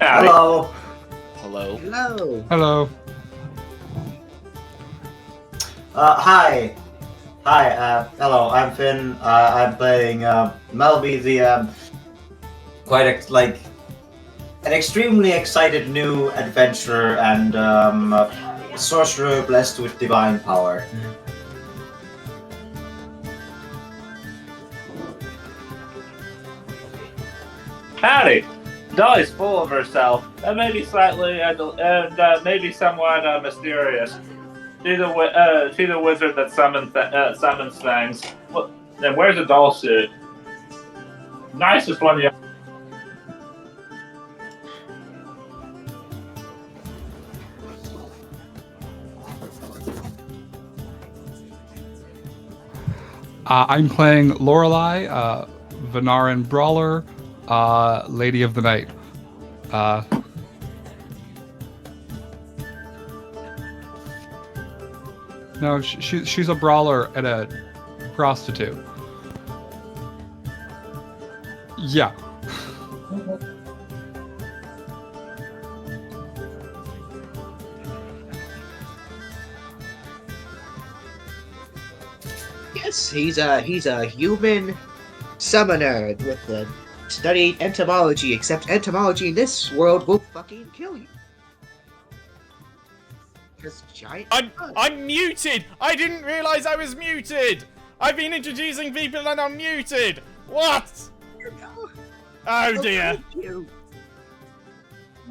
Howdy. Hello. Hello. Hello. Hello. Hi. Hi. Hello. I'm Finn. I'm playing Melby, the like an extremely excited new adventurer and sorcerer blessed with divine power. Howdy. Dolly's full of herself, and maybe slightly, maybe somewhat mysterious. She's a wizard that summons things. Well, then where's the doll suit? Nicest one you. I'm playing Lorelei, Venaran Brawler, Lady of the Night. No, she's a brawler and a prostitute. Yeah. Yes, he's a human summoner with the studied entomology, except entomology in this world will fucking kill you. Because giant. I'm muted! I didn't realise I was muted! I've been introducing people and I'm muted! What? Oh dear. Well,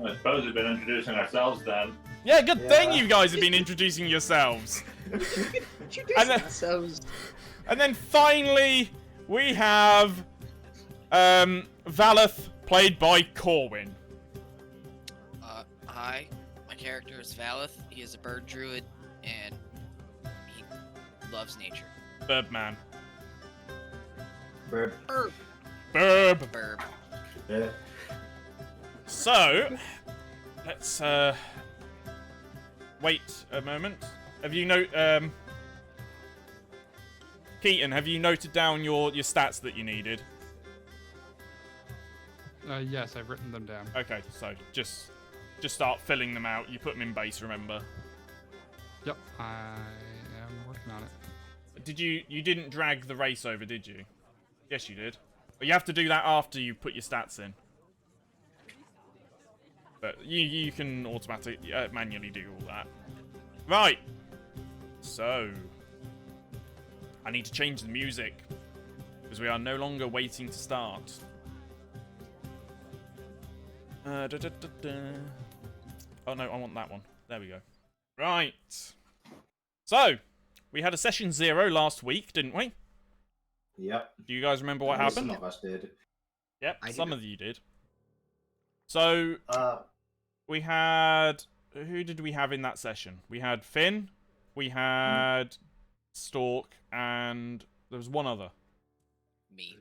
I suppose we've been introducing ourselves then. Yeah, good thing you guys have been introducing yourselves. And then finally, we have Valeth, played by Corwin. Hi. My character is Valeth. He is a bird druid, and he loves nature. Birdman. Burp. Burb. Burb. Yeah. So, let's wait a moment. Have you Keaton, have you noted down your stats that you needed? Yes, I've written them down. Okay, so just start filling them out. You put them in base, remember? Yep, I am working on it. Did you didn't drag the race over, did you? Yes, you did. But you have to do that after you put your stats in. But you can automatically manually do all that. Right. So I need to change the music because we are no longer waiting to start. Oh no, I want that one. There we go. Right. So, we had a session 0 last week, didn't we? Yep. Do you guys remember what happened? Some of us did. Yep, some of you did. So, we had... Who did we have in that session? We had Finn, we had Stork, and there was one other. Me.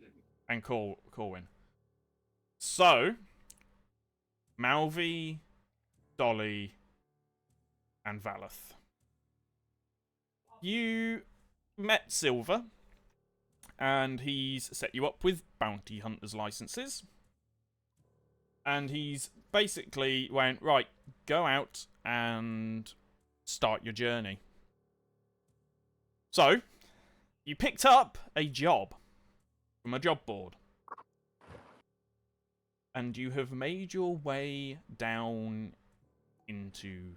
And Corwin. So, Malvi, Dolly, and Valeth. You met Silver, and he's set you up with bounty hunters licenses. And he's basically went, right, go out and start your journey. So, you picked up a job from a job board. And you have made your way down into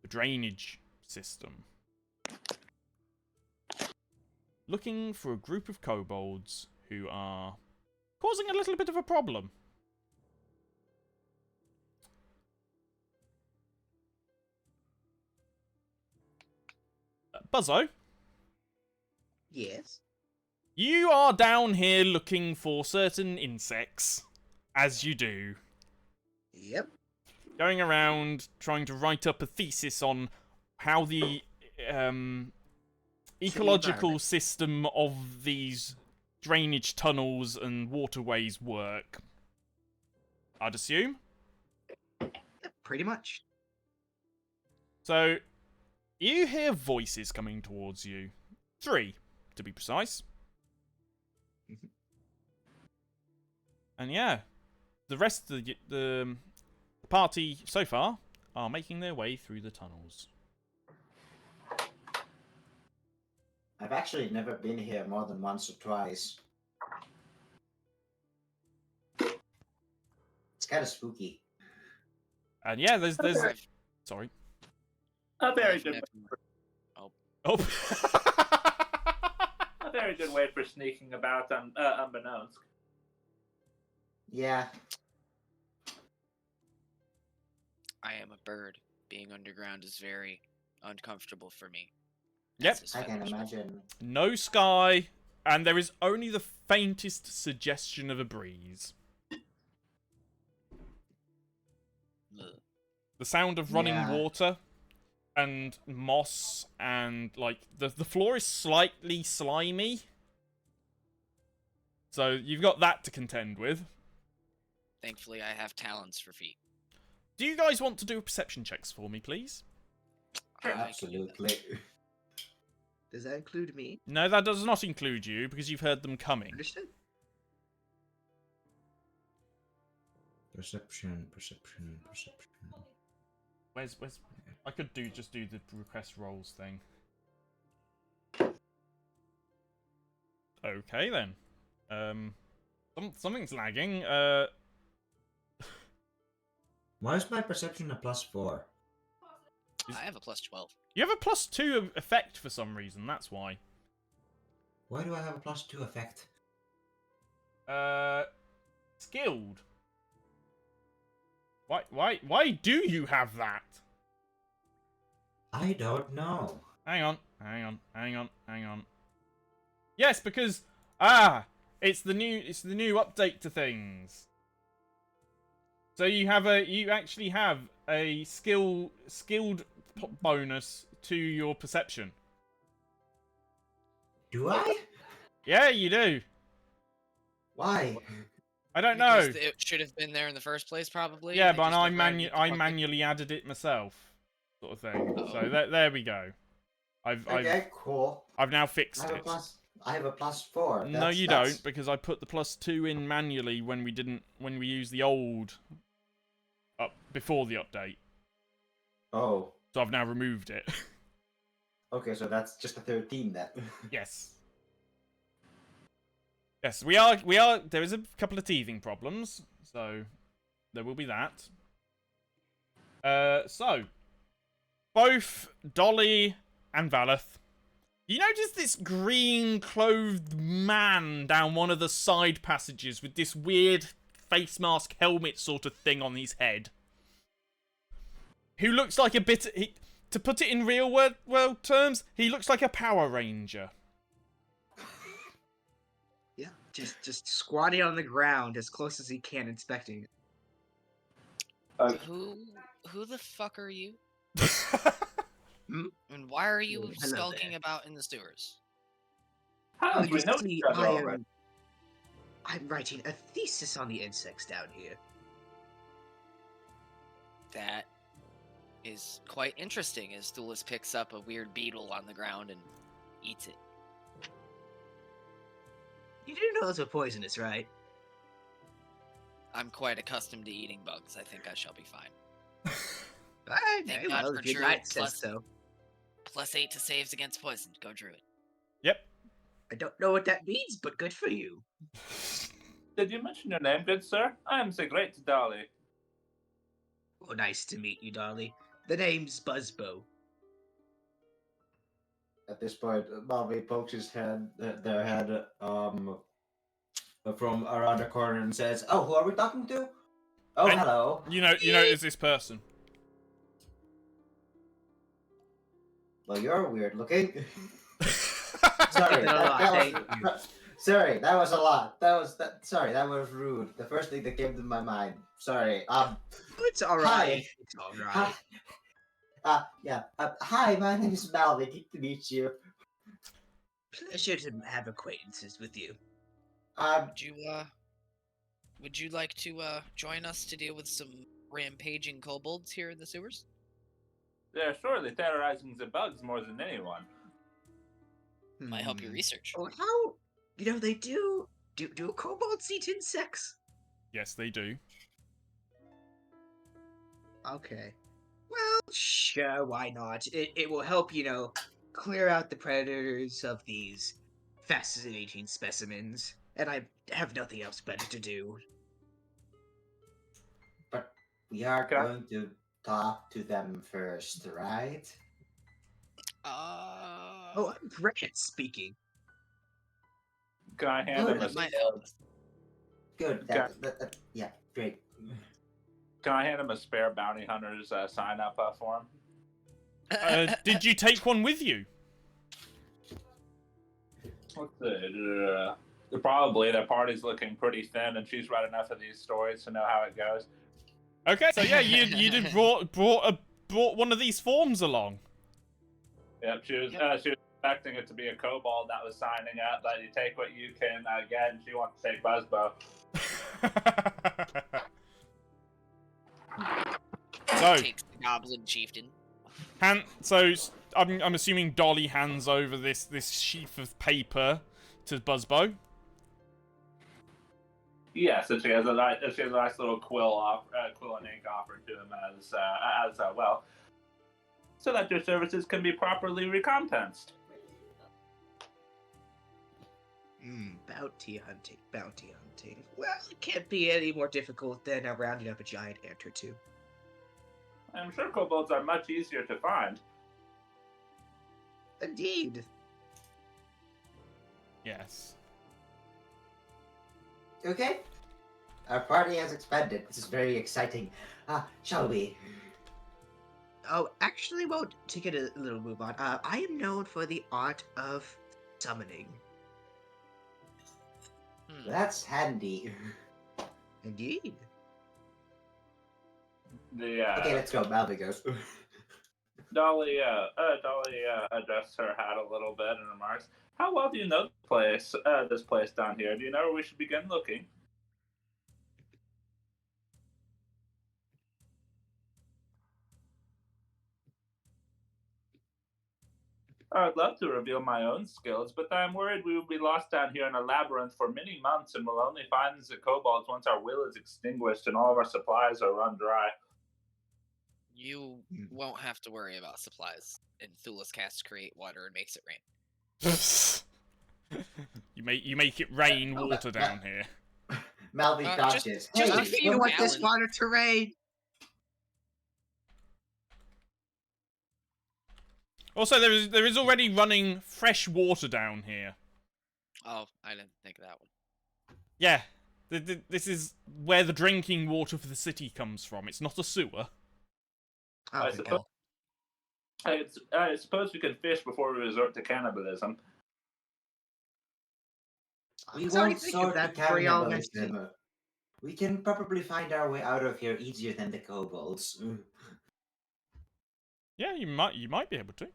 the drainage system. Looking for a group of kobolds who are causing a little bit of a problem. Buzzo? Yes? You are down here looking for certain insects, as you do. Yep. Going around trying to write up a thesis on how the ecological system of these drainage tunnels and waterways work. I'd assume. Yep, pretty much. So, you hear voices coming towards you. 3, to be precise. And yeah, the rest of the party, so far, are making their way through the tunnels. I've actually never been here more than once or twice. It's kind of spooky. And yeah, there's I've- sorry. A very I've good, never- Oh. a very good way for sneaking about unbeknownst. Yeah. I am a bird. Being underground is very uncomfortable for me. Yep. As is I can feathers. imagine. No sky, and there is only the faintest suggestion of a breeze. Ugh. The sound of running Yeah. water and moss, and like the floor is slightly slimy. So you've got that to contend with. Thankfully, I have talents for feet. Do you guys want to do perception checks for me, please? I can do that. Absolutely. Does that include me? No, that does not include you, because you've heard them coming. Understood. Perception. Where's... I could just do the request rolls thing. Okay, then. Something's lagging. Why is my perception a +4? I have a +12. You have a +2 effect for some reason, that's why. Why do I have a +2 effect? Skilled. Why do you have that? I don't know. Hang on. Yes, because it's the new update to things. So you actually have a skilled bonus to your perception. Do I? Yeah, you do. Why? I don't know. Because it should have been there in the first place, probably. Yeah, They but just I never added it to Bucket. manually added it myself, sort of thing. Oh. So there we go. Okay, cool. I've now fixed I have it. I have a +4. No, you don't, because I put the +2 in manually when we used the old before the update. Oh. So I've now removed it. Okay, so that's just a 13 then. Yes. Yes, we are. There is a couple of teething problems, so there will be that. So both Dolly and Valeth, you notice this green-clothed man down one of the side passages with this weird face mask helmet sort of thing on his head, who looks like a bit. To put it in real world terms, he looks like a Power Ranger. Yeah, just squatting on the ground as close as he can, inspecting it. Who the fuck are you? Hmm? And why are you Hello skulking there. about in the sewers? How did we You know see, each other already? I'm writing a thesis on the insects down here. That is quite interesting as Thulis picks up a weird beetle on the ground and eats it. You do know those are poisonous, right? I'm quite accustomed to eating bugs. I think I shall be fine. Alright, Thank very God well, for good Druid night says plus- so. +8 to saves against poison. Go Druid. Yep. I don't know what that means, but good for you. Did you mention your name, good sir? I am the great Dolly. Oh, nice to meet you, Dolly. The name's Buzzbow. At this point, Malvi pokes their head from around the corner and says, "Oh, who are we talking to? Oh, And- hello. You know, it's this person. Well, you're weird looking." Sorry, Sorry, that was a lot. Sorry, that was rude. The first thing that came to my mind. Sorry. It's alright. Hi. It's alright. Hi, my name is Malvi. Good to meet you. Pleasure to have acquaintances with you. Would you like to join us to deal with some rampaging kobolds here in the sewers? They're surely terrorizing the bugs more than anyone. Might help your research. Oh, how? You know, they do kobolds eat insects? Yes, they do. Okay. Well, sure, why not? It will help, clear out the predators of these fascinating specimens. And I have nothing else better to do. But we are Can I- going to talk to them first, right? Oh, I'm great at speaking. Can I hand Good. him a That might help. Good. Yeah, great. Can I hand him a spare bounty hunter's sign up form? Did you take one with you? What's the probably their party's looking pretty thin, and she's read enough of these stories to know how it goes. Okay, so yeah, you did brought one of these forms along. Yep, she was expecting it to be a kobold that was signing up, but you take what you can get, and she wants to take Buzzbow. So Takes the goblin chieftain. so I'm assuming Dolly hands over this sheaf of paper to Buzzbow. Yes, and she has a nice little quill and ink offered to him as well, so that your services can be properly recompensed. Bounty hunting. Well, it can't be any more difficult than rounding up a giant ant or two. I'm sure kobolds are much easier to find. Indeed. Yes. Okay. Our party has expanded. This is very exciting. Shall we? Oh, actually, well, to get a little move on, I am known for the art of summoning. That's handy. Indeed. Okay, let's go. Malvi goes. Dolly adjusts her hat a little bit and remarks, "How well do you know this place down here? Do you know where we should begin looking?" I'd love to reveal my own skills, but I'm worried we will be lost down here in a labyrinth for many months, and we'll only find the kobolds once our will is extinguished and all of our supplies are run dry. You won't have to worry about supplies. And Thulis casts Create Water and makes it rain. you make it rain water down here. Malvi dodges. just Hey, a few You want this gallons. water to rain? Also, there is already running fresh water down here. Oh, I didn't think of that one. Yeah, this is where the drinking water for the city comes from. It's not a sewer. Oh, I thank suppose. God. I suppose we can fish before we resort to cannibalism. we was already won't thinking sort that to before y'all mentioned it. cannibalism. We can probably find our way out of here easier than the kobolds. Yeah, you might be able to.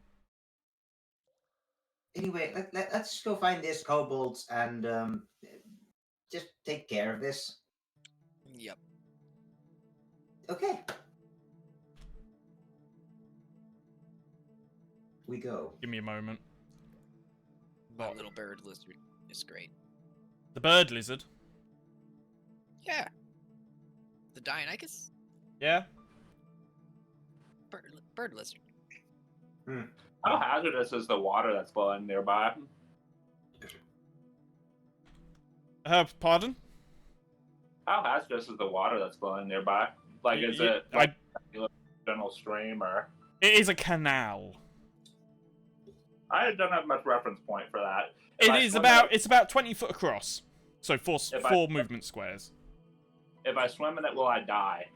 Anyway, let's go find these kobolds and just take care of this. Yep. Okay. We go. Give me a moment. My What? little bird lizard is great. The bird lizard. Yeah. The Deinonychus? Yeah. Bird lizard. How hazardous is the water that's flowing nearby? Pardon? How hazardous is the water that's flowing nearby? Like, is it like a general stream or? It is a canal. I don't have much reference point for that. It's about 20 foot across. So four movement squares. If I swim in it, will I die?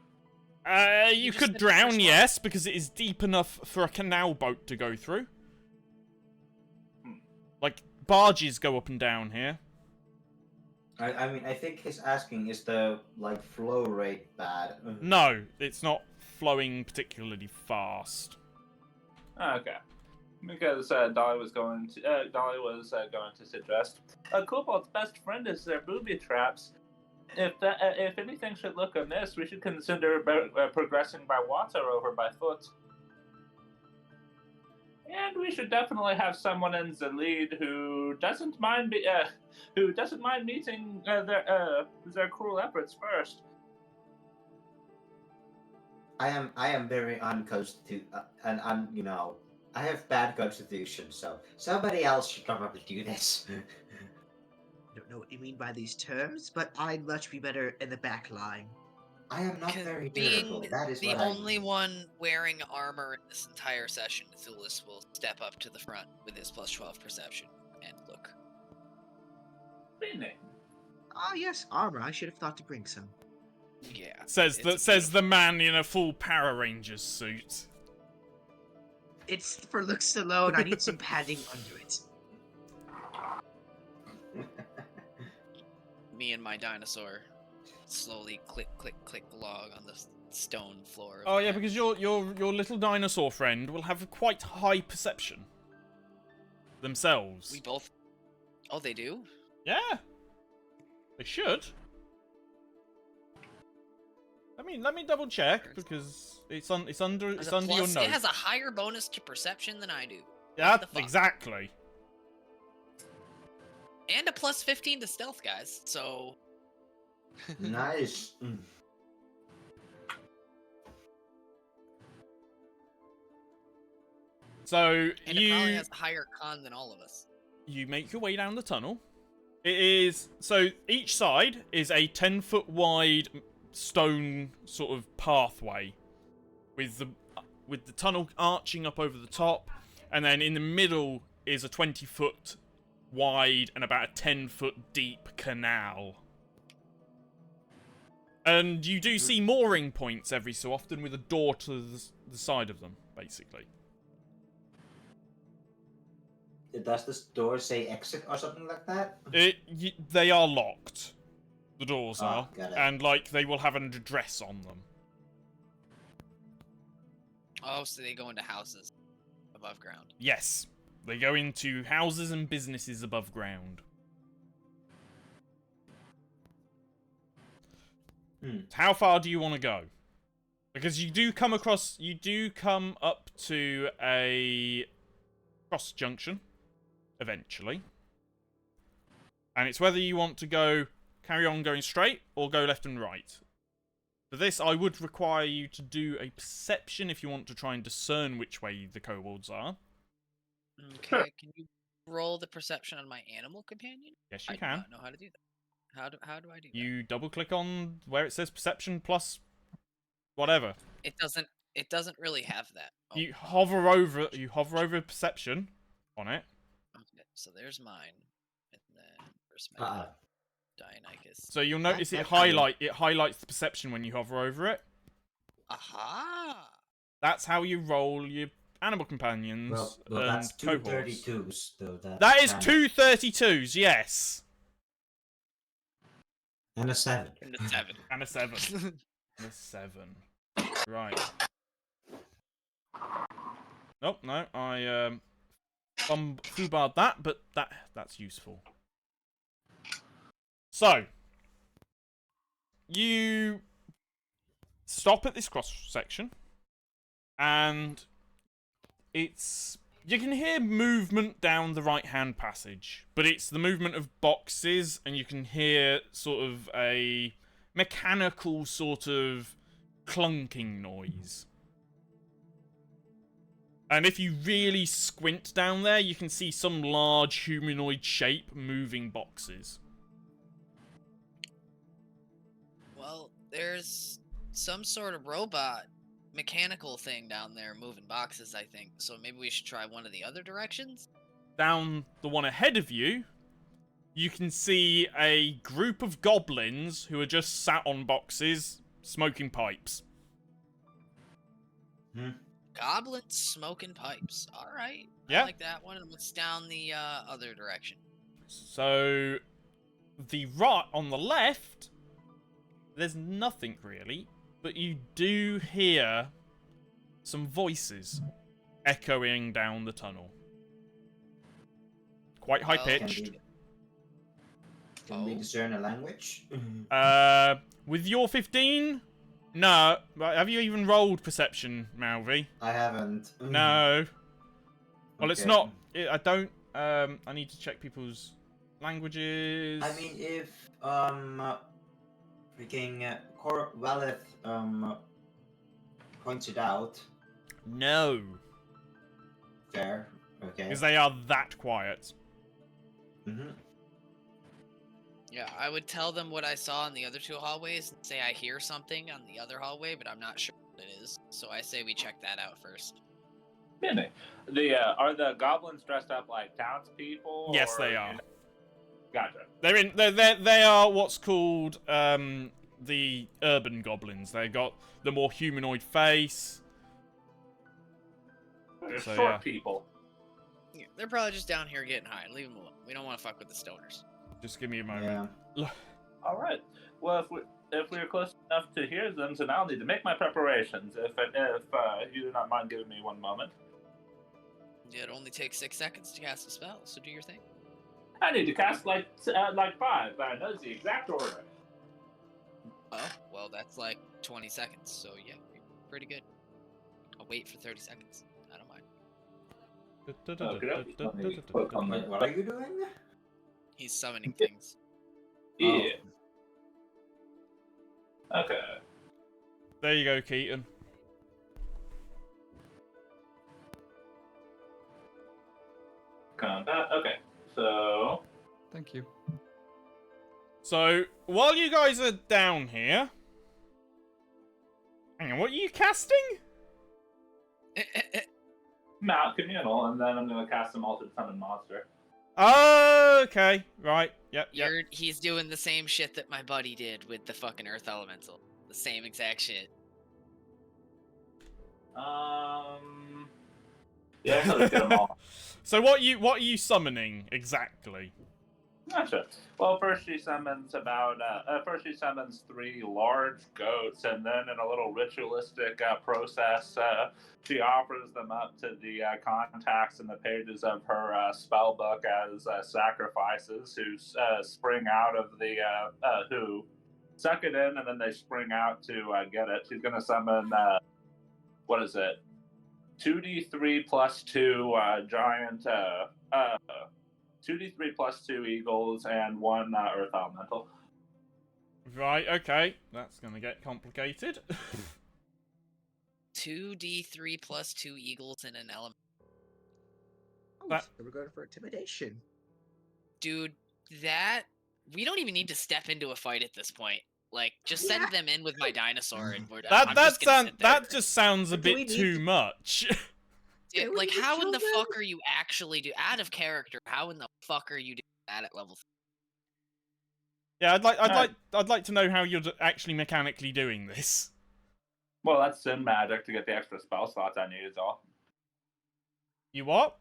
You just could said drown, first one. yes, because it is deep enough for a canal boat to go through. Like, barges go up and down here. I mean, I think he's asking, is the flow rate bad? No, it's not flowing particularly fast. Okay. Because Dolly was going to suggest Kobold's best friend is their booby traps. If anything should look amiss, we should consider progressing by water over by foot. And we should definitely have someone in the lead who doesn't mind meeting their cruel efforts first. I am very unconstituted, and you know, I have bad constitution, so somebody else should probably do this. I don't know what you mean by these terms, but I'd much be better in the back line. I am not very Being durable. That is the what only I mean. one wearing armor in this entire session, Thulis will step up to the front with his plus 12 perception and look. Really? Oh yes, armor. I should have thought to bring some. Yeah. Says it's the man in a full Power Rangers suit. It's for looks alone. I need some padding under it. Me and my dinosaur slowly click, click, click log on the stone floor. Of Oh the yeah, pen. because your little dinosaur friend will have a quite high perception themselves. We both. Oh, they do? Yeah, they should. Let me double check because it's under There's it's a under your plus- notes. It has a higher bonus to perception than I do. Yeah, the fuck? exactly. And a plus 15 to stealth, guys. So. Nice. And So it probably has a higher con than all of us. you make your way down the tunnel. It is so each side is a 10-foot wide stone sort of pathway with the tunnel arching up over the top, and then in the middle is a 20-foot wide and about a 10-foot deep canal. And you do see mooring points every so often with a door to the side of them, basically. Does this door say exit or something like that? They are locked. The doors Ah, are. got it. And, like, they will have an address on them. Oh, so they go into houses above ground. Yes. They go into houses and businesses above ground. How far do you want to go? Because you do come up to a cross junction, eventually. And it's whether you want to carry on going straight, or go left and right. For this, I would require you to do a perception if you want to try and discern which way the kobolds are. Okay, can you roll the perception on my animal companion? Yes, you I can. do not know how to do that. How do I do that? You double click on where it says perception plus whatever. It doesn't really have that. Oh, You hover over perception on it. okay, so there's mine. And then where's my Dionychus? So you'll notice That's it highlights the perception when you hover over it. Aha! That's how you roll your animal companions Well, and that's two cohorts. 32s, though. That is two 32s, yes. And a 7. And a 7. And a 7. And a 7. Right. Nope, no, I foobarred that, but that's useful. So you stop at this cross section, and you can hear movement down the right-hand passage, but it's the movement of boxes, and you can hear sort of a mechanical sort of clunking noise. And if you really squint down there, you can see some large humanoid shape moving boxes. Well, there's some sort of robot mechanical thing down there moving boxes, I think. So maybe we should try one of the other directions? Down the one ahead of you, you can see a group of goblins who are just sat on boxes, smoking pipes. Goblins smoking pipes. Alright. Yeah. I like that one. And what's down the other direction? So, on the left, there's nothing really, but you do hear some voices echoing down the tunnel. Quite high pitched. Can we discern a language? With your 15? No. Have you even rolled perception, Malvi? I haven't. No. Well, it's Okay. not. I don't. I need to check people's languages. I mean, if freaking Valeth pointed out. No, Fair. Okay. because they are that quiet. Mm-hmm. Yeah, I would tell them what I saw in the other two hallways and say I hear something on the other hallway, but I'm not sure what it is. So I say we check that out first. Really? Are the goblins dressed up like townspeople? Yes, or, they are. Gotcha. They are what's called the urban goblins. They got the more humanoid face. They're So, short yeah. people. Yeah, they're probably just down here getting high. Leave them alone. We don't want to fuck with the stoners. Just give me a moment. Yeah. All right. Well, if we're close enough to hear them, then I'll need to make my preparations. If you do not mind giving me one moment, It only takes 6 seconds to cast a spell, so do your thing. I need to cast like 5. I know the exact order. Oh, well, that's like 20 seconds, so yeah, you're pretty good. I'll wait for 30 seconds. I don't mind. Wait, what are you doing? He's summoning things. Yeah. Okay. There you go, Keaton. Combat. Okay. So. Thank you. So, while you guys are down here... Hang on, what are you casting? Mount Communal, and then I'm going to cast some Altered Summon Monster. Okay, right, yep. He's doing the same shit that my buddy did with the fucking Earth Elemental. The same exact shit. Yeah, let's get them all. So what are you summoning exactly? Gotcha. Well, first she summons 3 large goats, and then in a little ritualistic process, she offers them up to the contacts in the pages of her spell book as sacrifices who spring out of the who suck it in, and then they spring out to get it. She's going to summon what is it? 2d3 plus 2 giant 2d3 plus 2 eagles and 1 earth elemental. Right, okay. That's gonna get complicated. 2d3 plus 2 eagles and an element. Oh, That- so we're going for intimidation. Dude, that... We don't even need to step into a fight at this point. Like, just send them in with my dinosaur and we're... I'm just gonna sit there. That just sounds a Do we bit need too to- much. Yeah, Yeah, we like, need to how in kill the them? fuck are you actually do... Out of character, how in the fuck are you doing that at level 3? Yeah, I'd like to know how you're actually mechanically doing this. Well, that's sin magic to get the extra spell slots I need is all. You what?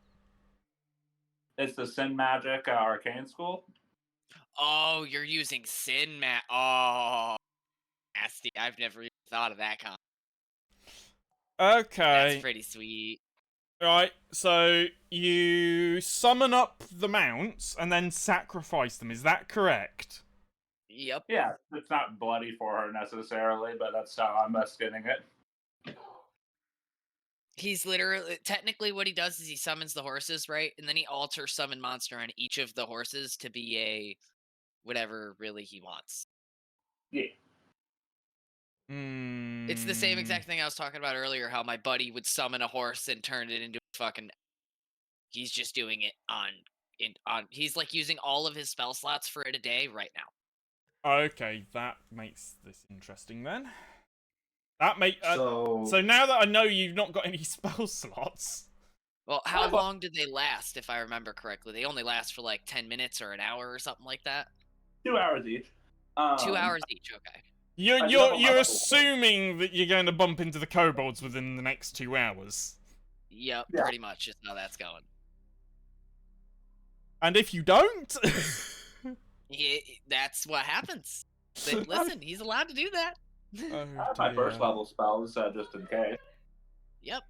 It's the sin magic arcane school. Oh, you're using Sin Mat. Oh, nasty. I've never even thought of that comp. Okay. That's pretty sweet. Right, so you summon up the mounts and then sacrifice them, is that correct? Yep. Yeah, it's not bloody for her necessarily, but that's how I'm skinning it. He's literally... Technically, what he does is he summons the horses, right? And then he alters summon monster on each of the horses to be a... whatever really he wants. Yeah. It's the same exact thing I was talking about earlier, how my buddy would summon a horse and turn it into a fucking... He's just doing it on... He's like using all of his spell slots for it a day right now. Okay, that makes this interesting then. That So now that I know you've not got any spell slots. Well, how long did they last, if I remember correctly? They only last for like 10 minutes or an hour or something like that? 2 hours each. 2 hours each, okay. You're assuming that you're going to bump into the kobolds within the next 2 hours. Yep, Yeah. pretty much is how that's going. And if you don't... That's what happens. But listen, he's allowed to do that. Oh, I have my first dear. level spells just in case. Yep.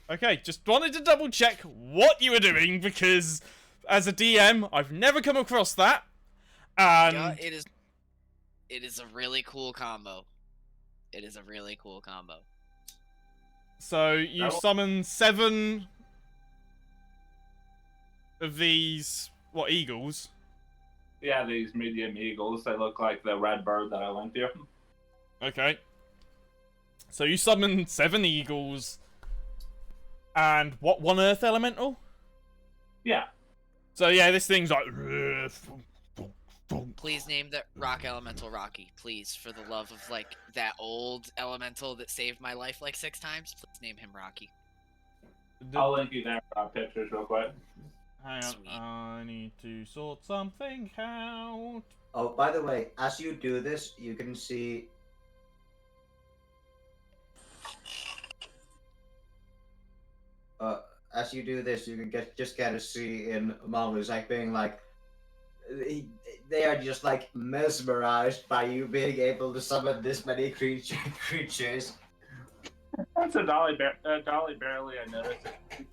Okay, just wanted to double check what you were doing because as a DM, I've never come across that. And Yeah, it is a really cool combo. It is a really cool combo. so you summon 7 of these eagles? Yeah, these medium eagles. They look like the red bird that I went to. Okay. So you summon 7 eagles and one earth elemental? Yeah. So yeah, this thing's like. Please name the rock elemental Rocky, please, for the love of like that old elemental that saved my life like 6 times. Please name him Rocky. I'll link you there pictures real quick. Hang on, Sweet. I need to sort something out. Oh, by the way, as you do this, you can see. As you do this, you can just get to see in Malu's like being like, they are just like mesmerized by you being able to summon this many creatures. That's a Dolly. Dolly barely I noticed it.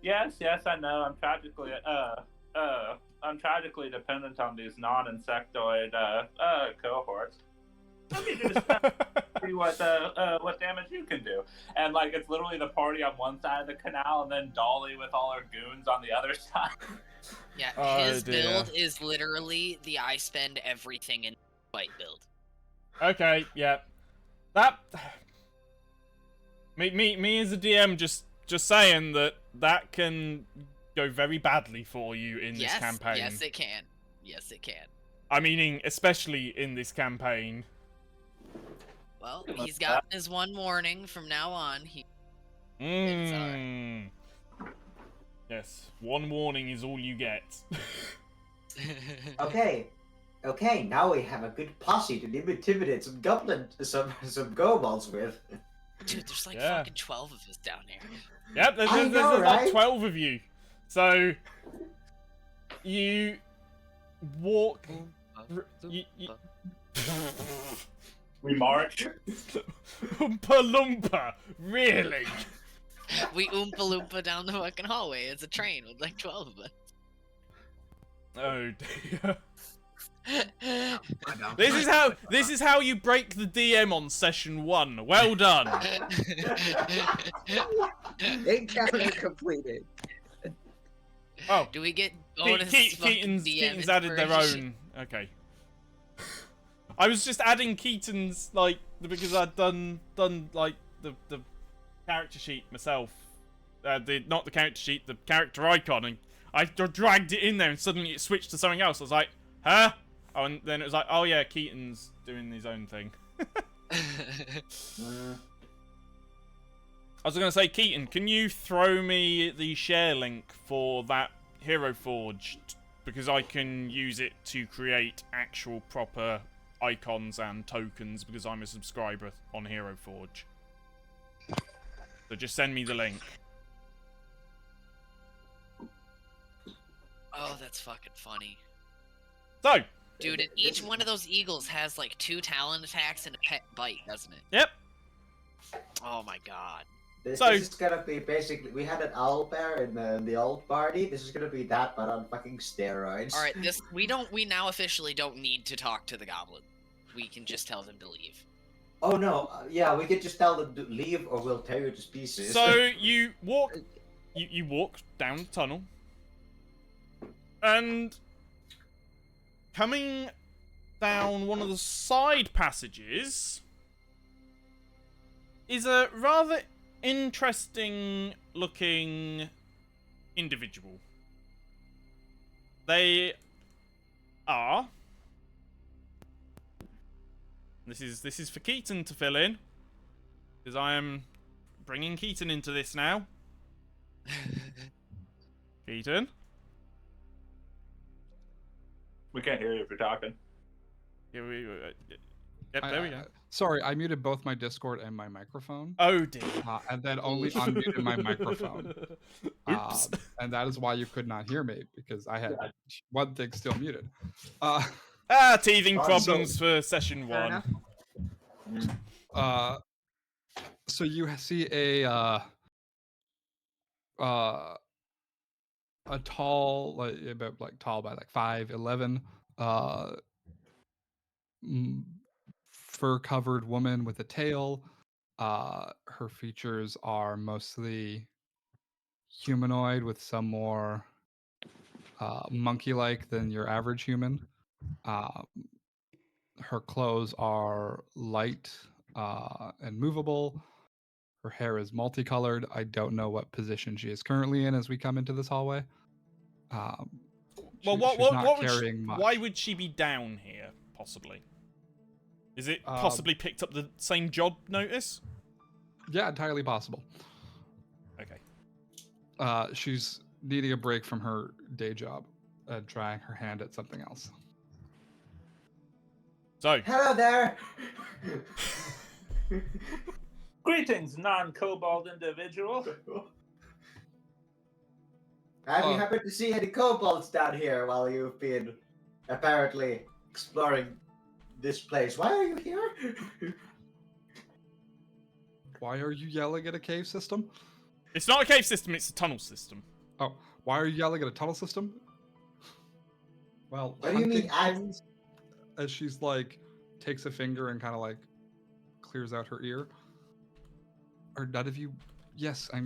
Yes, I know. I'm tragically dependent on these non-insectoid cohorts. Let me just see what damage you can do. And like it's literally the party on one side of the canal, and then Dolly with all her goons on the other side. Yeah, Oh, his dear. build is literally the I spend everything in fight build. Okay, yeah. That me as a DM just saying that can go very badly for you in this campaign. Yes, it can. Yes, it can. I mean, especially in this campaign. Well, he's gotten his one warning from now on. It's alright. Yes, one warning is all you get. Okay, now we have a good posse to intimidate some goblins with. Dude, there's like Yeah. fucking 12 of us down here. Yep, there's know, like right? 12 of you. So you walk. We march. Oompa Loompa, really? We Oompa Loompa down the fucking hallway. It's a train with like 12 of us. Oh dear. I know. This is how you break the DM on session 1. Well done. Encounter completed. Oh, Do we get bonus Keaton's added their own. Okay. I was just adding Keaton's like because I'd done like the character sheet myself. Not the character sheet, the character icon, and I dragged it in there, and suddenly it switched to something else. I was like, huh? Oh, and then it was like, oh yeah, Keaton's doing his own thing. I was gonna say, Keaton, can you throw me the share link for that Hero Forge? Because I can use it to create actual proper icons and tokens because I'm a subscriber on Hero Forge. So just send me the link. Oh, that's fucking funny. So, Dude, and each one of those eagles has like 2 talent attacks and a pet bite, doesn't it? yep. Oh my god. This So- is gonna be basically, we had an owl bear in the old party. This is gonna be that, but on fucking steroids. All right, we now officially don't need to talk to the goblin. We can just tell them to leave. Oh no, yeah, we could just tell them to leave, or we'll tear you to pieces. So you walk, you walk down the tunnel, and coming down one of the side passages is a rather interesting looking individual. They are. This is for Keaton to fill in, because I am bringing Keaton into this now. Keaton. We can't hear you if you're talking. Here we yep, there we go. Sorry, I muted both my Discord and my microphone, Oh dear. and then only unmuted my microphone. Oops. And that is why you could not hear me, because I had one thing still muted. Teething Fine, problems for session Fair 1. enough. So you see a tall, like tall by like 5'11", fur-covered woman with a tail. Her features are mostly humanoid, with some more monkey-like than your average human. Her clothes are light and movable. Her hair is multicolored. I don't know what position she is currently in as we come into this hallway. Well, she's not what would carrying much. why would she be down here, possibly? Is it Um, possibly picked up the same job notice? Yeah, entirely possible. Okay. She's needing a break from her day job and trying her hand at something else. So, Hello there. Greetings, non-kobold individual. Have you happened to see any kobolds down here while you've been apparently exploring this place? Why are you here? Why are you yelling at a cave system? it's not a cave system, it's a tunnel system. Oh, why are you yelling at a tunnel system? Well, What do you mean? As she's like, takes a finger and kind of like clears out her ear. Are none of you? Yes, I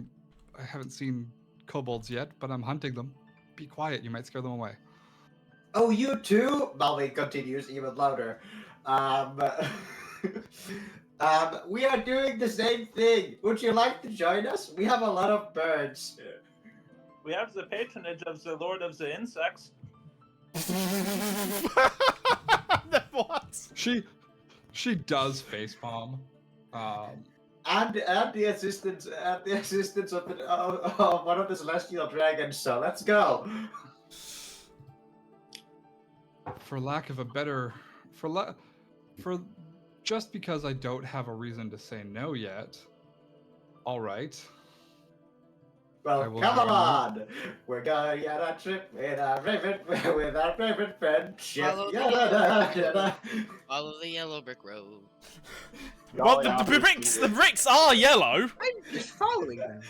haven't seen kobolds yet, but I'm hunting them. Be quiet, you might scare them away. Oh, you too? Malvin continues even louder. We are doing the same thing. Would you like to join us? We have a lot of birds. We have the patronage of the Lord of the Insects. What? She does facepalm. And the assistance of one of the celestial dragons. So let's go. For lack of a better, for just because I don't have a reason to say no yet. All right. I Well, will come join you. on. We're going on a trip with our favorite friendship. Follow the Yada. Follow the yellow brick road. Well, the bricks are yellow. I'm just following them.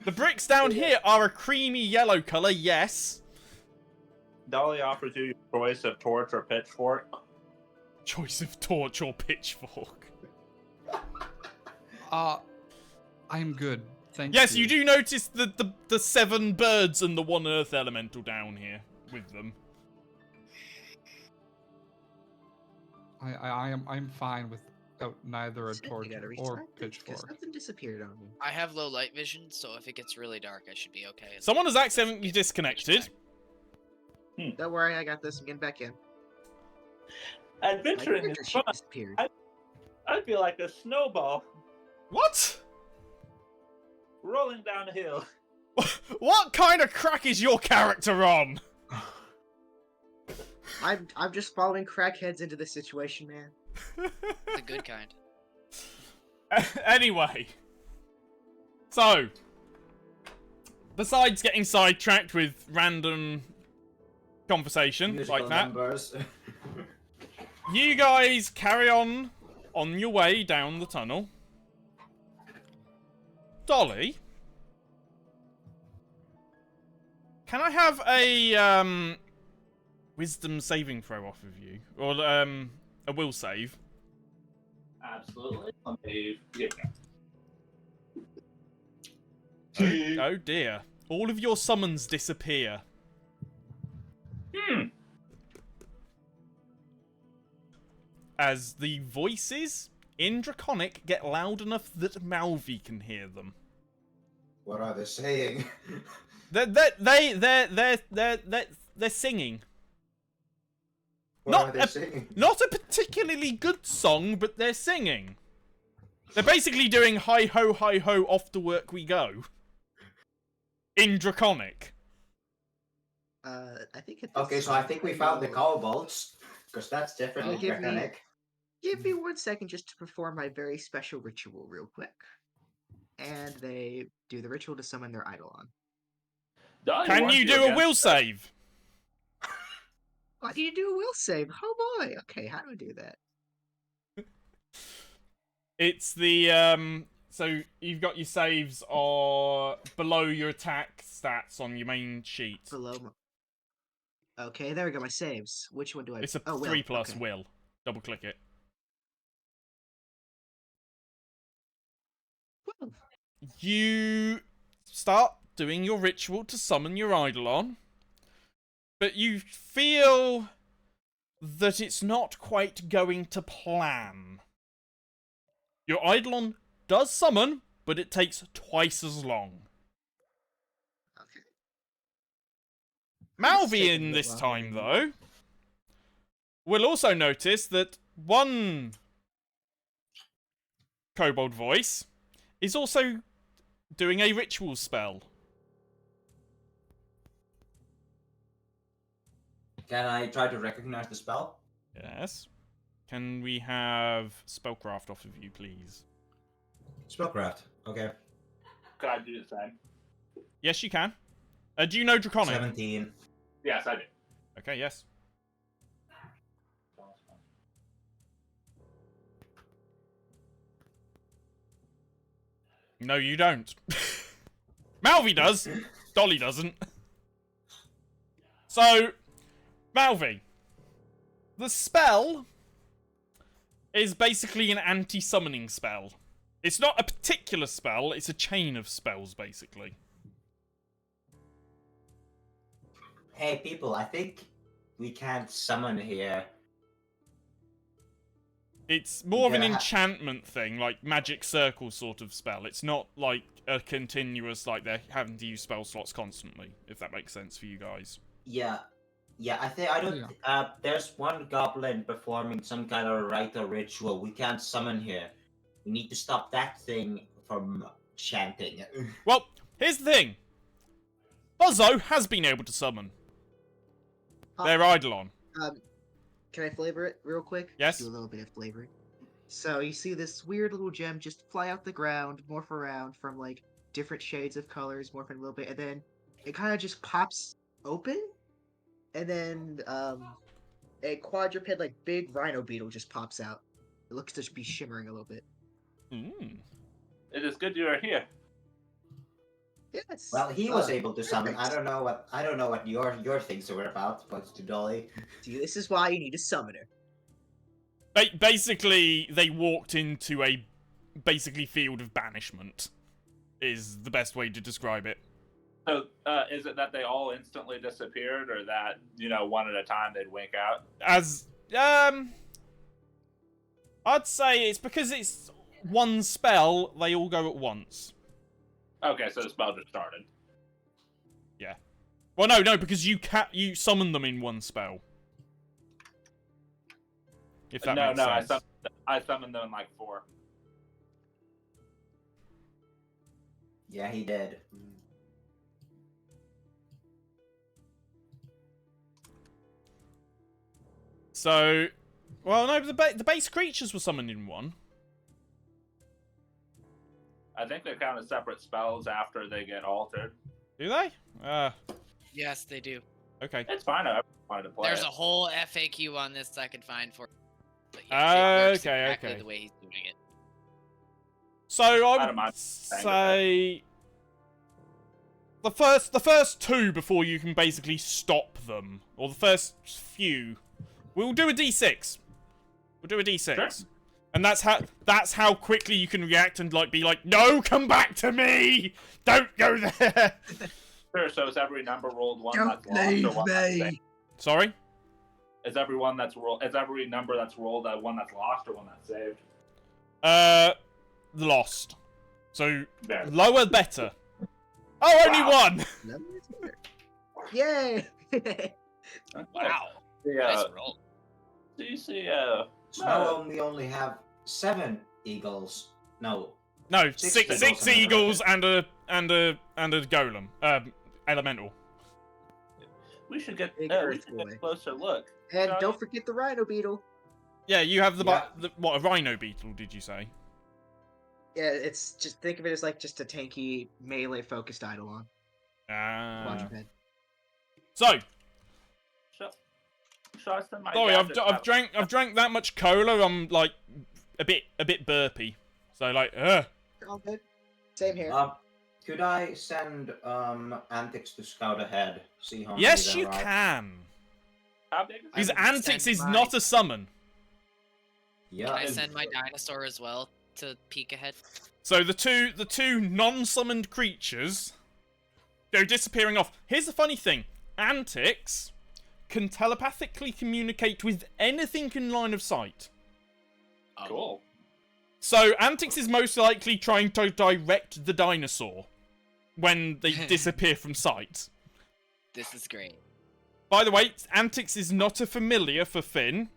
The bricks down here are a creamy yellow color, yes. Dolly offers you your choice of torch or pitchfork. Choice of torch or pitchfork. I'm good. Thank you. Yes, you do notice the 7 birds and the 1 earth elemental down here with them. I'm fine with neither a Shit, I torch gotta or restart this, 'cause pitchfork. something disappeared on me. I have low light vision, so if it gets really dark, I should be okay. Someone has accidentally disconnected. Don't worry, I got this. I'm getting back in. Adventuring character is sheet fun. disappeared. I feel like a snowball What? rolling down a hill. What kind of crack is your character on? I'm just following crackheads into this situation, man. The good kind. Anyway. So. Besides getting sidetracked with random conversation Musical like that, numbers. you guys carry on your way down the tunnel. Dolly? Can I have a, wisdom saving throw off of you? Or, a will save? Absolutely. Let me get Oh dear. All of your summons disappear. As the voices in Draconic get loud enough that Malvi can hear them. What are they saying? They're singing. What are they saying? Not a particularly good song, but they're singing. They're basically doing hi ho, off to work we go. In Draconic. I think it's Okay, so I think we found the kobolds, because that's definitely Give me- draconic. Give me 1 second just to perform my very special ritual real quick. And they do the ritual to summon their Eidolon. Dolly Can warns you do a against will this. save? What do you do a will save? Oh boy. Okay, how do I do that? It's the, so you've got your saves are below your attack stats on your main sheet. Below my... Okay, there we go, my saves. Which one do I... It's a oh, will. 3+ Okay. will. Double click it. Well, You start doing your ritual to summon your Eidolon, but you feel that it's not quite going to plan. Your Eidolon does summon, but it takes twice as long. Okay. Malvian this time, though, will also notice that one kobold voice is also doing a ritual spell. Can I try to recognize the spell? Yes. Can we have spellcraft off of you, please? Spellcraft. Okay. Can I do the same? Yes, you can. Do you know Draconic? 17. Yes, I do. Okay, yes. No, you don't. Malvi does. Dolly doesn't. So, Malvi, the spell is basically an anti-summoning spell. It's not a particular spell, it's a chain of spells, basically. Hey, people, I think we can't summon here. It's more of an Yeah. enchantment thing, like magic circle sort of spell. It's not like a continuous, like they're having to use spell slots constantly, if that makes sense for you guys. Yeah. Yeah, I don't. Yeah. There's one goblin performing some kind of rite or ritual. We can't summon here. We need to stop that thing from chanting. Well, here's the thing. Buzzo has been able to summon their Eidolon. Can I flavor it real quick? Yes. Do a little bit of flavoring. So you see this weird little gem just fly out the ground, morph around from like different shades of colors, morph in a little bit, and then it kind of just pops open, and then a quadruped like big rhino beetle just pops out. It looks to be shimmering a little bit. Mm. It is good you are here. Yes. Well, he was able to summon. perfect. I don't know what your things were about, but to Dolly. See, this is why you need a summoner. Basically, they walked into a field of banishment. Is the best way to describe it. So, is it that they all instantly disappeared, or that, one at a time they'd wink out? I'd say it's because it's one spell, they all go at once. Okay, so the spell just started. Yeah. Well, no, because you summon them in one spell. If that makes sense. I summoned them in like 4. Yeah, he did. So, well, no, the base creatures were summoned in one. I think they're kind of separate spells after they get altered. Do they? Yes, they do. Okay. It's fine. I wanted to play There's it. a whole FAQ on this I could find for. But yes, it works Okay, exactly okay. the way he's doing it. So I don't would mind say the first 2 before you can basically stop them, or the first few. We'll do a D6. We'll do a D6. Sure. And that's how quickly you can react and be like, no, come back to me! Don't go there! Sure, so is every number rolled one Don't that's lost or one that's leave saved? me. Sorry? Is every number that's rolled one that's lost or one that's saved? Lost. So, There. lower better. Oh, only Wow. 1! Yay! Wow. Nice roll. Do you see, Snow only have 7 eagles. No. No, Six six eagles eagles and a golem. Elemental. we should get Big a Earth boy. closer look. And Shall don't we? forget the rhino beetle. Yeah, you have Yeah. what, a rhino beetle, did you say? Yeah, it's just think of it as like just a tanky melee focused Eidolon. Quadruped. So, Shall I send my sorry, gadget I've drank that much cola. I'm like a bit burpy. So All good. Same here. Could I send Antics to scout ahead? See how yes, many you there are? can. How big is Because would Antics send is my- not a summon. Yeah. Can I it's- send my dinosaur as well to peek ahead? So the two non-summoned creatures go disappearing off. Here's the funny thing: Antics can telepathically communicate with anything in line of sight. Oh, Cool. So Antics is most likely trying to direct the dinosaur when they disappear from sight. This is great. By the way, Antics is not a familiar for Finn.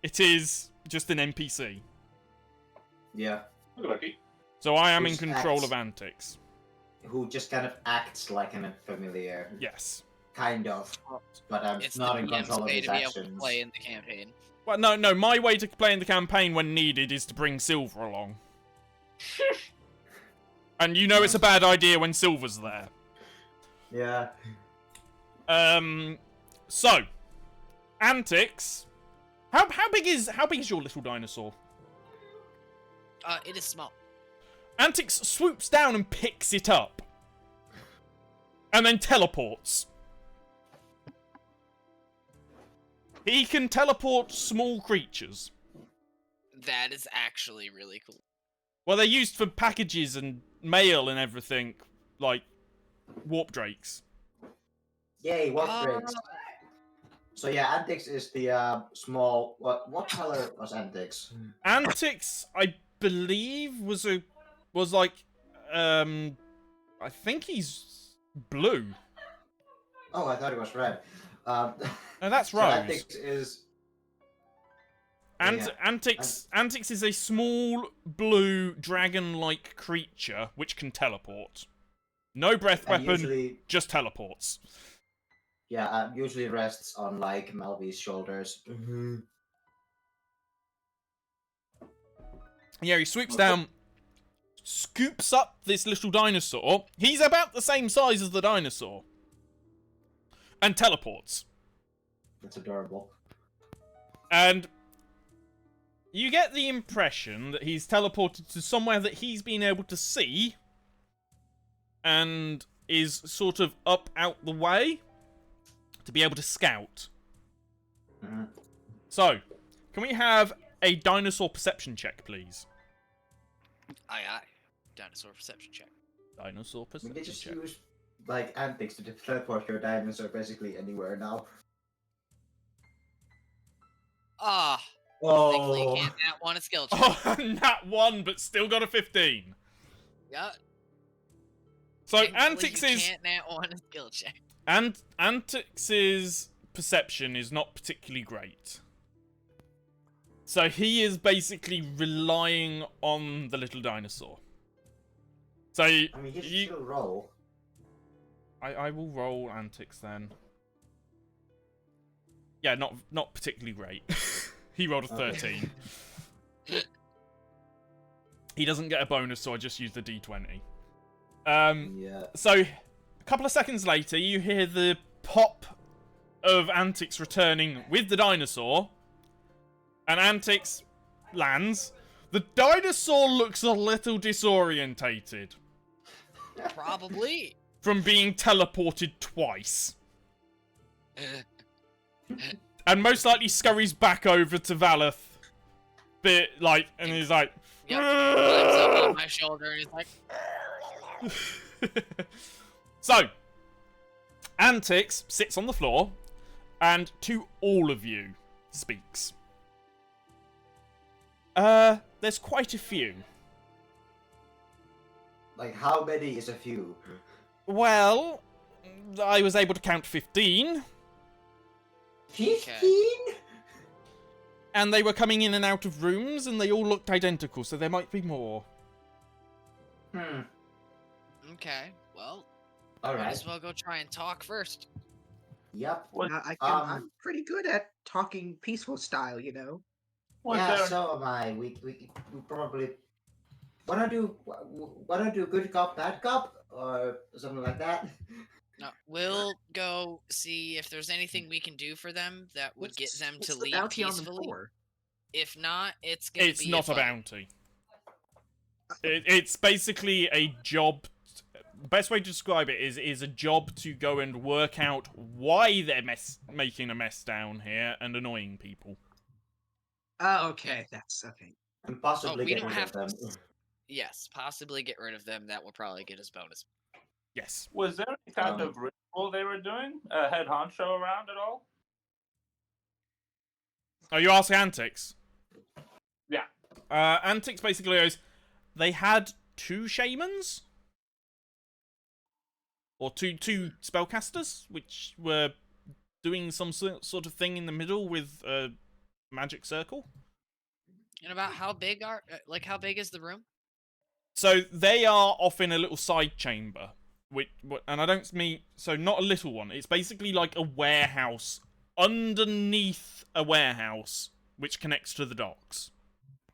It is just an NPC. Yeah. Lucky. So I am in Who's control acts- of Antics. Who just kind of acts like an familiar, Yes. kind of, but I'm It's not the in DM's control of way his to be able actions. to play in the campaign. Well, no, my way to play in the campaign when needed is to bring Silver along. And you know it's a bad idea when Silver's there. Yeah. So, Antics. How big is your little dinosaur? It is small. Antics swoops down and picks it up. And then teleports. He can teleport small creatures. That is actually really cool. Well, they're used for packages and mail and everything, like warp drakes. Yay, what breaks? So yeah, Antics is the small. What color was Antics? Antics, I believe, was like, I think he's blue. Oh, I thought it was red. No, No, that's so Rose. Antics is. Yeah. Antics is a small blue dragon-like creature which can teleport. No breath and weapon, usually, just teleports. yeah, usually rests on like Melvy's shoulders. Yeah, he swoops down, scoops up this little dinosaur. He's about the same size as the dinosaur. And teleports. That's adorable. And you get the impression that he's teleported to somewhere that he's been able to see and is sort of up out the way to be able to scout. Mm-hmm. So, can we have a dinosaur perception check, please? Aye. Dinosaur perception check. Dinosaur We perception can just check. use like Antics to teleport your dinosaur basically anywhere now. Ah. Thankfully, you Oh. can't nat one a skill check. Oh, not one, but still got a 15. Yeah. So Thankfully, Antics you is can't nat one a skill check. Antics' perception is not particularly great. So he is basically relying on the little dinosaur. So I mean, you should still roll. I will roll Antics then. Yeah, not particularly great. He rolled a 13. He doesn't get a bonus, so I just used the D20. Yeah. So, a couple of seconds later, you hear the pop of Antics returning with the dinosaur. And Antics lands. The dinosaur looks a little disorientated Probably. from being teleported twice. And most likely scurries back over to Valeth. And he's like... Yep. Climbs up on my shoulder and he's like, So, Antics sits on the floor, and to all of you, speaks. There's quite a few. Like, how many is a few? Well, I was able to count 15, 15? and they were coming in and out of rooms, and they all looked identical, so there might be more. okay, well, might Alright. as well go try and talk first. Yep. Was, I'm pretty good at talking peaceful style, you know. was Yeah, there, so am I. We probably. Why don't do good cop, bad cop, or something like that? No, we'll go see if there's anything we can do for them that would get them What's to the leave bounty on them peacefully. for? If not, it's gonna It's be not a fight. bounty. It's basically a job. Best way to describe it is a job to go and work out why they're making a mess down here and annoying people. Oh, okay, that's okay. And possibly we get don't rid have of to them. Yes, possibly get rid of them. That will probably get us bonus. Yes. was there any kind of ritual they were doing? Head honcho around at all? Are you asking Antics? Yeah. Antics basically goes, they had 2 shamans? Or two spellcasters, which were doing some sort of thing in the middle with a magic circle. And about how big how big is the room? So they are off in a little side chamber, and I don't mean so not a little one. It's basically like a warehouse underneath a warehouse, which connects to the docks.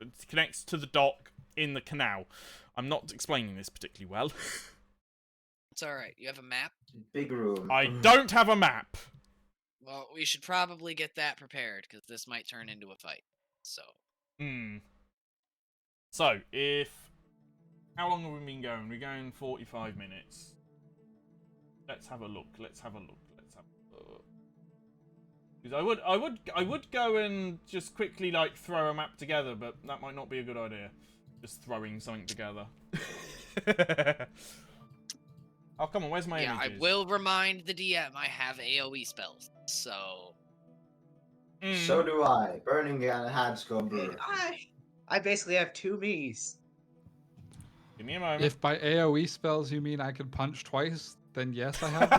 It connects to the dock in the canal. I'm not explaining this particularly well. It's all right. You have a map. Big room. I don't have a map. Well, we should probably get that prepared because this might turn into a fight. So. So how long have we been going? We're going 45 minutes. Let's have a look. Because I would go and just quickly like throw a map together, but that might not be a good idea. Just throwing something together. Oh come on, where's my images? I will remind the DM I have AoE spells, so. So do I. Burning hands go boom. I basically have 2 me's. Give me a moment. If by AoE spells you mean I can punch twice, then yes, I have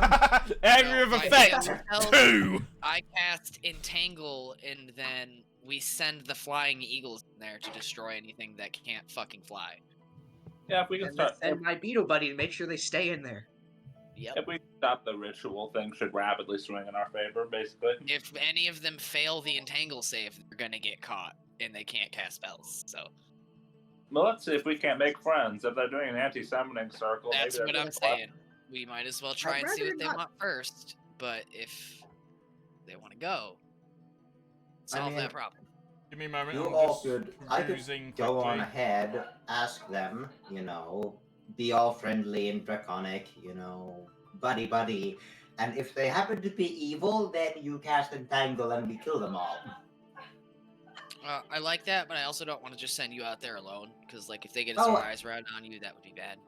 them. Area of my effect AoE spells, 2. I cast Entangle, and then we send the flying eagles in there to destroy anything that can't fucking fly. Yeah, if we can And start. send my beetle buddy to make sure they stay in there. Yep. If we stop the ritual, things should rapidly swing in our favor, basically. If any of them fail the Entangle save, they're gonna get caught, and they can't cast spells. So. Well, let's see if we can't make friends. If they're doing an anti-summoning circle, That's maybe what they're I'm saying. We might as well try I'd and see what rather they not- want first. But if they want to go, I solve mean, that problem. Give me a moment. You I'm all just could. I could perusing go on quickly. ahead, ask them, be all friendly and draconic, buddy buddy. And if they happen to be evil, then you cast Entangle and we kill them all. I like that, but I also don't want to just send you out there alone. Because, like, if they get a Oh. surprise round on you, that would be bad.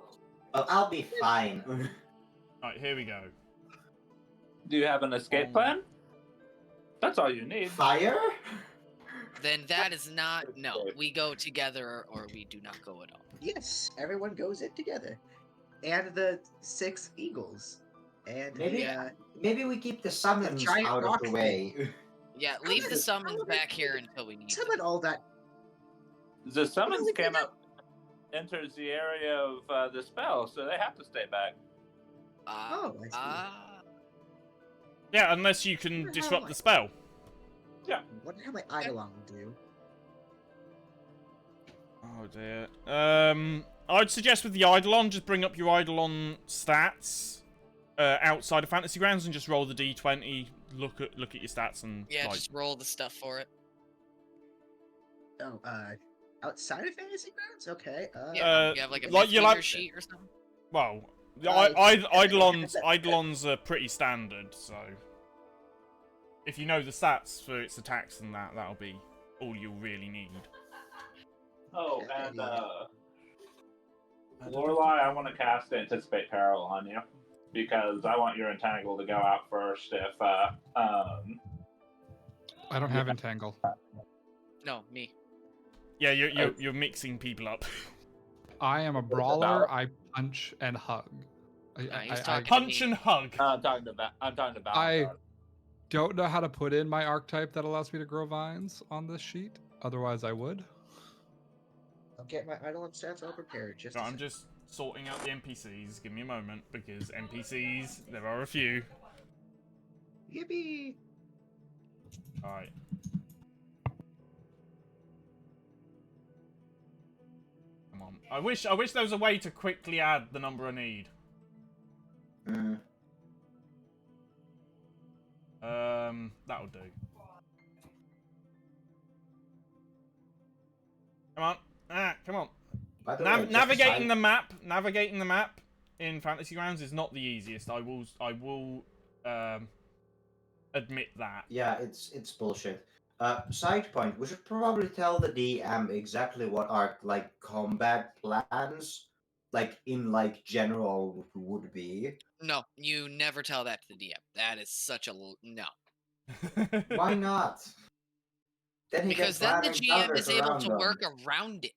Oh, I'll be fine. Alright, here we go. Do you have an escape plan? That's all you need. Fire? Then that is not. No, we go together or we do not go at all. Yes, everyone goes in together. And the 6 eagles. And Maybe we keep the summons giant out of rock the way. Yeah, leave the summons back here until we need them. summon all that. The summons we came do up, enters the area of the spell, so they have to stay back. Oh, I see. Yeah, unless you can Where disrupt am the I? spell. Wonder how my Eidolon will do. Oh dear. I'd suggest with the Eidolon, just bring up your Eidolon stats outside of Fantasy Grounds and just roll the d20. Look at your stats and Yeah, like, just roll the stuff for it. Oh, outside of Fantasy Grounds? Okay. Yeah, you have like a like you'll messenger have- sheet or something. well, the Uh, Eidolons are pretty standard, so if you know the stats for its attacks and that'll be all you'll really need. Oh, Okay, and yeah. Lorelai, I want to cast Anticipate Peril on you because I want your Entangle to go out first. If I don't have Entangle. No, me. Yeah, you're mixing people up. I am a brawler. I punch and hug. he's talking- Punch and hug. I'm talking about. I don't know how to put in my archetype that allows me to grow vines on this sheet. Otherwise, I would. I'll get my Eidolon stats all prepared. Just. No, I'm just sorting out the NPCs. Give me a moment, because NPCs, there are a few. Yippee! Alright. Come on. I wish there was a way to quickly add the number I need. Mm. That'll do. Come on. Come on. By the way, just a Navigating side- the map in Fantasy Grounds is not the easiest. I will admit that. Yeah, it's bullshit. Side point: we should probably tell the DM exactly what our combat plans, in general, would be. No, you never tell that to the DM. That is such a no. Why not? Then he Because gets then the random GM counters is able around to them. work around it.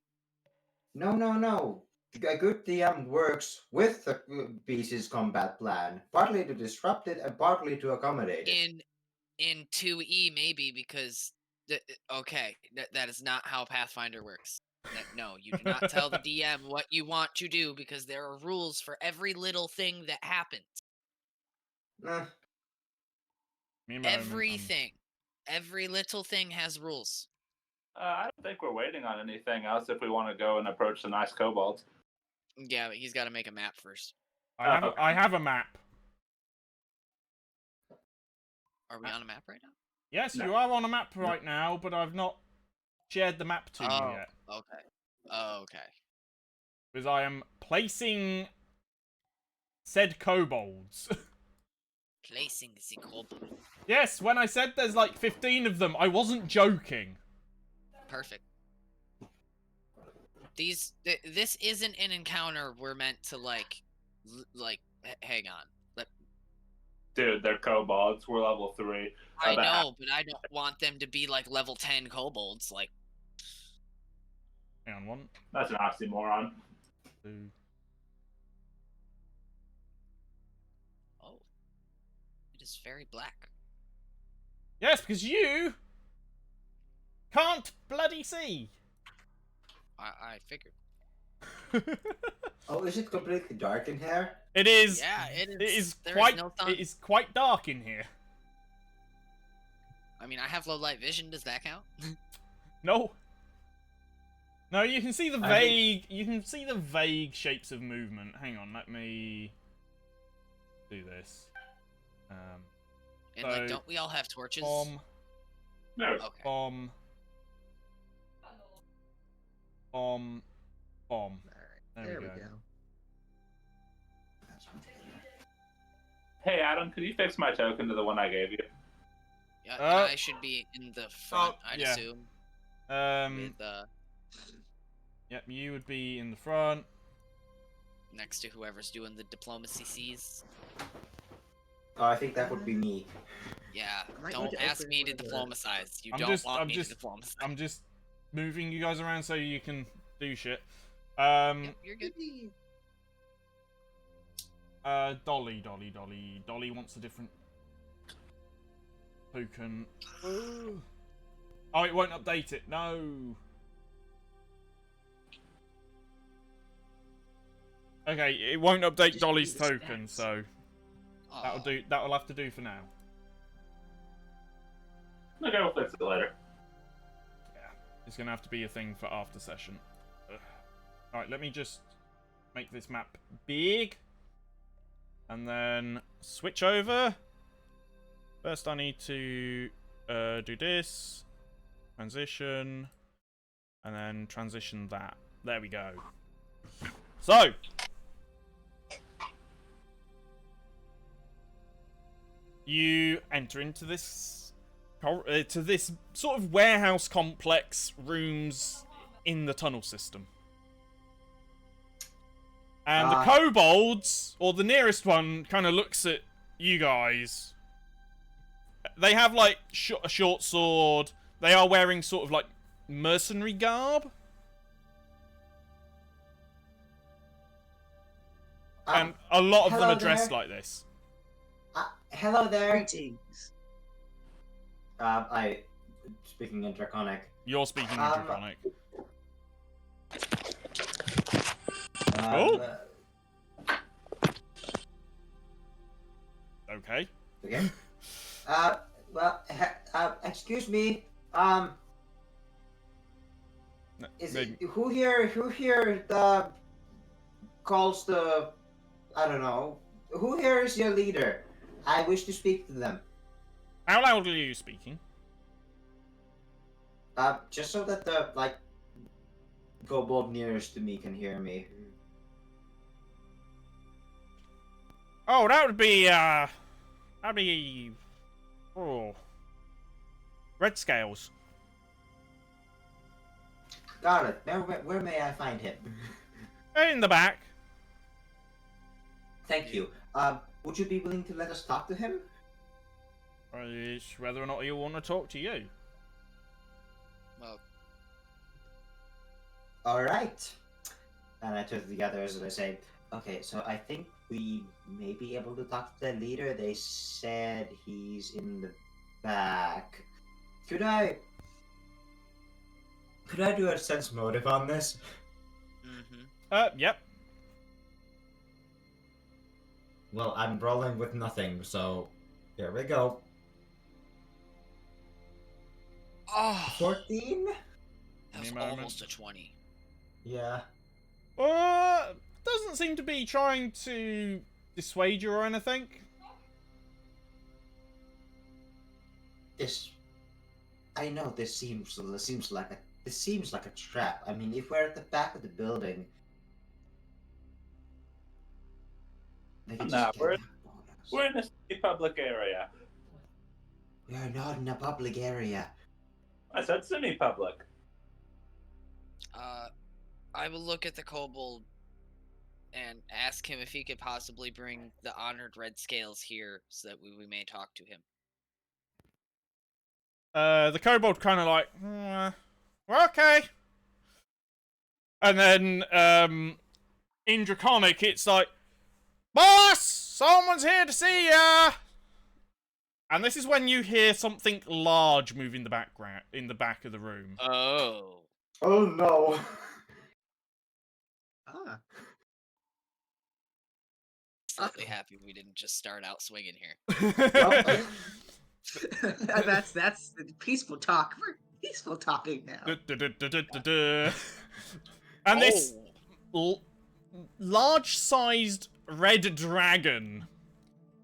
No. A good DM works with the PC's combat plan, partly to disrupt it and partly to accommodate it. In 2E maybe because okay, that is not how Pathfinder works. No, you do not tell the DM what you want to do because there are rules for every little thing that happens. Eh, Me a moment, Everything. Every little thing has rules. I don't think we're waiting on anything else if we want to go and approach the nice kobolds. Yeah, but he's got to make a map first. I have a map. Are we on a map right now? Yes, No. you are on a map right now, but I've not shared the map to you yet. Okay. Because I am placing said kobolds. Placing the kobold. Yes, when I said there's like 15 of them, I wasn't joking. Perfect. This isn't an encounter we're meant to hang on. Dude, they're kobolds. We're level 3. I know, but I don't want them to be like level 10 kobolds. Like, Hang on, 1, That's an oxymoron. 2. oh, it is very black. Yes, because you can't bloody see. I figured. Oh, is it completely dark in here? It is. Yeah, it It is there quite. no sun. It is quite dark in here. I mean, I have low light vision. Does that count? No. No, you can see the I vague. You can see the vague shapes of movement. Hang on, let me do this. And So, like, don't we all have torches? No. Okay. Bomb. Bomb. Alright, There there we we go. go. Hey, Adam, could you fix my token to the one I gave you? Yeah, Uh, I should be in the front. I'd yeah. assume. With Yep, you would be in the front. next to whoever's doing the diplomacy C's. Oh, I think that would be me. Yeah, I might don't need to ask open me to one of the- diplomatize. You I'm don't just- want I'm me just- to diplomatize. I'm just moving you guys around so you can do shit. Yep, you're good. Dolly wants a different token. Oh, it won't update it. No. Okay, it won't update Just Dolly's do the token, stats. so that'll Aw. do. That'll have to do for now. Okay, we'll fix it later. Yeah, it's gonna have to be a thing for after session. All right, let me just make this map big, and then switch over. First, I need to do this, transition, and then transition that. There we go. So, you enter into this to this sort of warehouse complex, rooms in the tunnel system. And the kobolds, or the nearest one, kind of looks at you guys. They have, like, a short sword. They are wearing sort of, like, mercenary garb. And a lot of them hello are dressed there. like this. Hello there. Greetings. Speaking in Draconic. You're speaking in Draconic. Um, Okay. Okay. Excuse me. Is Maybe- it, who here calls the, I don't know, who here is your leader? I wish to speak to them. How loud are you speaking? Just so that the, like, kobold nearest to me can hear me. Oh, that'd be, oh. Red Scales. Got it. Where may I find him? In the back. Thank you. Would you be willing to let us talk to him? It's whether or not he'll want to talk to you. All right. And I turn to the others and I say, okay, so I think we may be able to talk to the leader. They said he's in the back. Could I do a sense motive on this? Yep. Well, I'm rolling with nothing, so here we go. Oh, 14? that was Any moment. almost a 20. Yeah. Doesn't seem to be trying to dissuade you or anything. I know this seems like a trap. I mean, if we're at the back of the building, they can No, just we're kidnap us. in a public area. We are not in a public area. I said semi-public. I will look at the kobold and ask him if he could possibly bring the honored red scales here so that we may talk to him. The kobold kind of like, well, okay. And then, in Draconic, it's like, boss, someone's here to see ya. And this is when you hear something large move in the background, in the back of the room. Oh. Oh no. Ah. Slightly happy we didn't just start out swinging here. that's the peaceful talk. We're peaceful talking now. And this Oh. large-sized red dragon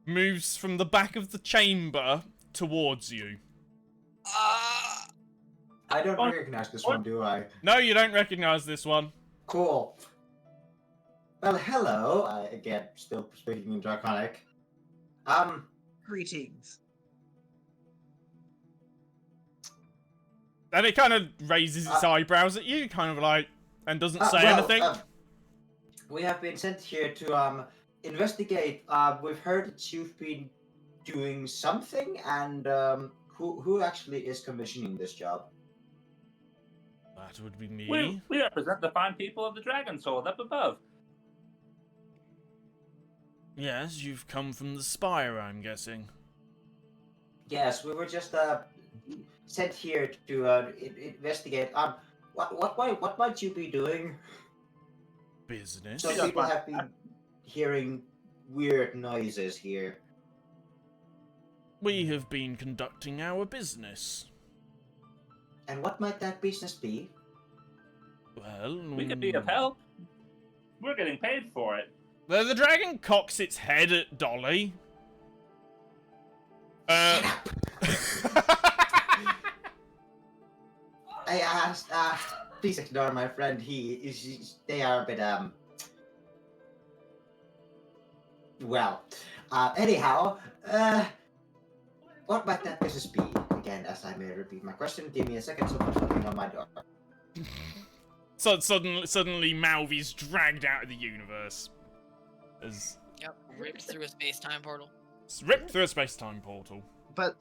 moves from the back of the chamber towards you. I don't recognize this one, do I? No, you don't recognize this one. Cool. Well, hello. Again, still speaking in Draconic. Greetings. And it kind of raises its eyebrows at you, kind of like, and doesn't say anything. We have been sent here to investigate. We've heard that you've been doing something, and who actually is commissioning this job? That would be me. We represent the fine people of the Dragon Sword up above. Yes, you've come from the Spire, I'm guessing. Yes, we were just sent here to investigate. What might you be doing? Business. So people have been hearing weird noises here. We have been conducting our business. And what might that business be? Well, We could be of help. We're getting paid for it. The dragon cocks its head at Dolly. I asked, please ignore my friend. They are a bit, well, anyhow, what might that business be? Again, as I may repeat my question, give me a second, someone's knocking on my door. So suddenly Malvy's dragged out of the universe. Yep, ripped through a space-time portal. Ripped through a space-time portal. But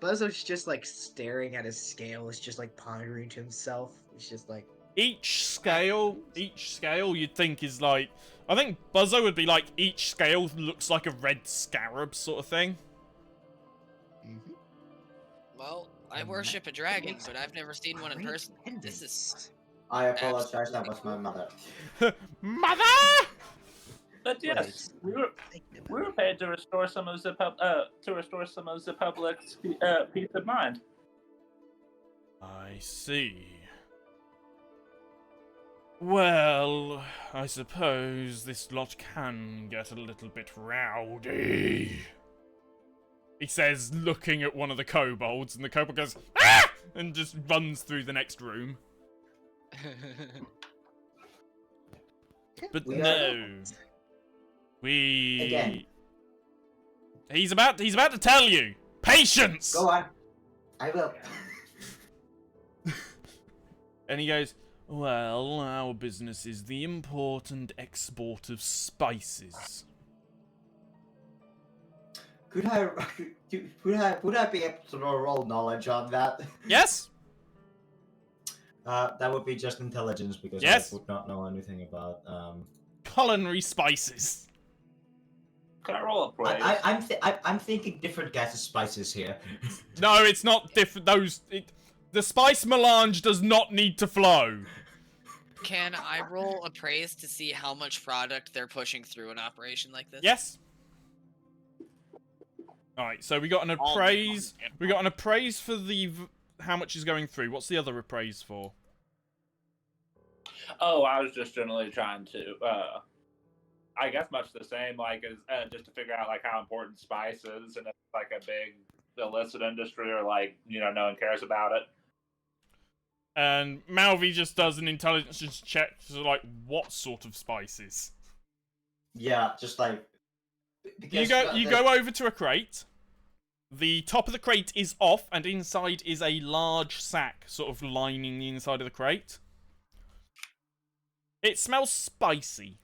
Buzzo's just like staring at his scale. It's just like pondering to himself. It's just like Each scale you'd think is like, I think Buzzo would be like, each scale looks like a red scarab sort of thing. Well, I worship a dragon, but I've never seen one in person. This is... I apologize, that was my mother. Mother! But yes, we were paid to restore some of the public's peace of mind. I see. Well, I suppose this lot can get a little bit rowdy. He says, looking at one of the kobolds, and the kobold goes, ah! And just runs through the next room. But no. Again. He's about to tell you. Patience! Go on. I will. And he goes, well, our business is the import and export of spices. Would I be able to roll knowledge on that? Yes? That would be just intelligence because Yes. I would not know anything about. Culinary spices. Can I roll a praise? I'm thinking different kinds of spices here. No, it's not different. The spice melange does not need to flow. Can I roll appraise to see how much product they're pushing through an operation like this? Yes. All right, so we got an All appraise. the- We got an appraise for the how much is going through. What's the other appraise for? Oh, I was just generally trying to, I guess much the same, like, as just to figure out, like, how important spice is, and if it's, like, a big illicit industry, or, like, no one cares about it. And Malvi just does an intelligence check to, like, what sort of spices? Yeah, just like. You go over to a crate. The top of the crate is off, and inside is a large sack, sort of lining the inside of the crate. It smells spicy.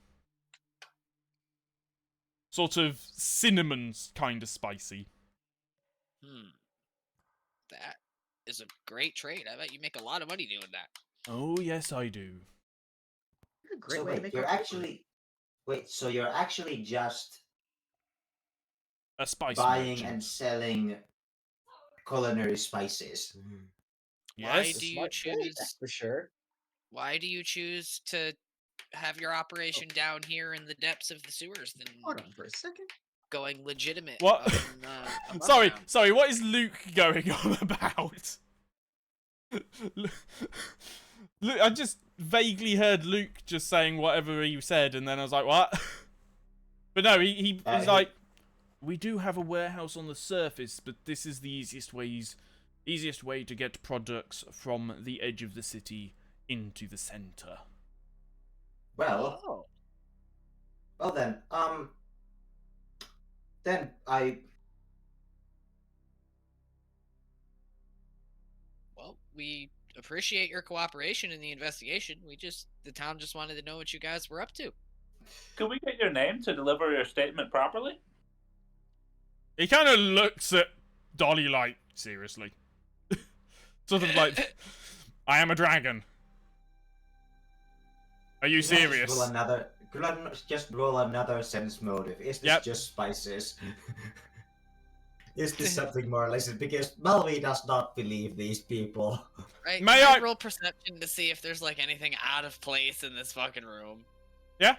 Sort of cinnamon kind of spicy. That is a great trade. I bet you make a lot of money doing that. Oh, yes, I do. A great So way to wait, make you're our actually. Wait, so you're actually just A spice buying merchant. and selling culinary spices. Why Yes. do you Smart trade, choose? that's for sure. Why do you choose to have your operation down here in the depths of the sewers than Hold on for a second. going legitimate? What? Above Sorry, ground? sorry, what is Luke going on about? Luke, I just vaguely heard Luke just saying whatever he said, and then I was like, what? But no, he's like, we do have a warehouse on the surface, but this is the easiest way to get products from the edge of the city into the center. Well, Oh. well then I. Well, we appreciate your cooperation in the investigation. The town just wanted to know what you guys were up to. Could we get your name to deliver your statement properly? He kind of looks at Dolly like, seriously. Sort of like, I am a dragon. Are you serious? Just roll another sense motive. Is this just spices? Is this something more illicit? Because Malvi does not believe these people. Right? May Can I- roll perception to see if there's like anything out of place in this fucking room? Yeah?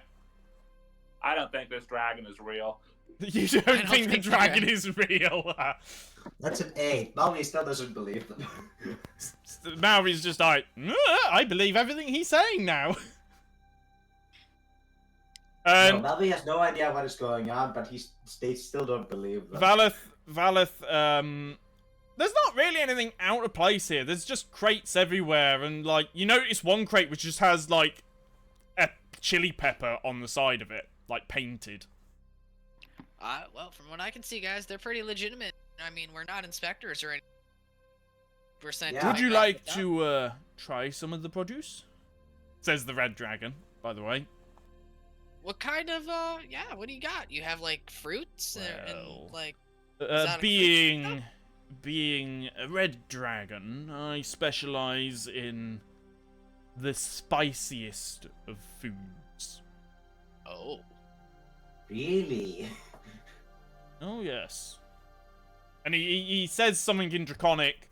I don't think this dragon is real. You don't think the dragon is real? That's an 8. Malvi still doesn't believe them. Malvi's just like, I believe everything he's saying now. No, Malvi has no idea what is going on, but they still don't believe them. Valeth, there's not really anything out of place here. There's just crates everywhere, and, like, you notice one crate which just has, like, a chili pepper on the side of it, like, painted. Well, from what I can see, guys, they're pretty legitimate. I mean, we're not inspectors or anything. We're sent Yeah. to Would you figure out like what's up. to, try some of the produce? Says the red dragon, by the way. What kind of, yeah, what do you got? You have, like, fruits Well, and, like... that a being a red dragon, I specialize in the spiciest of foods. Oh. Really? Oh, yes. And he says something in Draconic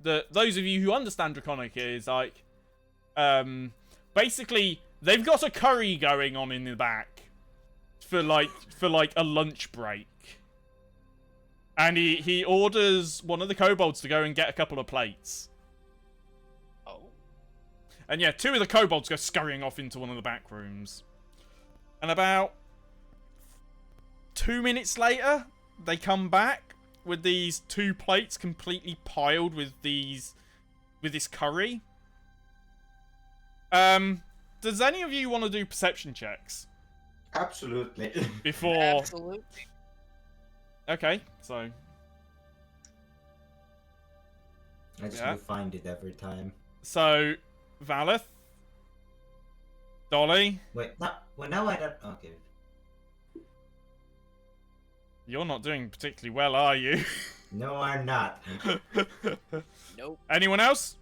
that those of you who understand Draconic is like, basically, they've got a curry going on in the back for like a lunch break. And he orders one of the kobolds to go and get a couple of plates. Oh. And yeah, 2 of the kobolds go scurrying off into one of the back rooms. And about 2 minutes later, they come back with these 2 plates completely piled with this curry. Does any of you want to do perception checks? Absolutely. Before... Absolutely. Okay, so... I just Yeah. will find it every time. So, Valeth, Dolly, Wait, now I don't. Okay. you're not doing particularly well, are you? No, I'm not. Nope. Anyone else?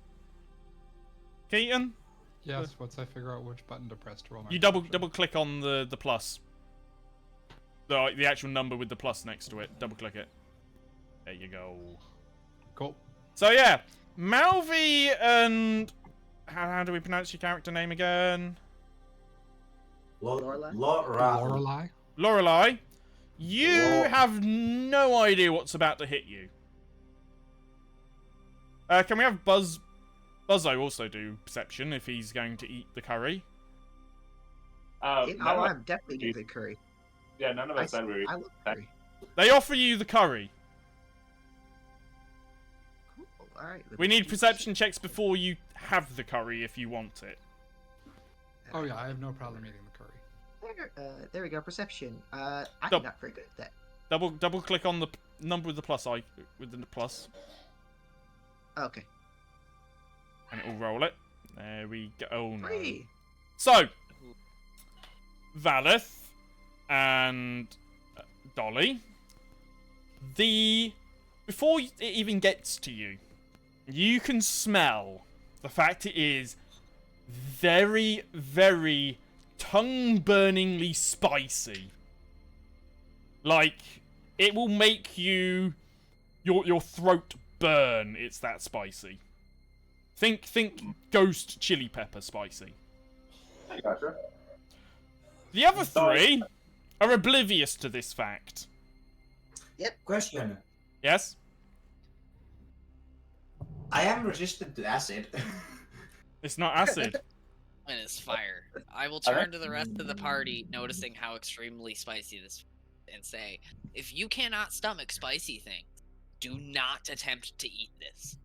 Keaton? Yes, once I figure out which button to press to roll my You double perception. click on the plus. The actual number with the plus next to it. Double click it. There you go. Cool. So yeah, Malvi and how do we pronounce your character name again? Lorelai? Lorelai? Lorelai. You have no idea what's about to hit you. Can we have Buzzo also do perception if he's going to eat the curry? I'm definitely doing the curry. Yeah, none of us said we were. I love curry. They offer you the curry. Cool. All right. We need perception checks before you have the curry if you want it. Oh yeah, I have no problem eating the curry. There we go. Perception. I'm Dub- not very good at that. Double click on the number with the plus with the plus, Okay. and it will roll it. There we go. Oh no. 3. So, Valeth and Dolly, before it even gets to you, you can smell the fact it is very, very tongue-burningly spicy. Like, it will make your throat burn. It's that spicy. Think ghost chili pepper spicy. I gotcha. The other three are oblivious to this fact. Question. Yes? I am resistant to acid. It's not acid. And it's fire. I will turn to the rest of the party, noticing how extremely spicy this is, and say, if you cannot stomach spicy things, do not attempt to eat this.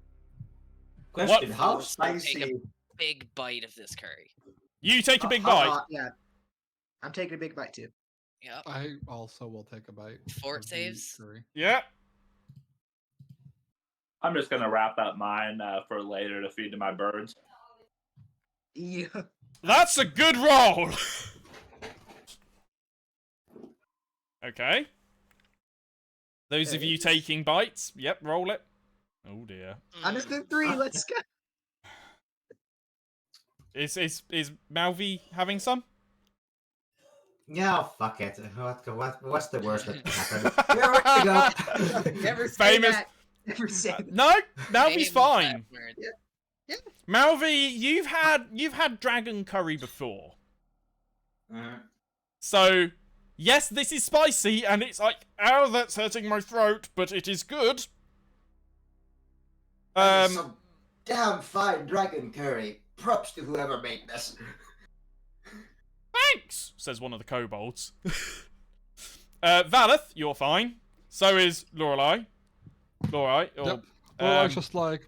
Question, What? how Take spicy... Big bite of this curry. You take a big bite. Yeah. I'm taking a big bite too. Yep. I also will take a bite. Fort of the saves? curry. Yeah. I'm just gonna wrap up mine for later to feed to my birds. Yeah. That's a good roll. Okay. Those of you taking bites, yep, roll it. Oh dear. Understood 3. Let's go. Is Malvi having some? Yeah, fuck it. What's the worst that can happen? Here we go. Never say Famous- that. Never say that. No, Malvi's Famous fine. word. Yeah. Malvi, you've had dragon curry before. Mhm. So, yes, this is spicy, and it's like, ow, that's hurting my throat, but it is good. That is some damn fine dragon curry. Props to whoever made this. Thanks, says one of the kobolds. Valeth, you're fine. So is Lorelai. Lorelai. Or, Yep. Well, I was just like,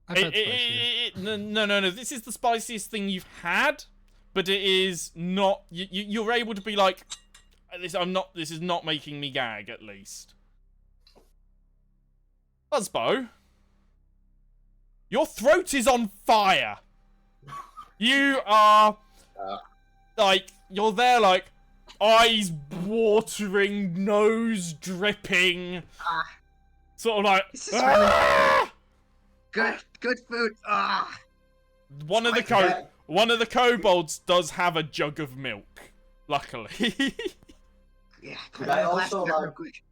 I've had spicy. No. This is the spiciest thing you've had, but it is not. You're able to be like, This is not making me gag. At least. Buzzbow, your throat is on fire. You are like, you're there like, eyes watering, nose dripping, sort of like. This is "Ah!" Good food. Ah. One of the kobolds does have a jug of milk, luckily. Yeah. Could I blast also, it up real like- quick.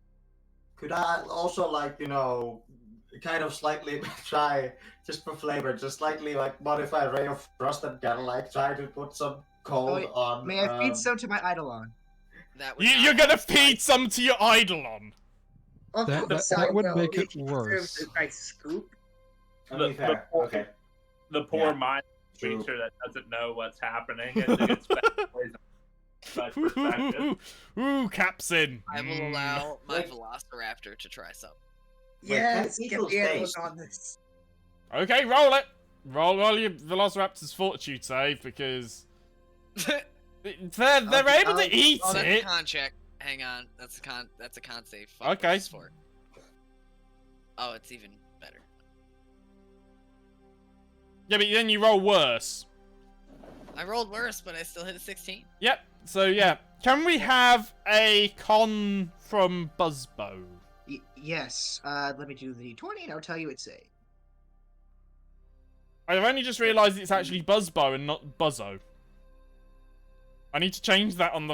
Could I also, like, kind of slightly try, just for flavor, just slightly, like, modify Ray of Frost and kind of, like, try to put some cold on... May I feed some to my Eidolon? That would You're not gonna be feed some to your Eidolon. Of That- course that I would will. make it He worse. deserves a nice scoop. Okay, fair. Okay. The poor Yeah, mind true. creature that doesn't know what's happening and gets but perspective. Ooh, capsin. I will allow my Velociraptor to try some. Yes, can get people the animals taste? on this. Okay, roll it. Roll your Velociraptor's fortitude save because they're able to eat Oh, that's a it. con check. Hang on, that's a con save. Fuck, Okay. what is this for? Oh, it's even better. Yeah, but then you roll worse. I rolled worse, but I still hit a 16. Yep. So yeah, can we have a con from Buzzbow? Yes. Let me do the 20, and I'll tell you it's a I've only just realised it's actually Buzzbo and not Buzzo. I need to change that on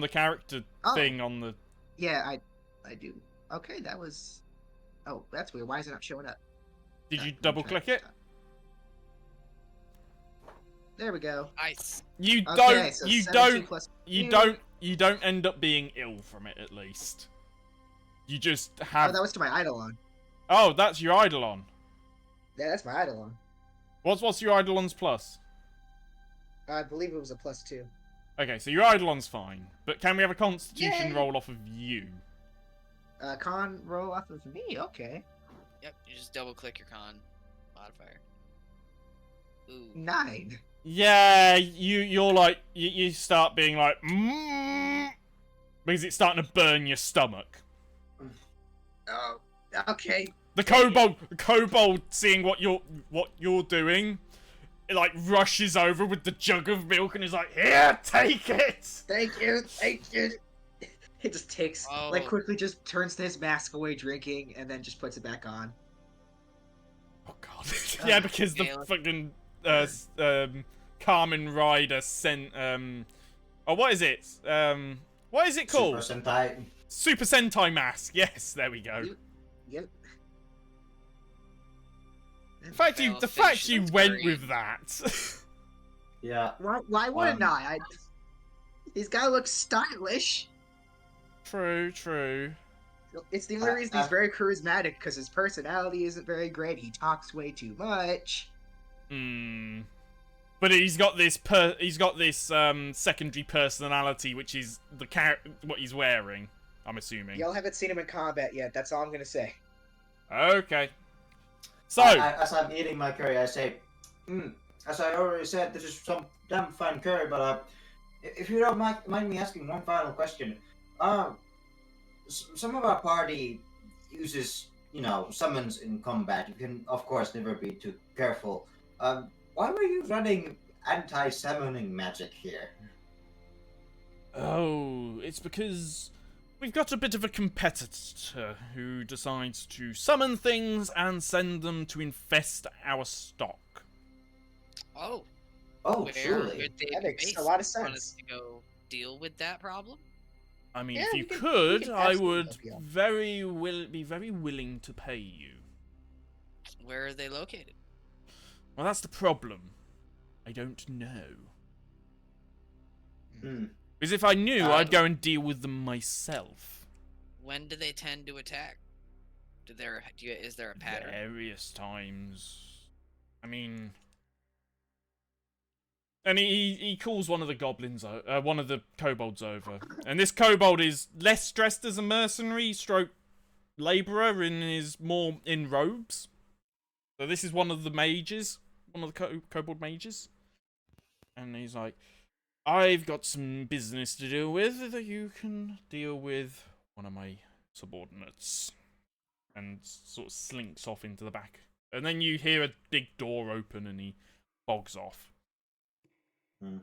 the character thing on the. Yeah, I do. Okay, that was. Oh, that's weird. Why is it not showing up? Did you double click it? There we go. Nice. You Okay, don't. so You 17 don't. plus You two. don't. You don't end up being ill from it. At least. You just have. Oh, that was to my Eidolon. Oh, that's your Eidolon. Yeah, that's my Eidolon. What's your Eidolon's plus? I believe it was a +2. Okay, so your Eidolon's fine, but can we have a Constitution Yay! roll off of you? Con roll off of me. Okay. Yep, you just double click your con modifier. Ooh. 9. Yeah, you're like you start being like because it's starting to burn your stomach. Oh, okay. The kobold seeing what you're doing, it like rushes over with the jug of milk and is like, "Here, take it." Thank you. Thank you. It just takes, like, Oh. quickly just turns his mask away drinking and then just puts it back on. Oh god. Yeah, because the fucking Carmen Rider sent oh, what is it? What is it called? Super Sentai. Super Sentai mask. Yes, there we go. Yep. The fact you went with that. Yeah. Why wouldn't I? He's gotta look stylish. True. It's the only reason he's very charismatic, because his personality isn't very great. He talks way too much. But he's got this secondary personality, which is what he's wearing. I'm assuming. Y'all haven't seen him in combat yet. That's all I'm gonna say. Okay. So, as I'm eating my curry, I say, as I already said, this is some damn fine curry, but if you don't mind me asking one final question, some of our party uses, summons in combat. You can, of course, never be too careful. Why were you running anti-summoning magic here? oh, it's because we've got a bit of a competitor who decides to summon things and send them to infest our stock. Oh. Oh, Where truly. would they That be makes a based? lot of Want us sense. to go deal with that problem? I mean, Yeah, if we you can could, I absolutely would help you out. be very willing to pay you. Where are they located? Well, that's the problem. I don't know. Hmm. Because if I knew, I'd go and deal with them myself. When do they tend to attack? Is there a pattern? Various times. I mean, and he calls one of the goblins, one of the kobolds over, and this kobold is less dressed as a mercenary stroke laborer and is more in robes. So this is one of the mages, one of the kobold mages, and he's like, "I've got some business to deal with that you can deal with one of my subordinates," and sort of slinks off into the back. And then you hear a big door open and he bogs off. Hmm.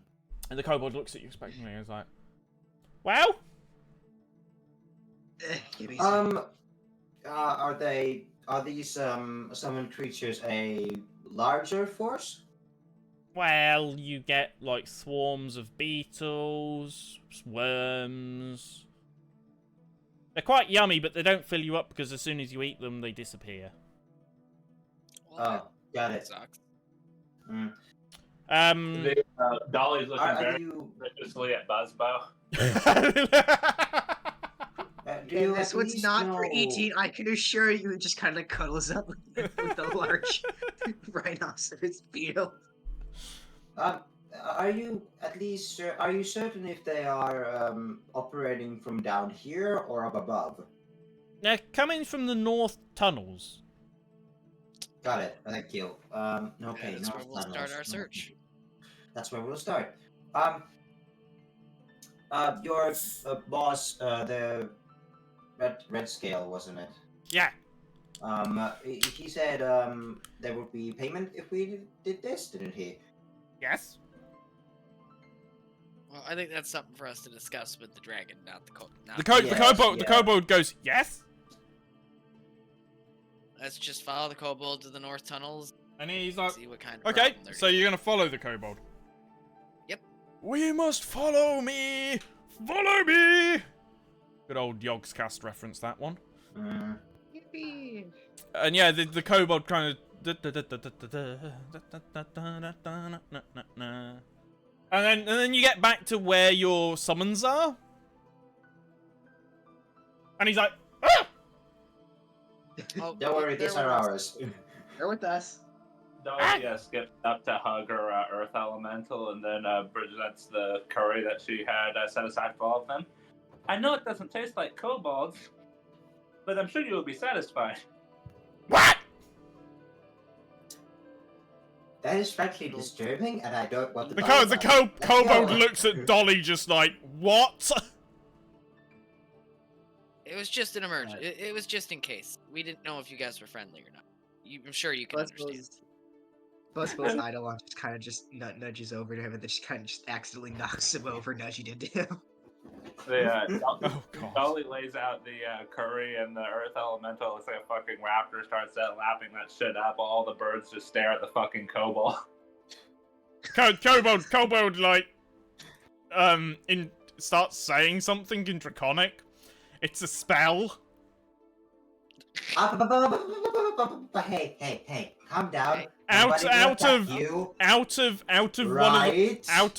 And the kobold looks at you expectantly and is like, "Well?" Give me some. Are these summoned creatures a larger force? Well, you get like swarms of beetles, worms. They're quite yummy, but they don't fill you up because as soon as you eat them, they disappear. Well, Oh, got that it. sucks. Mm. Dolly's looking Are very you? suspiciously at Buzzbow. Do you This at one's least not know... for eating. I can assure you. It just kind of cuddles up with the large rhinoceros beetle. Are you at least? Are you certain if they are operating from down here or up above? They're coming from the north tunnels. Got it. Thank you. Okay. That's where north we'll start tunnels, our north search. tunnels. That's where we'll start. Your boss, the red scale, wasn't it? Yeah. He said there would be payment if we did this, didn't he? Yes. Well, I think that's something for us to discuss with the dragon, not the The Yes, kobold goes, "Yes." Let's just follow the kobold to the north tunnels. And he's like, See what kind of okay, problem they're so you're gonna follow the kobold. Yep. We must follow me! Follow me! Good old Yogscast reference, that one. Yippee! And yeah, the kobold kind of... And then you get back to where your summons are. And he's like, ah! Oh, Don't worry, there these are was- ours. They're with us. Dolly skips up to hug her Earth Elemental and then presents the curry that she had set aside for all of them. I know it doesn't taste like kobolds, but I'm sure you will be satisfied. What? That is frankly disturbing, and I don't want to. The talk the about it. Let's kobold go. looks at Dolly just like, what? It was just an emergency. It was just in case. We didn't know if you guys were friendly or not. I'm sure you can understand. Buzzbow's Eidolon just kind of nudges over to him and then just kind of just accidentally knocks him over, nudging into him. Oh, God. Dolly lays out the curry and the Earth Elemental. It's like a fucking raptor starts lapping that shit up. All the birds just stare at the fucking kobold. Kobold, like, starts saying something in Draconic. It's a spell. Hey, calm down. Out Nobody will attack of you. out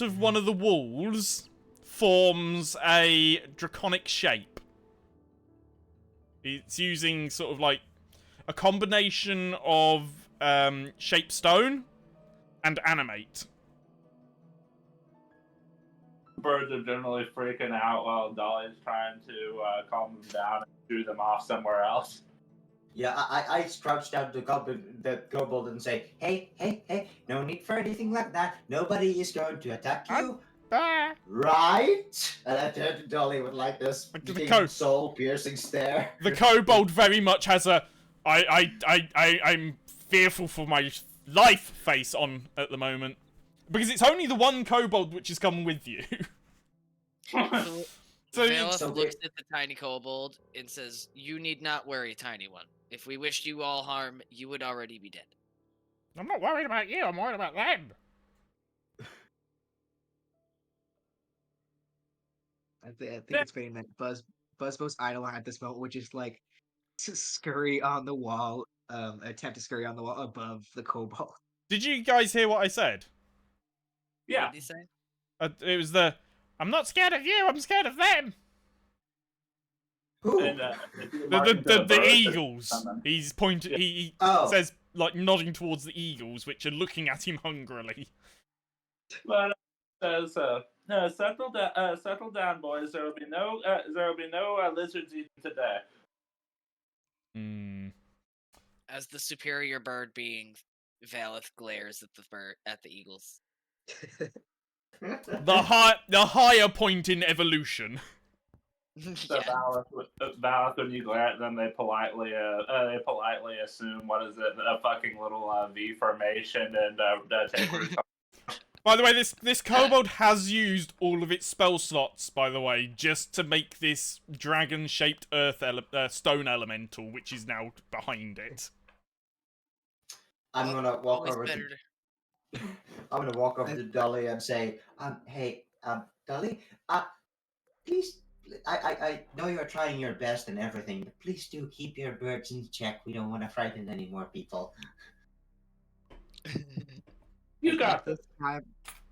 of one of the walls forms a draconic shape. It's using sort of like a combination of shape stone and animate. Birds are generally freaking out while Dolly's trying to calm them down and shoo them off somewhere else. Yeah, I crouch down to the kobold and say, hey, no need for anything like that. Nobody is going to attack you. Right? And I turn to Dolly with like this soul-piercing stare. The kobold very much has a I'm fearful for my life face on at the moment. Because it's only the one kobold which has come with you. So Valeth looks at the tiny kobold and says, "You need not worry, tiny one. If we wished you all harm, you would already be dead." I'm not worried about you, I'm worried about them. I think it's pretty meant Buzzbow's Eidolon at this moment would just like scurry on the wall, attempt to scurry on the wall above the kobold. Did you guys hear what I said? Yeah. What did he say? It was I'm not scared of you, I'm scared of them. Who? And, The birds eagles. summon. He's pointing. He Oh. says like nodding towards the eagles, which are looking at him hungrily. But says, settle down, boys. There will be no lizards eaten today. Hmm. As the superior bird being, Valeth glares at the eagles. The higher point in evolution. So Yeah. Valak, when you glare at them, they politely assume what is it, a fucking little V formation, and take root. By the way, this kobold has used all of its spell slots, by the way, just to make this dragon-shaped stone elemental, which is now behind it. I'm gonna walk Always over better to to- I'm gonna walk over to Dolly and say, hey, Dolly, please, I know you're trying your best and everything, but please do keep your birds in check. We don't want to frighten any more people. You got this. time.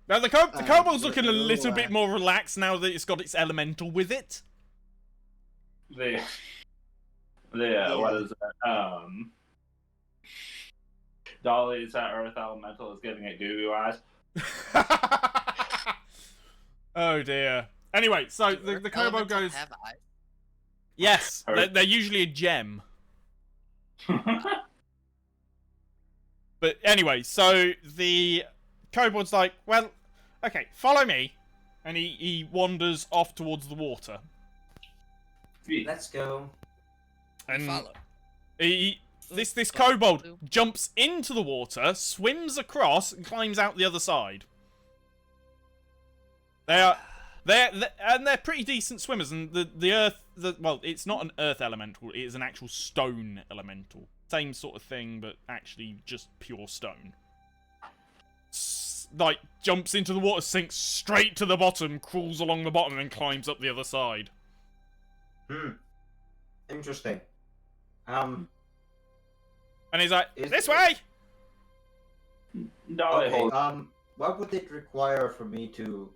Now the kobold's looking a little, little bit more relaxed now that it's got its elemental with it. The what is it? Dolly's Earth Elemental is giving it goo eyes. Oh dear. Anyway, so Do the Earth kobold elementals goes, have eyes? yes, Earth- they're usually a gem. But anyway, so the kobold's like, well, okay, follow me. And he wanders off towards the water. Let's go. And Follow. this kobold jumps into the water, swims across, and climbs out the other side. They're pretty decent swimmers, and well, it's not an earth elemental, it is an actual stone elemental. Same sort of thing, but actually just pure stone. Like, jumps into the water, sinks straight to the bottom, crawls along the bottom, and climbs up the other side. Interesting. And he's like, Is- this way! Dolly Okay, holds. what would it require for me to,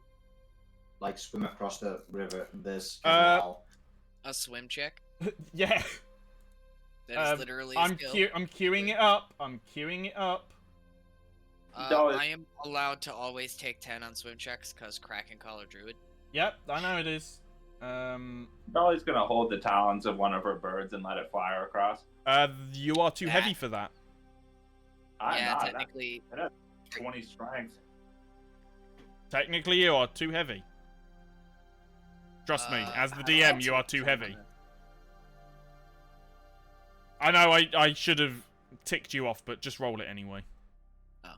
like, swim across the river, this Uh, canal? A swim check. Yeah. That is literally a I'm skill. I'm queuing it up. I'm queuing it up. Dolly- I am allowed to always take 10 on swim checks because Kraken Collar Druid. Yep, I know it is. Dolly's gonna hold the talons of one of her birds and let it fly her across. You are too heavy for that. I'm yeah, not. technically. That has 20 strength. Technically, you are too heavy. Trust me, as the DM, you are too heavy. I know I should have ticked you off, but just roll it anyway. Oh,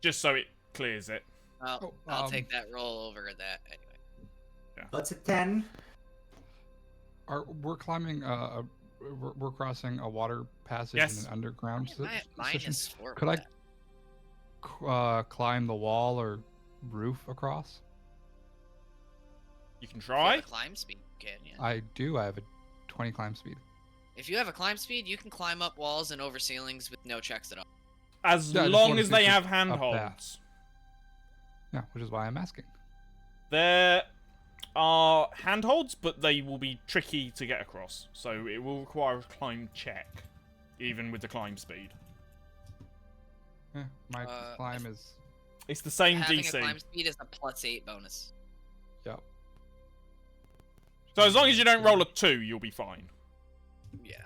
Just so it clears it. well, I'll take that roll over that anyway. What's a 10? We're climbing we're crossing a water passage Yes. in an underground I have position. -4 Could with I that. climb the wall or roof across? You can If you try. have a climb speed, you can, yeah. I do. I have a 20 climb speed. If you have a climb speed, you can climb up walls and over ceilings with no checks at all. As Yeah, I just long wanted as to they just have up handholds. Yeah, which is why I'm asking. There are handholds, but they will be tricky to get across. So it will require a climb check, even with the climb speed. Yeah, my climb if- is. It's the same Having DC. a climb speed is a +8 bonus. Yep. So as long as you don't roll a 2, you'll be fine. Yeah.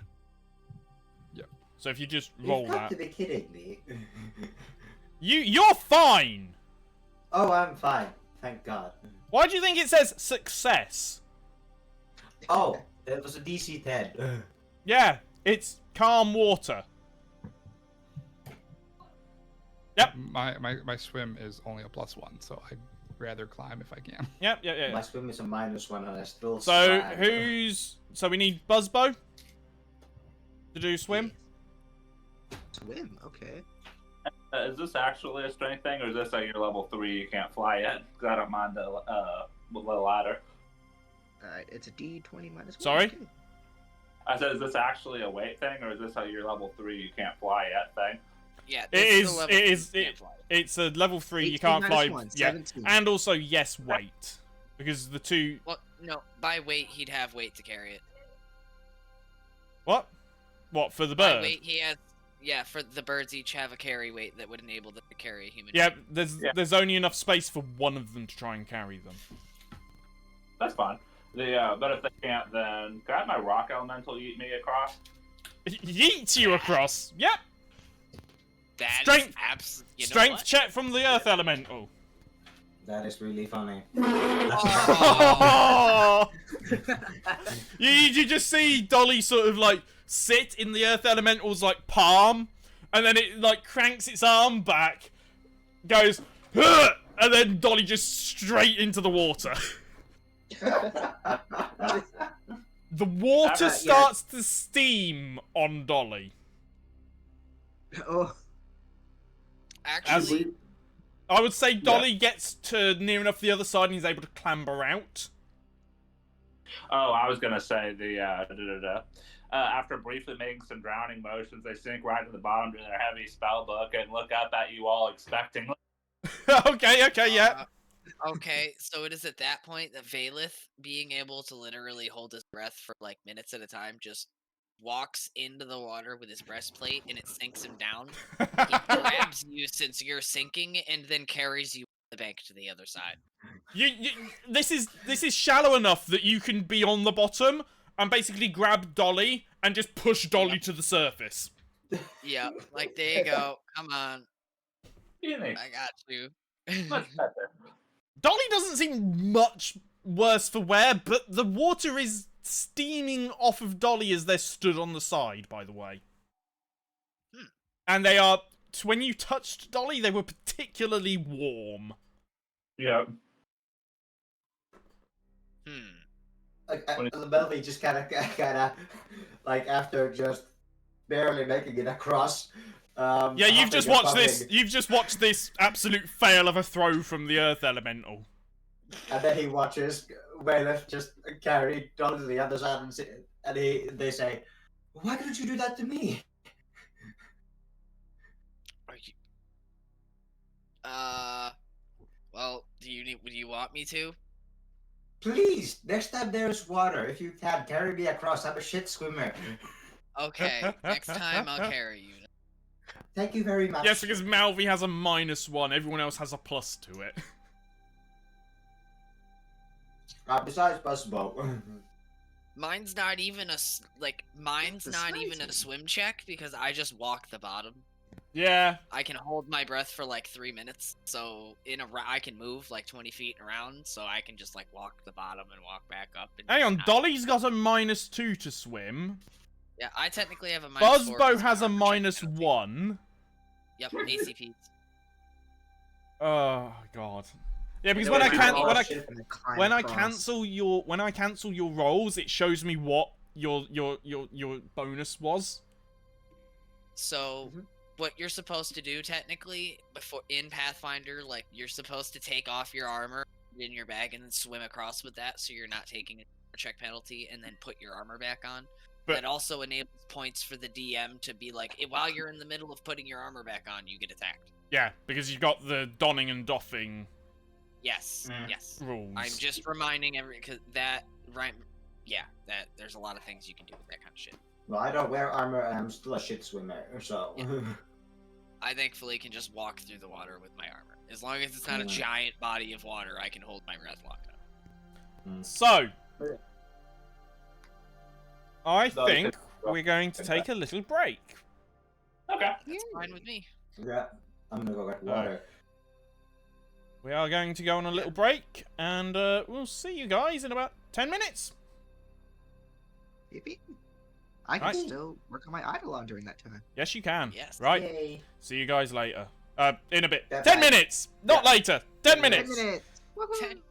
So if you just roll You've got that, to be kidding me. you're fine. Oh, I'm fine. Thank God. Why do you think it says success? Oh, it was a DC 10. Yeah, it's calm water. Yep. My swim is only a +1, so I'd rather climb if I can. Yep. My swim is a -1 and I still So swam. so we need Buzzbow to do swim. Swim, okay. Is this actually a strength thing, or is this like your level 3 you can't fly yet? Because I don't mind the ladder. Alright, it's a D20 -1. Sorry? Okay. I said, is this actually a weight thing, or is this like your level 3 you can't fly yet thing? Yeah, It this is- the it level is- you can't fly. It's a level 3. You 18 can't fly. -1, Yeah, 17. and also yes, weight, because the two. Well, no, by weight, he'd have weight to carry it. What? What for the By bird? weight, he has. Yeah, for the birds each have a carry weight that would enable them to carry a human. Yeah, being. there's only enough space for one of them to try and carry them. That's fine. But if they can't, then can I have my rock elemental eat me across? Yeet you across. Yep. That Strength- is absolutely. You know Strength what? check from the earth elemental. That is really funny. Oh. You just see Dolly sort of like sit in the earth elemental's like palm, and then it like cranks its arm back, goes, "Huh!" And then Dolly just straight into the water. The water Yeah. starts to steam on Dolly. Oh, Actually, I would say Dolly gets to near enough the other side and is able to clamber out. Oh, I was gonna say after briefly making some drowning motions, they sink right to the bottom to their heavy spell book and look up at you all expectingly. Okay, yeah. Okay, so it is at that point that Valith, being able to literally hold his breath for like minutes at a time, just walks into the water with his breastplate and it sinks him down. He grabs you since you're sinking and then carries you the bank to the other side. This is shallow enough that you can be on the bottom and basically grab Dolly and just push Dolly to the surface. Yeah, like there you go. Come on, Easy. I got you. Much better. Dolly doesn't seem much worse for wear, but the water is steaming off of Dolly as they're stood on the side, by the way. And they are, when you touched Dolly, they were particularly warm. Yeah. Like, the Melvin just kind of, like, after just barely making it across. Yeah, you've just huffing and watched this. puffing. You've just watched this absolute fail of a throw from the Earth Elemental. And then he watches Wayleth just carry Don to the other side, and they say, "Why couldn't you do that to me?" Are you... Well, do you want me to? Please, next time there's water, if you can, carry me across. I'm a shit swimmer. Okay, next time I'll carry you. Thank you very much. Yes, because Malvi has a -1. Everyone else has a plus to it. Besides Buzzboat. Mine's not even mine's not even a swim check because I just walk the bottom. Yeah. I can hold my breath for like 3 minutes, so I can move like 20 feet around, so I can just like walk the bottom and walk back up. And Hang on, not- Dolly's got a -2 to swim. Yeah, I technically have a -4. Buzzbow 'cause my has a armor check penalty. -1. Yep, ACP. Oh god. Yeah, because And when I then can all when I shit and then climb when I across. cancel your rolls, it shows me what your bonus was. So, Mhm. what you're supposed to do technically in Pathfinder, like you're supposed to take off your armor in your bag and then swim across with that, so you're not taking a check penalty, and then put your armor back on. But- that also enables points for the DM to be like, while you're in the middle of putting your armor back on, you get attacked. Yeah, because you've got the donning and doffing Yes, Mm. yes. rules. I'm just reminding because that that there's a lot of things you can do with that kind of shit. Well, I don't wear armor, and I'm still a shit swimmer, so. I thankfully can just walk through the water with my armor. As long as it's not a Mm. giant body of water, I can hold my breath long enough. So, Okay. I No, think it's- we're going to take a little break. Okay. That's fine with me. Yeah, I'm gonna go get water. We are going to go on a little break, and we'll see you guys in about 10 minutes. Yippee. I can Right. still work on my Eidolon during that time. Yes, you can. Yes. Right. Yay. See you guys later. In a bit. Yeah, 10 bye. minutes! Not Yeah. later! 10 10 minutes! 10 minutes. Woohoo. 10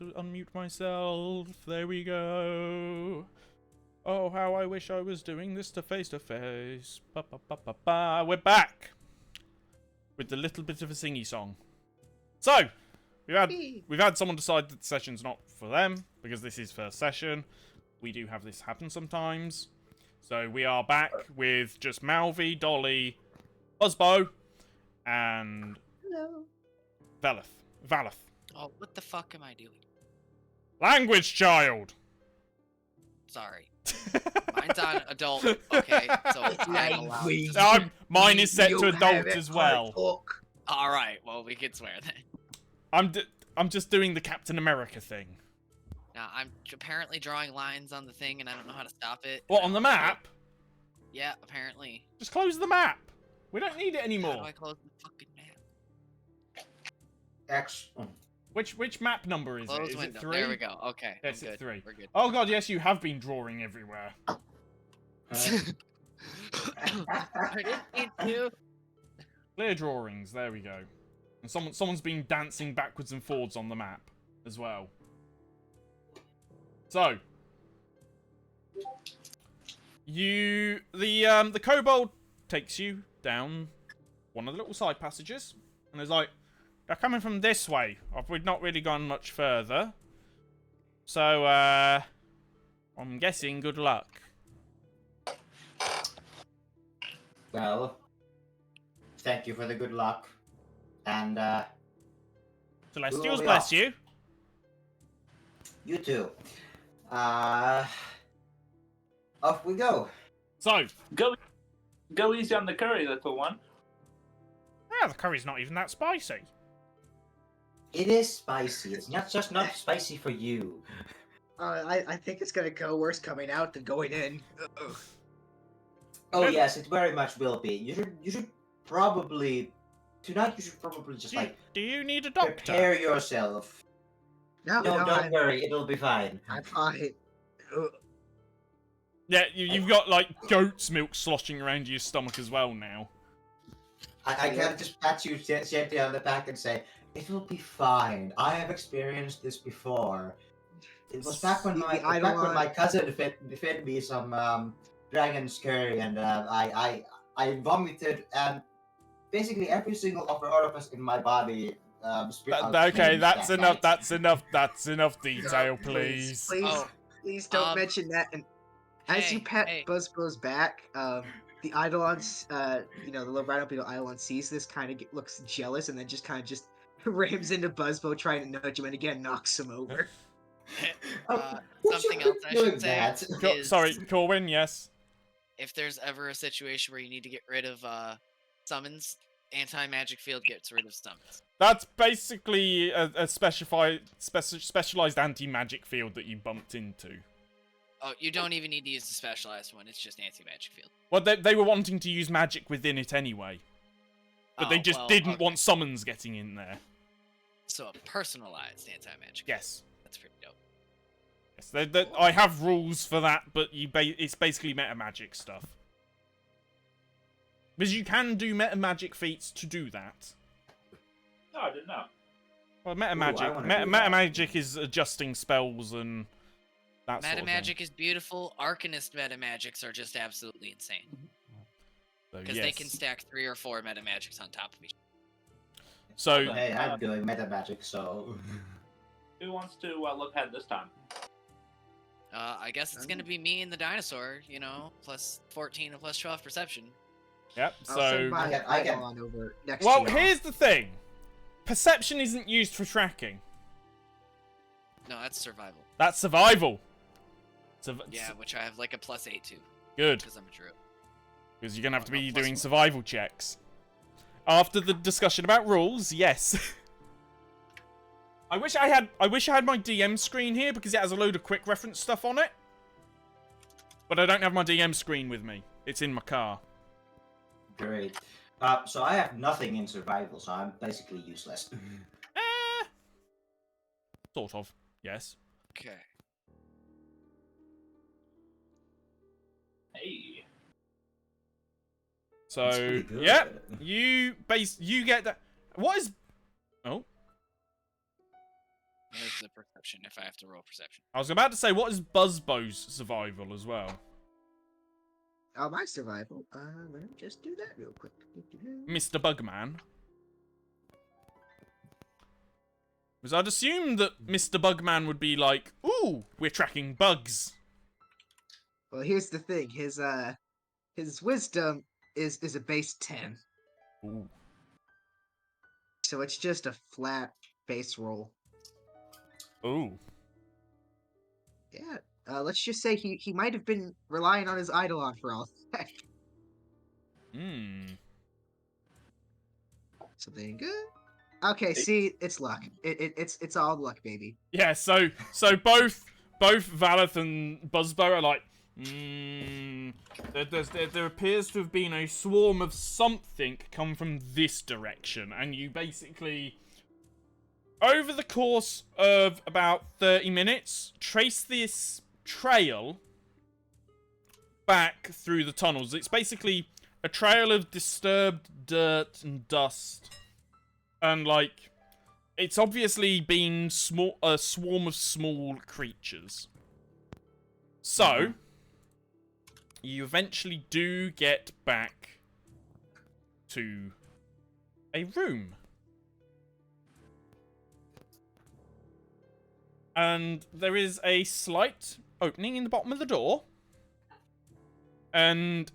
to unmute myself. There we go. Oh, how I wish I was doing this to face to face. Ba ba ba ba ba. We're back with a little bit of a singy song. So we've had someone decide that the session's not for them because this is first session. We do have this happen sometimes. So we are back with just Malvi, Dolly, Buzzbow, and Valeth. Oh, what the fuck am I doing? Language child. Sorry. Mine's on adult. Okay, so I'm allowed to Mine is set to You adult have it, as well. talk. All right, well, we can swear then. I'm just doing the Captain America thing. Now, I'm apparently drawing lines on the thing, and I don't know how to stop it. What, on the map? Yeah, apparently. Just close the map. We don't need it How anymore. do I close the fucking map? X. Which map number is Close it? Is window. it 3? There we go. Okay. Yes, I'm it's good. 3. We're good. Oh god, yes, you have been drawing everywhere. I didn't need to. Clear drawings, there we go. And someone's been dancing backwards and forwards on the map as well. So the kobold takes you down one of the little side passages and is like, they're coming from this way. We've not really gone much further. So I'm guessing good luck. Well, thank you for the good luck. And, Celestials, we bless off? you. You too. Off we go. So, Go easy on the curry, little one. the curry's not even that spicy. It is spicy. It's not just not spicy for you. I think it's gonna go worse coming out than going in. Oh yes, it very much will be. You should probably tonight. You should probably just like Do you need a doctor? prepare yourself. No, No, don't I'm worry. It'll be fine. fine. Yeah, you've got like goat's milk sloshing around your stomach as well now. I can't just pat you gently on the back and say it'll be fine. I have experienced this before. It was back when my cousin fed me some dragon's curry, and I vomited, and basically every single orifice in my body. Okay, that's that enough. night. That's enough detail, No, please. Please don't mention that. And as you pat Buzzbow's back, the Eidolon, the little rhino beetle Eidolon sees this, kind of looks jealous, and then just rams into Buzzbow, trying to nudge him, and again knocks him over. Something else I should say is, Sorry, Corwin, yes. if there's ever a situation where you need to get rid of summons, anti-magic field gets rid of summons. That's basically a specialized anti-magic field that you bumped into. Oh, you don't even need to use the specialized one. It's just anti-magic field. Well, they were wanting to use magic within it anyway. But they just didn't want summons getting in there. So a personalized anti-magic. Yes. That's pretty dope. Yes, I have rules for that, but it's basically meta magic stuff. Because you can do meta magic feats to do that. No, I didn't know. Well, meta magic is adjusting spells and that sort of thing. Meta magic is beautiful. Arcanist meta magics are just absolutely insane. Because they can stack 3 or 4 meta magics on top of each other. So Hey, I'm doing meta magic, so. Who wants to look ahead this time? I guess it's gonna be me and the dinosaur, plus 14 and plus 12 perception. Yep, I'll so... send my I get- Eidolon over next Well, to you. here's the thing. Perception isn't used for tracking. No, that's survival. That's survival. Yeah, which I have like a +8 to. Good. Because I'm a druid. Because you're going to have to be +1. doing survival checks. After the discussion about rules, yes. I wish I had my DM screen here because it has a load of quick reference stuff on it. But I don't have my DM screen with me. It's in my car. Great. So I have nothing in survival, so I'm basically useless. Sort of. Yes. Okay. Hey. So, That's pretty good. yeah, you get that. What is? Oh, Where's the perception if I have to roll perception? I was about to say, what is Buzzbow's survival as well? Oh, my survival. Let me just do that real quick. Mr. Bugman. Because I'd assume that Mr. Bugman would be like, ooh, we're tracking bugs. Well, here's the thing. His wisdom is a base 10. Ooh. So it's just a flat base roll. Ooh. Yeah. Let's just say he might have been relying on his Eidolon for all that. Hmm. Something good. Okay, see, it's luck. It's all luck, baby. Yeah, so both Valeth and Buzzbow are like, there appears to have been a swarm of something come from this direction, and you basically, over the course of about 30 minutes, trace this trail back through the tunnels. It's basically a trail of disturbed dirt and dust, and like, it's obviously been a swarm of small creatures. So, you eventually do get back to a room. And there is a slight opening in the bottom of the door. And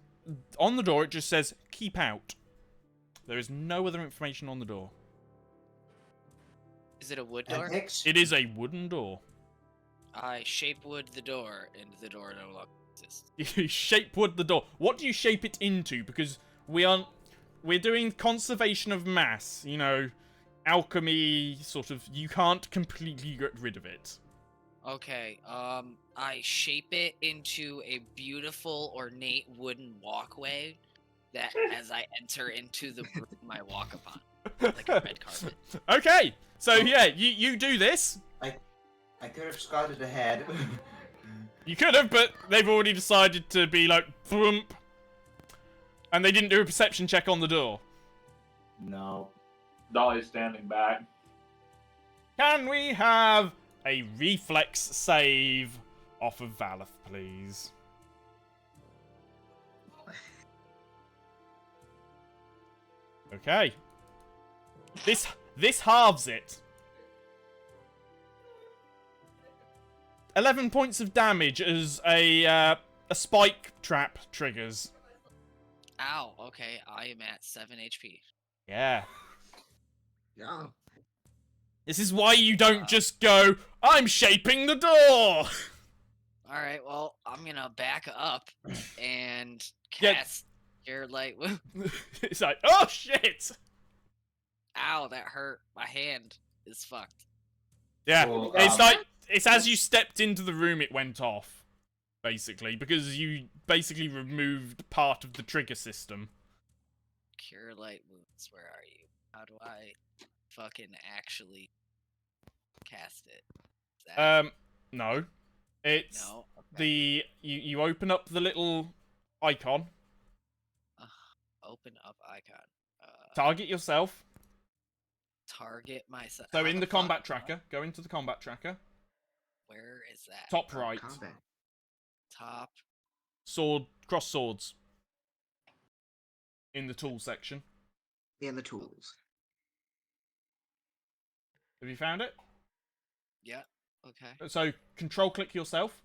on the door it just says, keep out. There is no other information on the door. Is it a wood door? It is a wooden door. I shape wood the door, and the door no longer exists. You shape wood the door. What do you shape it into? Because we're doing conservation of mass, you know, alchemy, sort of, you can't completely get rid of it. Okay, I shape it into a beautiful, ornate wooden walkway that, as I enter into the room, I walk upon, like a red carpet. Okay, so yeah, you do this. I could have scouted ahead. You could have, but they've already decided to be like, thwomp. And they didn't do a perception check on the door. No. Dolly's standing back. Can we have a reflex save off of Valeth, please? Okay. This halves it. 11 points of damage as a spike trap triggers. Ow, okay, I am at 7 HP. Yeah. Yeah. This is why you don't just go, I'm shaping the door! Alright, well, I'm gonna back up and Yeah. cast your light. It's like, oh shit! Ow, that hurt. My hand is fucked. Yeah, Well, it's like, it's as you stepped into the room it went off. Basically, because you basically removed part of the trigger system. Cure light wounds, where are you? How do I fucking actually cast it? Is that... No. It's No? Okay. you open up the little icon. Open up icon. Target yourself. Target myself. So How in the fuck? combat tracker, go into the combat tracker. Where is that? Top right. Combat. Top. Sword, cross swords. In the tool section. And the tools. Have you found it? Yeah. Okay. So control click yourself.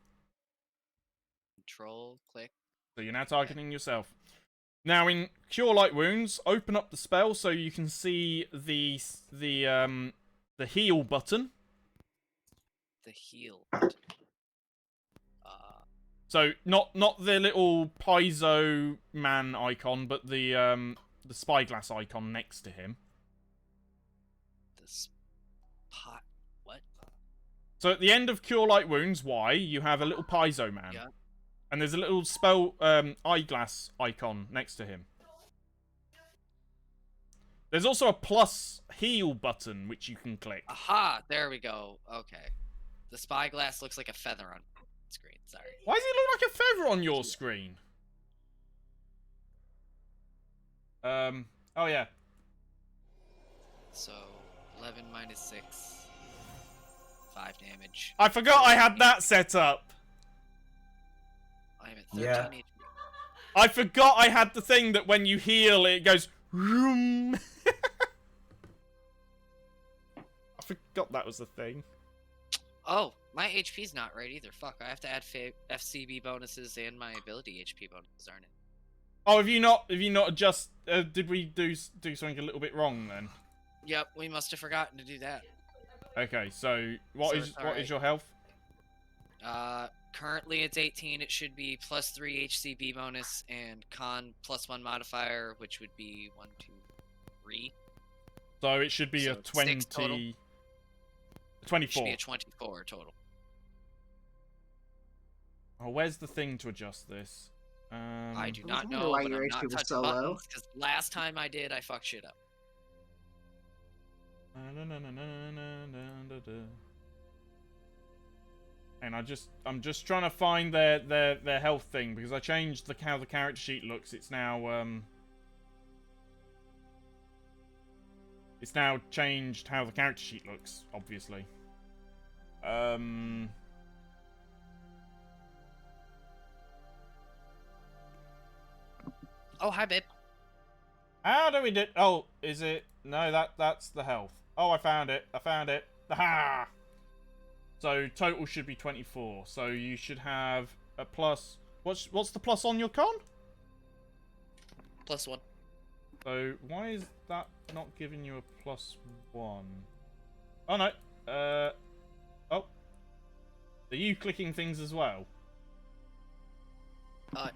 Control click. So you're now targeting yourself. Now in Cure Light Wounds, open up the spell so you can see the heal button. The heal. So not the little Paizo man icon, but the spyglass icon next to him. This pot. What? So at the end of Cure Light Wounds, you have a little Paizo man. Yeah. And there's a little spell eyeglass icon next to him. There's also a plus heal button which you can click. Aha! There we go. Okay. The spyglass looks like a feather on screen. Sorry. Why does it look like a feather on your screen? Oh yeah. So 11 minus 6. 5 damage. I forgot I had that set up. I'm at 13 Yeah. HP. I forgot I had the thing that when you heal, it goes... Room. I forgot that was the thing. Oh, my HP's not right either. Fuck, I have to add FCB bonuses and my ability HP bonuses, aren't it? Oh, have you not adjust? Did we do something a little bit wrong then? Yep, we must have forgotten to do that. Okay, so what is your health? Currently it's 18. It should be plus 3 HCB bonus and con plus 1 modifier, which would be 1, 2, 3. So it should be So a 6 total. 24. It should be a 24 total. Oh, where's the thing to adjust this? I do I not wonder know, why but your I'm HP not was touching so low. buttons, because last time I did, I fucked shit up. And I'm just trying to find their health thing because I changed how the character sheet looks. It's now changed how the character sheet looks, obviously. Oh, hi, babe. How do we do? Oh, is it? No, that's the health. Oh, I found it. Aha! So total should be 24. So you should have a plus. What's the plus on your con? Plus 1. So why is that not giving you a plus 1? Oh no. Oh. Are you clicking things as well?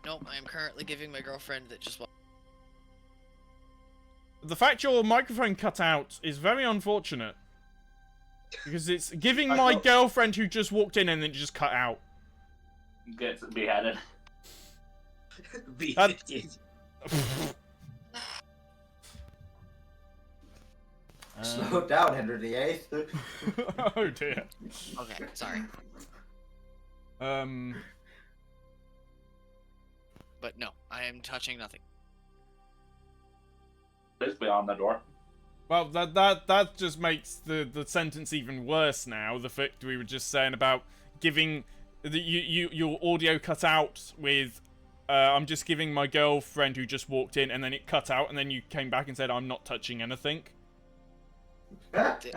Nope, I am currently giving my girlfriend that just... The fact your microphone cut out is very unfortunate. Because it's giving my girlfriend who just walked in and then just cut out. Gets beheaded. Beheaded. Slow down, Henry VIII. Oh dear. Okay, sorry. But no, I am touching nothing. Basically on the door. Well, that just makes the sentence even worse now. The fact we were just saying about giving your audio cut out with I'm just giving my girlfriend who just walked in, and then it cut out, and then you came back and said I'm not touching anything. Well, 'cause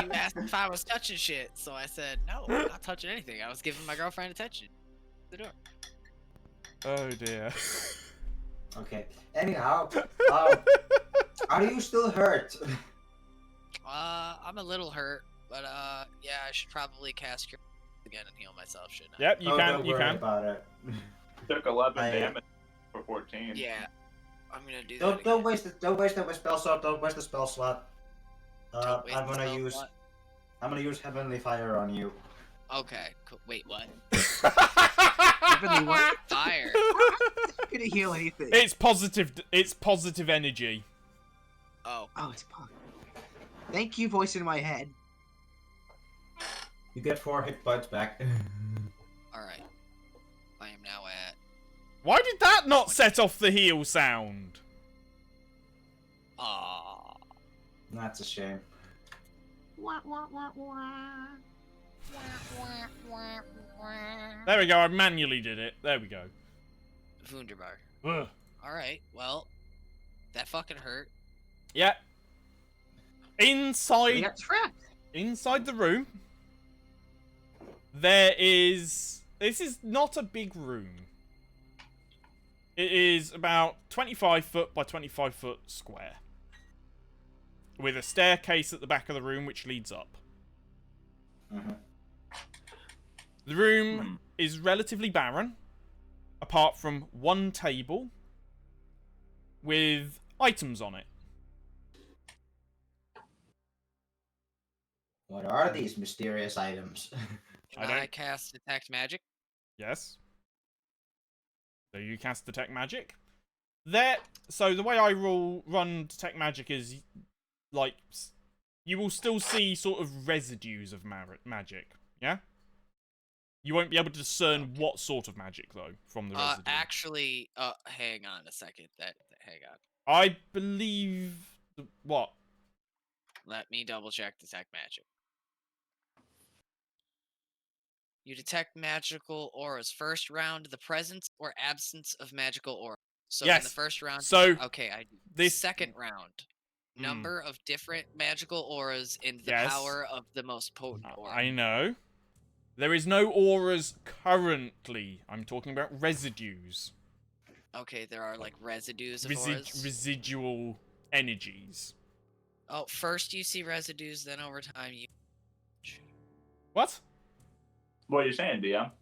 you asked if I was touching shit, so I said no, I'm not touching anything. I was giving my girlfriend attention. The door. Oh dear. Okay. Anyhow, are you still hurt? I'm a little hurt, but yeah, I should probably cast Cure again and heal myself, shouldn't I? Yep, you can. Don't You worry can. about it. Took 11 damage for 14. Yeah, I'm gonna do that. Don't waste the spell slot. Don't waste the spell slot. Don't waste I'm the gonna spell use slot. I'm gonna use Heavenly Fire on you. Okay, cool. Wait, what? Heavenly what? Fire. Not gonna heal anything. It's positive. It's positive energy. Oh, Oh, it's punk. Thank you, voice in my head. You get 4 hit points back. alright. I am now at... Why did that not set off the heal sound? Aww. That's a shame. There we go. I manually did it. There we go. Wunderbar. Ugh. Alright, well, that fucking hurt. Yeah. We Inside got trapped. the room, there is... This is not a big room. It is about 25 foot by 25 foot square. With a staircase at the back of the room which leads up. The room is relatively barren, apart from one table with items on it. What are these mysterious items? Can I cast Detect Magic? Yes. So you cast Detect Magic. So the way I run Detect Magic is, like, you will still see sort of residues of magic, yeah? You won't be able to discern what sort of magic, though, from the residue. Actually, hang on a second. Hang on. I believe... What? Let me double check Detect Magic. You detect magical auras. First round, the presence or absence of magical aura. So in the Yes. first round, So okay, I do. this Second round, Hmm. number of different magical auras and the Yes. power of the most potent aura. I know. There is no auras currently. I'm talking about residues. Okay, there are like residues of auras. Residual energies. Oh, first you see residues, then over time you. What? What are you saying, DM?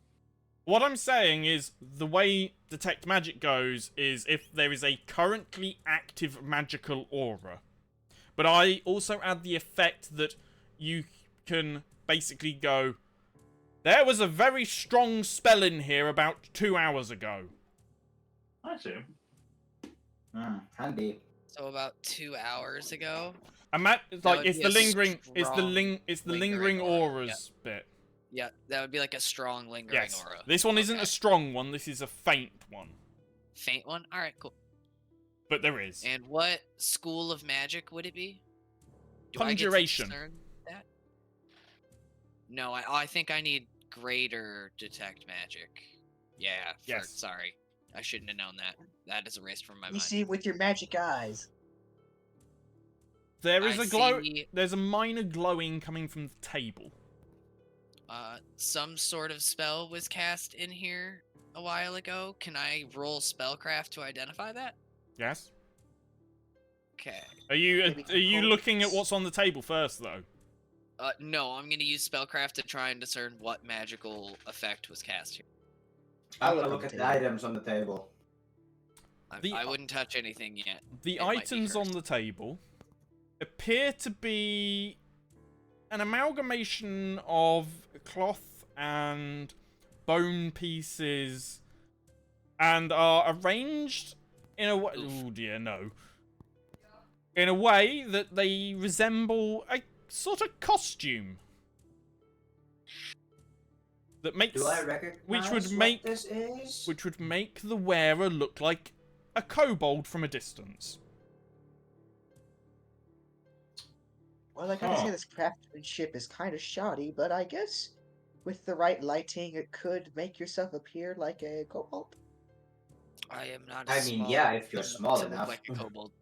What I'm saying is the way detect magic goes is if there is a currently active magical aura. But I also add the effect that you can basically go, there was a very strong spell in here about 2 hours ago. I see. Handy. So about 2 hours ago. It's That like would it's be the a lingering, strong it's the lingering lingering aura, auras bit. Yeah, that would be like a strong lingering Yes. aura. This one isn't Okay. a strong one. This is a faint one. Faint one? Alright, cool. But there is. And what school of magic would it be? Do Conjuration. I get to discern that? No, I think I need greater detect magic. Yeah, Yes. sorry. I shouldn't have known that. That is erased from my You mind. see it with your magic eyes. There is I a glow. see- There's a minor glowing coming from the table. Some sort of spell was cast in here a while ago. Can I roll spellcraft to identify that? Yes. Okay. Are you Maybe looking at components. what's on the table first though? No, I'm gonna use spellcraft to try and discern what magical effect was cast here. I'm I'll gonna look look on at the the table. items on the table. I wouldn't touch anything yet. The It might be items on cursed. the table appear to be an amalgamation of cloth and bone pieces, and are arranged in a way. Oh dear, no. In a way that they resemble a sort of costume that makes Do I recognize which would what make this is? which would make the wearer look like a kobold from a distance. Well, I gotta Huh. say this craftsmanship is kind of shoddy, but I guess with the right lighting, it could make yourself appear like a kobold. I am not. I mean, yeah, if you're enough small to look enough. like a kobold.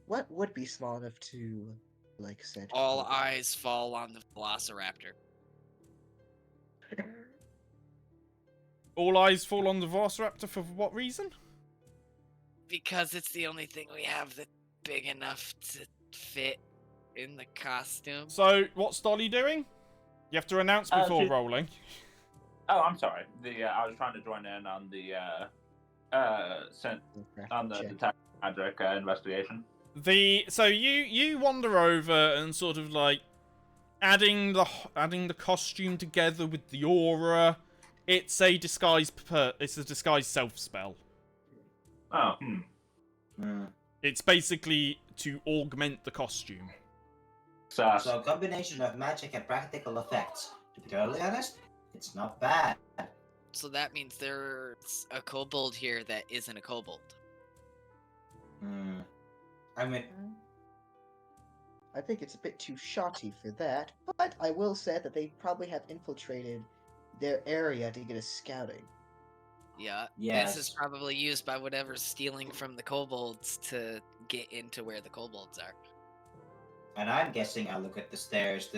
What would be small enough to, like, said? All kobold? eyes fall on the Velociraptor. All eyes fall on the Velociraptor for what reason? Because it's the only thing we have that's big enough to fit in the costume. So, what's Dolly doing? You have to announce before she- rolling. Oh, I'm sorry. I was trying to join in on the Check. detect magic investigation. So you wander over and sort of like adding the costume together with the aura. It's a disguise self spell. Oh, It's basically to augment the costume. So, So a combination of magic and practical effects. To be totally honest, it's not bad. So that means there's a kobold here that isn't a kobold. I mean, I think it's a bit too shoddy for that, but I will say that they probably have infiltrated their area to get us scouting. Yeah. Yes. This is probably used by whatever's stealing from the kobolds to get into where the kobolds are. and I'm guessing I look at the stairs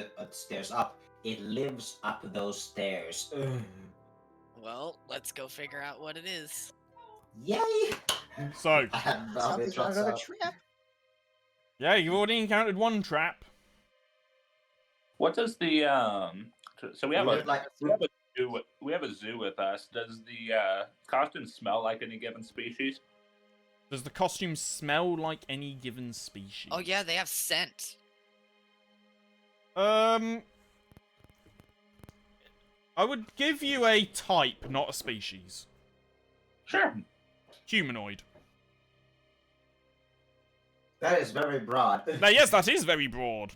up. It lives up those stairs. Well, let's go figure out what it is. Yay! So, I have not Something's not another out. trap. yeah, you've already encountered one trap. what does the So we have We a would like- we have a zoo with us. Does the costume smell like any given species? Does the costume smell like any given species? Oh yeah, they have scent. I would give you a type, not a species. Sure. Humanoid. That is very broad. Now, yes, that is very broad,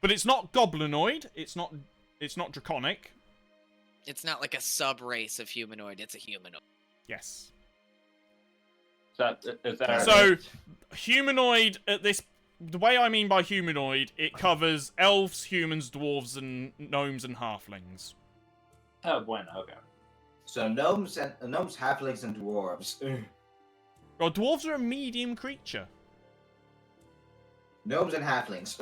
but it's not goblinoid. It's not draconic. It's not like a sub-race of humanoid, it's a humanoid. Yes. Is that So, humanoid at this the way I mean by humanoid, it covers elves, humans, dwarves, and gnomes and halflings. Oh, bueno. Okay. So gnomes, halflings, and dwarves. Well, dwarves are a medium creature. Gnomes and halflings.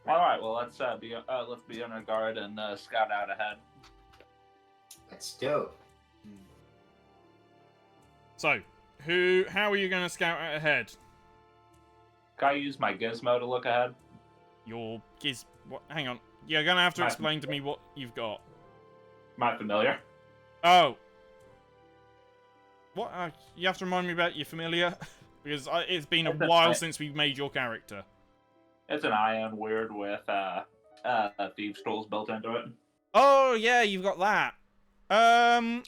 All right. Well, let's be on our guard and scout out ahead. That's dope. So, how are you going to scout out ahead? Can I use my gizmo to look ahead? Your what? Hang on. You're going to have to My- explain to me what you've got. My familiar. Oh. What? You have to remind me about your familiar, because it's been a That's while right. since we've made your character. It's an ion weird with thieves' tools built into it. Oh yeah, you've got that. And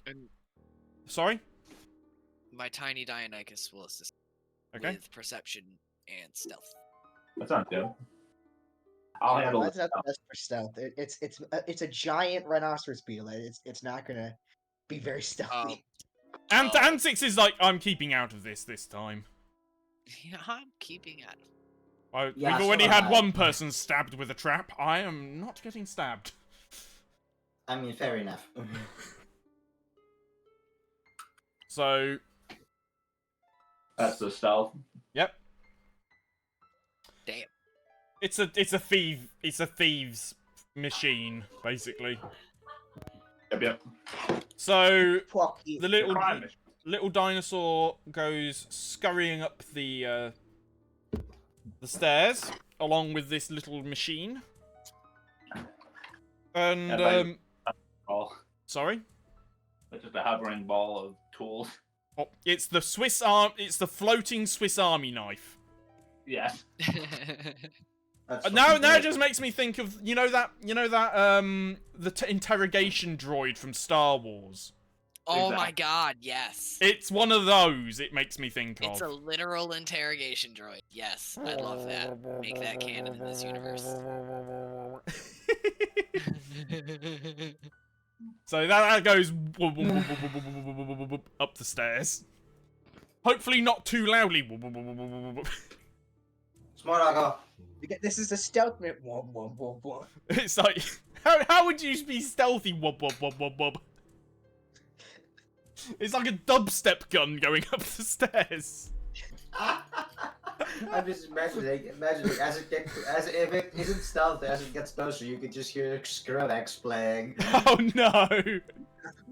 Sorry. my tiny Dionychus will assist Okay. with perception and stealth. That sounds good. I'll handle Mine's it. not the best for stealth. It's a giant rhinoceros beetle. It's not gonna be very stealthy. And Oh. Antix is like, I'm keeping out of this time. Yeah, I'm keeping at it. Yeah, We've so already am had I. one person stabbed with a trap. I am not getting stabbed. I mean, fair enough. So, That's the stealth. yep. Damn. It's a thieves machine, basically. Yep. So Fuck you. the Crime mission. little dinosaur goes scurrying up the stairs along with this little machine. And Yeah, Ball. sorry. It's just a hovering ball of tools. Oh, it's the floating Swiss Army knife. Yes. That's Now fucking it great. just makes me think of the interrogation droid from Star Wars. Oh my Exactly. god, yes. It's one of those. It makes me think It's a of. literal interrogation droid. Yes, I love that. Make that canon in this universe. So that goes up the stairs. Hopefully not too loudly. Smart Aggo. This is a stealth minute. Whoa, whoa, whoa, whoa. It's like, how would you be stealthy? Wub, wub, wub, wub, wub. It's like a dubstep gun going up the stairs. I'm just imagining as if it isn't stealth, as it gets closer, you could just hear Skrillex playing. Oh no!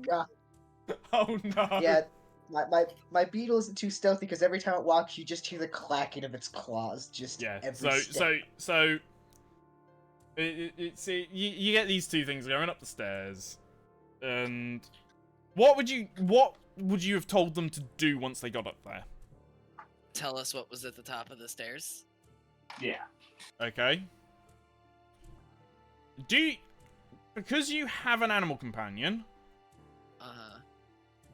God. Oh no! Yeah, my beetle isn't too stealthy because every time it walks, you just hear the clacking of its claws. Just Yeah. every step. So. You get these two things going up the stairs, and what would you have told them to do once they got up there? Tell us what was at the top of the stairs. Yeah. Okay. Because you have an animal companion, Uh-huh.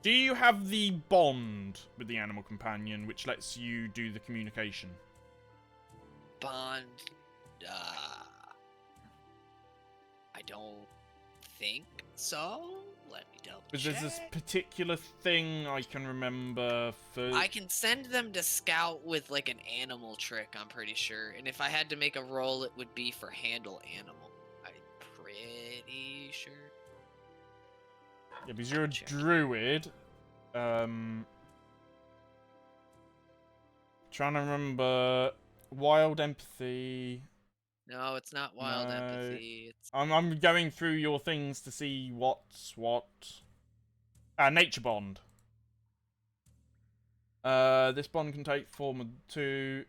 do you have the bond with the animal companion which lets you do the communication? Bond. I don't think so. Let me double Because check. there's this particular thing I can remember for... I can send them to scout with like an animal trick, I'm pretty sure. And if I had to make a roll, it would be for handle animal. I'm pretty sure. Yeah, because you're a Check. druid. Trying to remember... Wild empathy... No, it's not wild No. empathy. It's I'm going through your things to see what's what. Nature bond. This bond can take form of two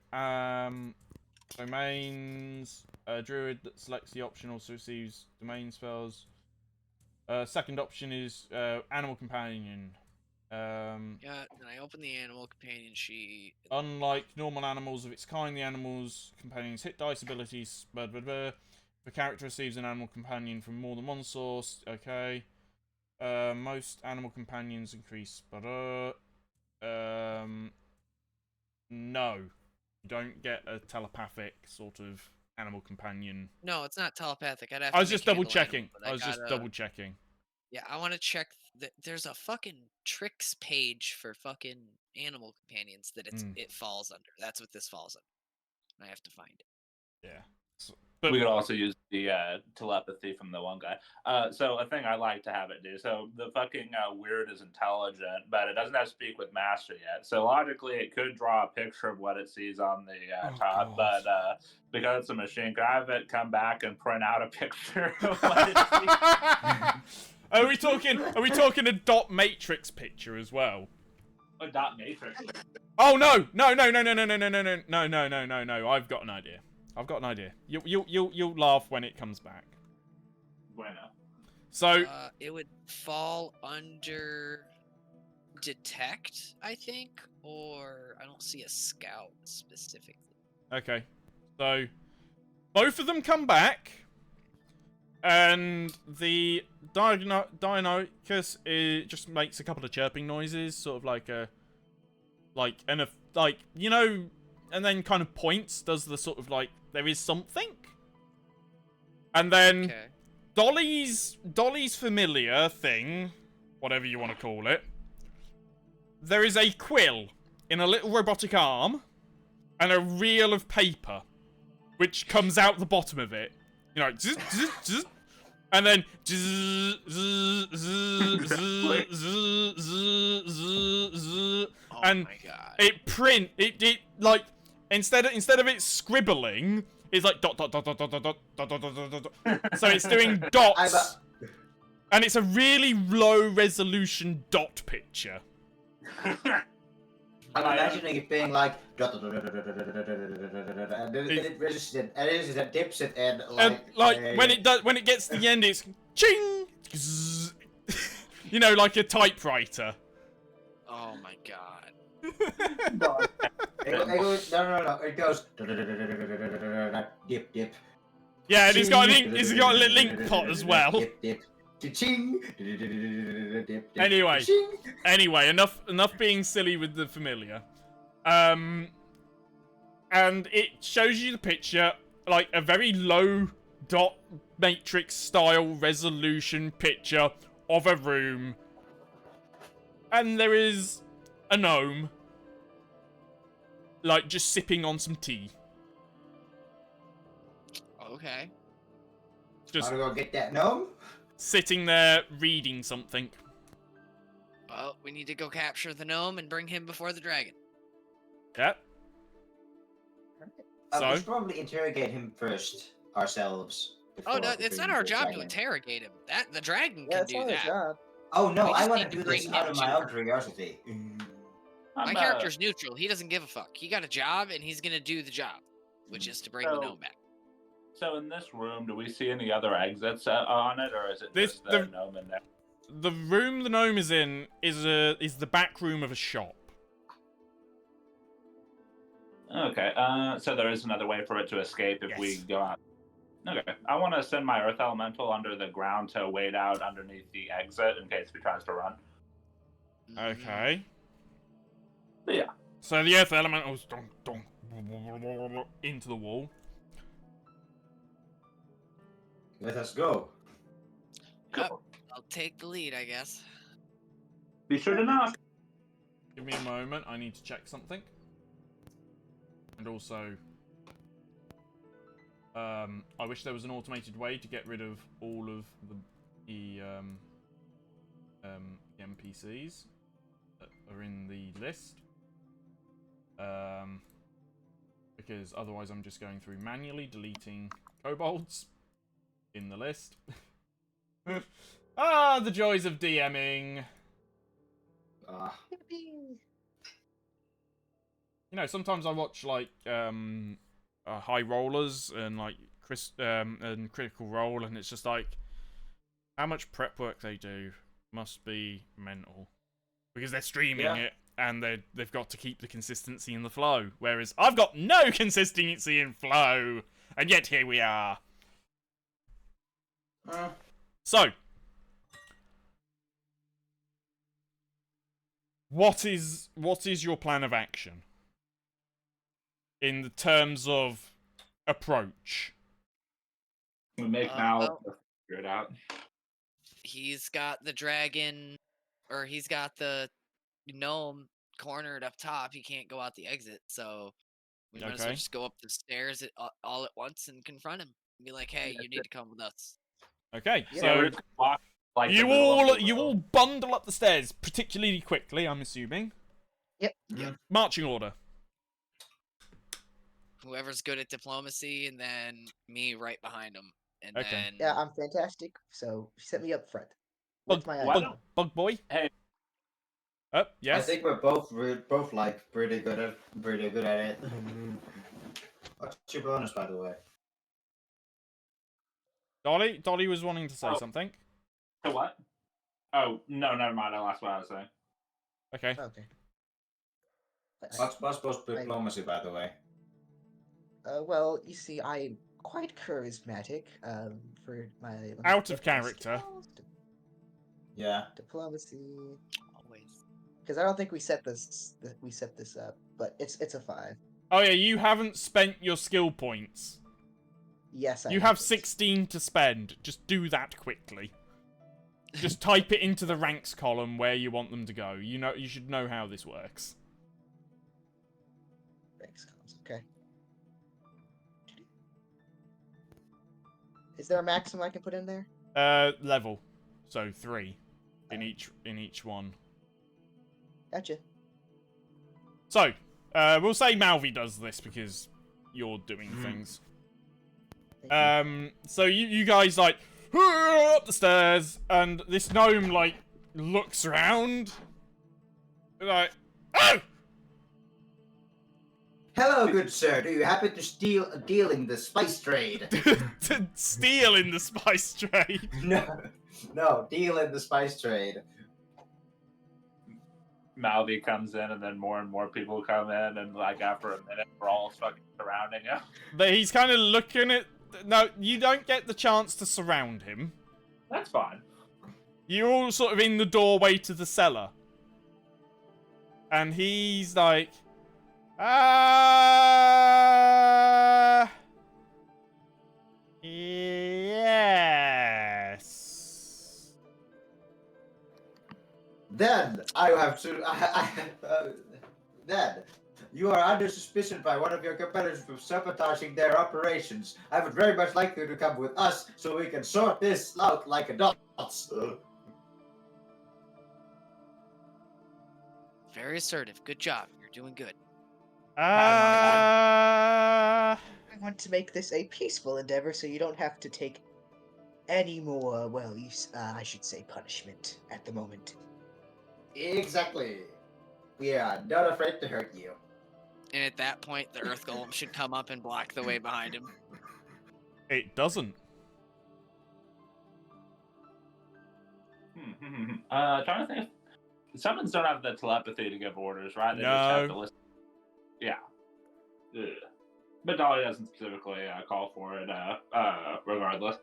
domains. A druid that selects the option also receives domain spells. Second option is animal companion. yeah. And I open the animal companion sheet. Unlike normal animals of its kind, the animal's companions hit dice abilities. Blah, blah, blah. The character receives an animal companion from more than one source. Okay. Most animal companions increase. No. You don't get a telepathic sort of animal companion. No, it's not telepathic. I'd have I was to just make double handle checking. animal, but I was just gotta- double checking. Yeah, I want to check there's a fucking tricks page for fucking animal companions that it falls under. That's what this falls under. I have to find it. Yeah. We could also use the telepathy from the one guy. So a thing I like to have it do. So the fucking weird is intelligent, but it doesn't have to speak with master yet. So logically, it could draw a picture of what it sees on the top, God. but because it's a machine, can I have it come back and print out a picture of what it sees? Are we talking a dot matrix picture as well? A dot matrix. Oh no! No! I've got an idea. You'll laugh when it comes back. Bueno. So it would fall under detect, I think, or I don't see a scout specifically. okay. So both of them come back, and the Deinonychus just makes a couple of chirping noises, sort of like you know, and then kind of points, does the sort of like there is something, and then Okay. Dolly's familiar thing, whatever you want to call it. There is a quill in a little robotic arm, and a reel of paper, which comes out the bottom of it. You know, zzz, zzz, zzz, and then zzz, zzz, zzz, zzz, zzz, zzz, zzz, zzz, Oh and my god. it like instead of it scribbling, it's like dot dot dot dot dot dot dot dot dot dot dot dot. So it's doing dots, and it's a really low resolution dot picture. I'm imagining it being like and then it registers it, and it dips it and when it gets to the end, it's ching, zzz. You know, like a typewriter. Oh my god. no, it goes dip dip. Yeah, and it's got a little link pot as well. Dip dip. Ching. Dip dip. Anyway. Ching. Anyway, enough being silly with the familiar. And it shows you the picture, like a very low dot matrix style resolution picture of a room. And there is a gnome, like, just sipping on some tea. Okay. Just Wanna go get that gnome? sitting there reading something. Well, we need to go capture the gnome and bring him before the dragon. Yeah. We So? should probably interrogate him first ourselves. Oh before no, we it's bring not him our the job to dragon. interrogate him. The dragon Yeah, can it's do not his that. job. Oh no, We I just want need to to do this bring out him of my to own her. curiosity. My character's neutral. He doesn't give a fuck. He got a job and he's gonna do the job, which is to bring the gnome back. So in this room, do we see any other exits on it, or is it This- just the gnome in there? The room the gnome is in is the back room of a shop. Okay, so there is another way for it to escape if we Yes. go out. Okay, I want to send my Earth Elemental under the ground to wait out underneath the exit in case he tries to run. Okay. But yeah. So the earth elementals into the wall. Let us go. Cool. I'll take the lead, I guess. Be sure to knock. Give me a moment. I need to check something. And also, I wish there was an automated way to get rid of all of the NPCs that are in the list. Because otherwise I'm just going through manually deleting kobolds in the list. Ah, the joys of DMing. You know, sometimes I watch like high rollers and like and Critical Role, and it's just like how much prep work they do must be mental because they're streaming it and they've got to keep the consistency in the flow, whereas I've got no consistency in flow, and yet here we are. So, what is your plan of action in the terms of approach? We make now. Figure it out. He's got the dragon or he's got the gnome cornered up top. He can't go out the exit, so we might as well Okay. just go up the stairs all at once and confront him. Be like, hey, you need to come with us. Okay, Yeah, so we're just walk, like, the you middle of all the you road. all bundle up the stairs particularly quickly, I'm assuming. Yep. Marching order. Whoever's good at diplomacy, and then me right behind him, and Okay. then Yeah, I'm fantastic. So set me up front Bug, with my Why icon. don't- bug boy. Hey. Oh, I yes. think we're both like pretty good at it. What's your bonus, by the way? Dolly was wanting to say Oh. something. So what? Oh, no, never mind. I lost what I was saying. Okay. Okay. What's supposed to be diplomacy, by the way? Well, you see, I'm quite charismatic. For my let me Out of get my character. skills. Yeah. Diplomacy, always. because I don't think we set this up, but it's a 5. Oh yeah, you haven't spent your skill points. Yes, I You have haven't. 16 to spend. Just do that quickly. Just type it into the ranks column where you want them to go. You should know how this works. Thanks, Collins. Okay. Is there a maximum I can put in there? Level. So 3 in each one. Gotcha. So, we'll say Malvi does this because you're doing things. Thank you. So you guys like up the stairs, and this gnome like looks around, like, oh! Hello, good sir. Do you happen to deal in the spice trade? To steal in the spice trade. No, deal in the spice trade. Malvi comes in, and then more and more people come in, and like after a minute, we're all fucking surrounding him. But he's kind of looking at. No, you don't get the chance to surround him. That's fine. You're all sort of in the doorway to the cellar. And he's like, yes. Then I have to. Then you are under suspicion by one of your competitors for sabotaging their operations. I would very much like you to come with us so we can sort this out like adults. Very assertive. Good job. You're doing good. I want to make this a peaceful endeavor, so you don't have to take any more. Well, I should say punishment at the moment. Exactly. We are not afraid to hurt you. And at that point, the Earth Golem should come up and block the way behind him. It doesn't. Trying to think. Summons don't have the telepathy to give orders, right? They just have to No. listen. Yeah. Ugh. But Dolly doesn't specifically call for it, regardless.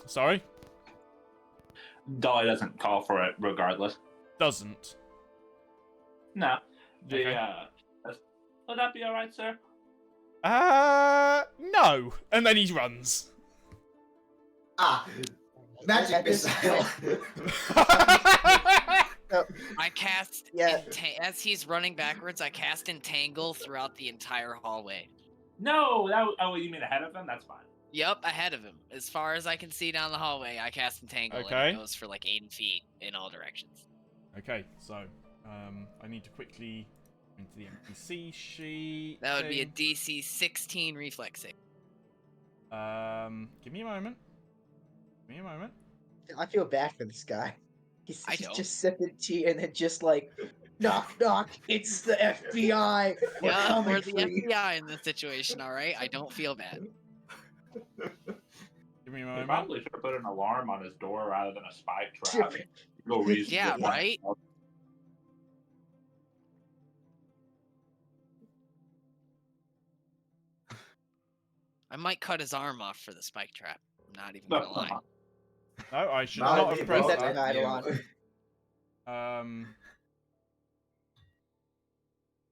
Sorry? Dolly doesn't call for it regardless. Doesn't. No. Okay. Would that be alright, sir? No. And then he runs. Ah, magic At this missile. I cast as he's running backwards. I cast Entangle throughout the entire hallway. No, oh, you mean ahead of him? That's fine. Yep, ahead of him. As far as I can see down the hallway, I cast Entangle, Okay. and it goes for like 80 feet in all directions. Okay, so, I need to quickly into the NPC sheet. That would be a thing. DC 16 reflex save. Give me a moment. Give me a moment. I feel bad for this guy. He's I don't. just sipping tea and then just like, knock, knock, it's the FBI. We're Yeah, coming we're the for you. FBI in this situation, alright? I don't feel bad. Give me a He moment. probably should have put an alarm on his door rather than a spike trap. Chip. No reason. Yeah, to- right? I might cut his arm off for the spike trap. I'm not even gonna lie. No, I should Molly, not have we pressed both that. that. like you.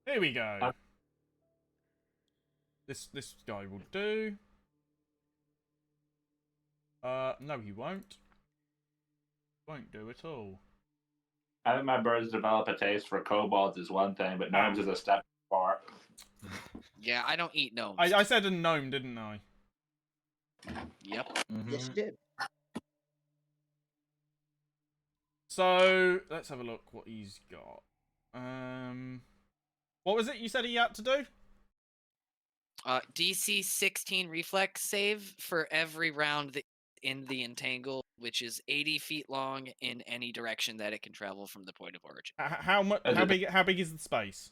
Here we go. This guy will do. No, he won't. Won't do at all. I think my birds develop a taste for kobolds is one thing, but gnomes is a step too far. Yeah, I don't eat gnomes. I said a gnome, didn't I? Yep. Yes, you did. So let's have a look what he's got. What was it you said he had to do? DC 16 reflex save for every round that in the entangle, which is 80 feet long in any direction that it can travel from the point of origin. How much? How big? How big is the space?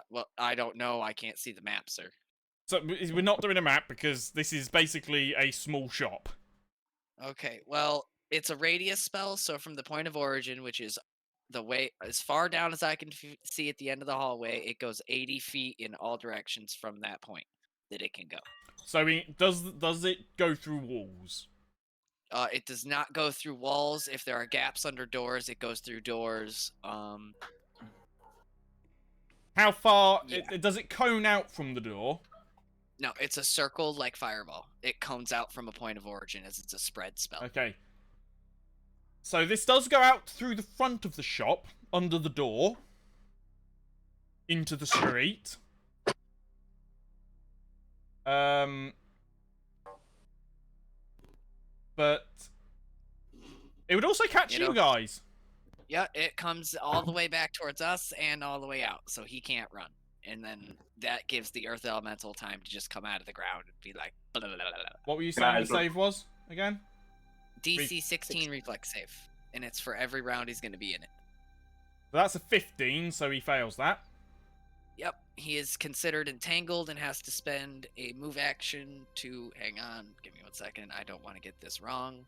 Well, I don't know. I can't see the map, sir. So we're not doing a map because this is basically a small shop. Okay, well, it's a radius spell, so from the point of origin, which is the way as far down as I can see at the end of the hallway, it goes 80 feet in all directions from that point that it can go. So does it go through walls? It does not go through walls. If there are gaps under doors, it goes through doors. How far? Yeah. Does it cone out from the door? No, it's a circle like fireball. It cones out from a point of origin as it's a spread spell. Okay. So this does go out through the front of the shop, under the door, into the street. But it would also catch you guys. Yeah, it comes all the way back towards us and all the way out, so he can't run. And then that gives the earth elemental time to just come out of the ground and be like, blah, blah, blah, blah, blah. What were you saying the save was again? DC 16 reflex save, and it's for every round he's going to be in it. That's a 15, so he fails that. Yep, he is considered entangled and has to spend a move action to... Hang on, give me 1 second. I don't want to get this wrong.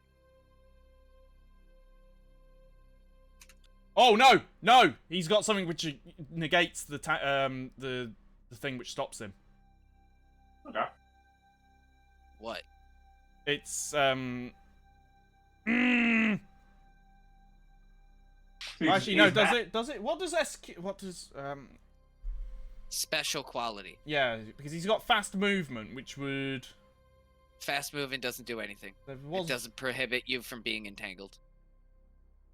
Oh no, no! He's got something which negates the thing which stops him. Okay. What? It's Actually, no. Does it? What does SQ? What does Special quality. Yeah, because he's got fast movement, which would. Fast moving doesn't do anything. It doesn't prohibit you from being entangled.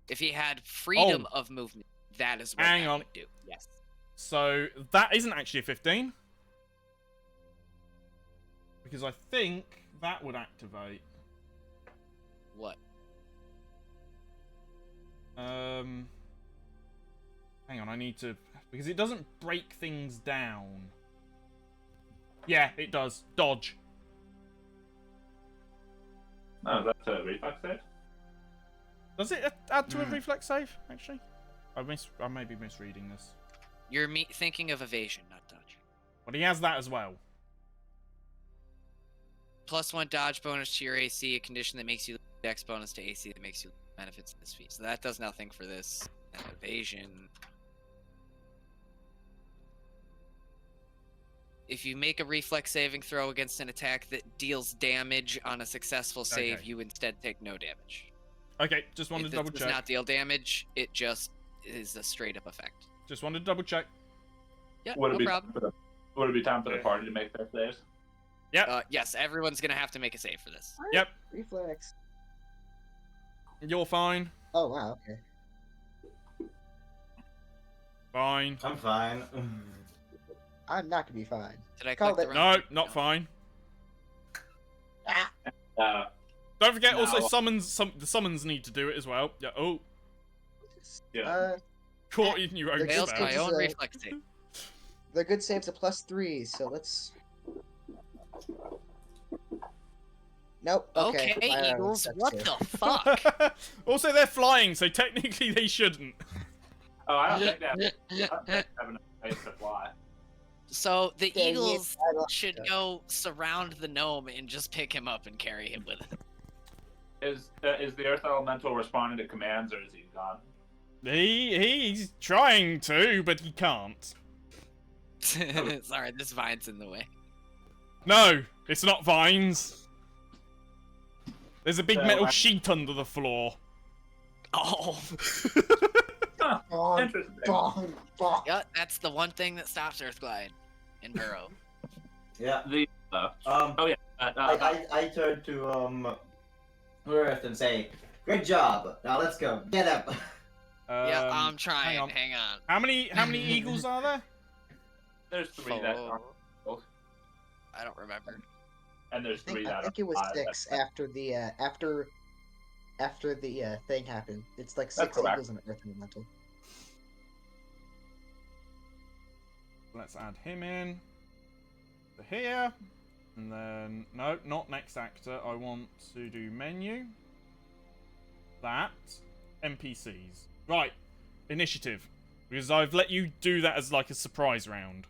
If he had freedom of movement, that is what that would do. Yes. So that isn't actually a 15. Because I think that would activate. What? Hang on, I need to... Because it doesn't break things down. Yeah, it does. Dodge. No, that's a reflex save. Does it add to a reflex save, actually? I may be misreading this. You're thinking of evasion, not dodge. But he has that as well. +1 dodge bonus to your AC, a condition that makes you dex bonus to AC that makes you benefits in this feat. So that does nothing for this. And evasion. If you make a reflex saving throw against an attack that deals damage on a successful save, you instead take no damage. Okay, just wanted to double It check. does not deal damage, it just is a straight up effect. Just wanted to double check. Yeah, Would no problem. Would it be time for the party to make their saves? Yep. Yes, everyone's gonna have to make a save for this. Yep. Reflex. You're fine. Oh, wow, okay. Fine. I'm fine. I'm not gonna be fine. Did I Call click the it. wrong? No, not fine. Ah, Don't forget also No. the summons need to do it as well. Yeah. Oh, Yeah. caught in your own Failed Fails my spell. own so- reflex save. the good save's a +3, so let's. Nope. Okay. Okay, I Eagles, accept what save. the fuck? Also, they're flying, so technically they shouldn't. Oh, I don't think that. I don't think they have enough space to fly. So the Dang it, Eagles I lost should it. go surround the gnome and just pick him up and carry him with them. Is the Earth Elemental responding to commands, or is he gone? He's trying to, but he can't. Sorry, this vine's in the way. No, it's not vines. There's a big So, metal sheet under the floor. Oh, Huh, Bonk, interesting. bonk, bonk. yeah, that's the one thing that stops Earthglide and Burrow. Yeah. The I turn to Earth and say, "Good job. Now let's go. Get up." Yeah, I'm hang trying. on. Hang on. How many eagles are there? There's 3 that are Oh, I don't remember. and there's 3 I that think are it was 5. 6 after the after the thing happened. It's like That's 6 correct. eagles in Earth Elemental. Let's add him in. To here. And then, no, not next actor. I want to do menu. That. NPCs. Right. Initiative. Because I've let you do that as like a surprise round.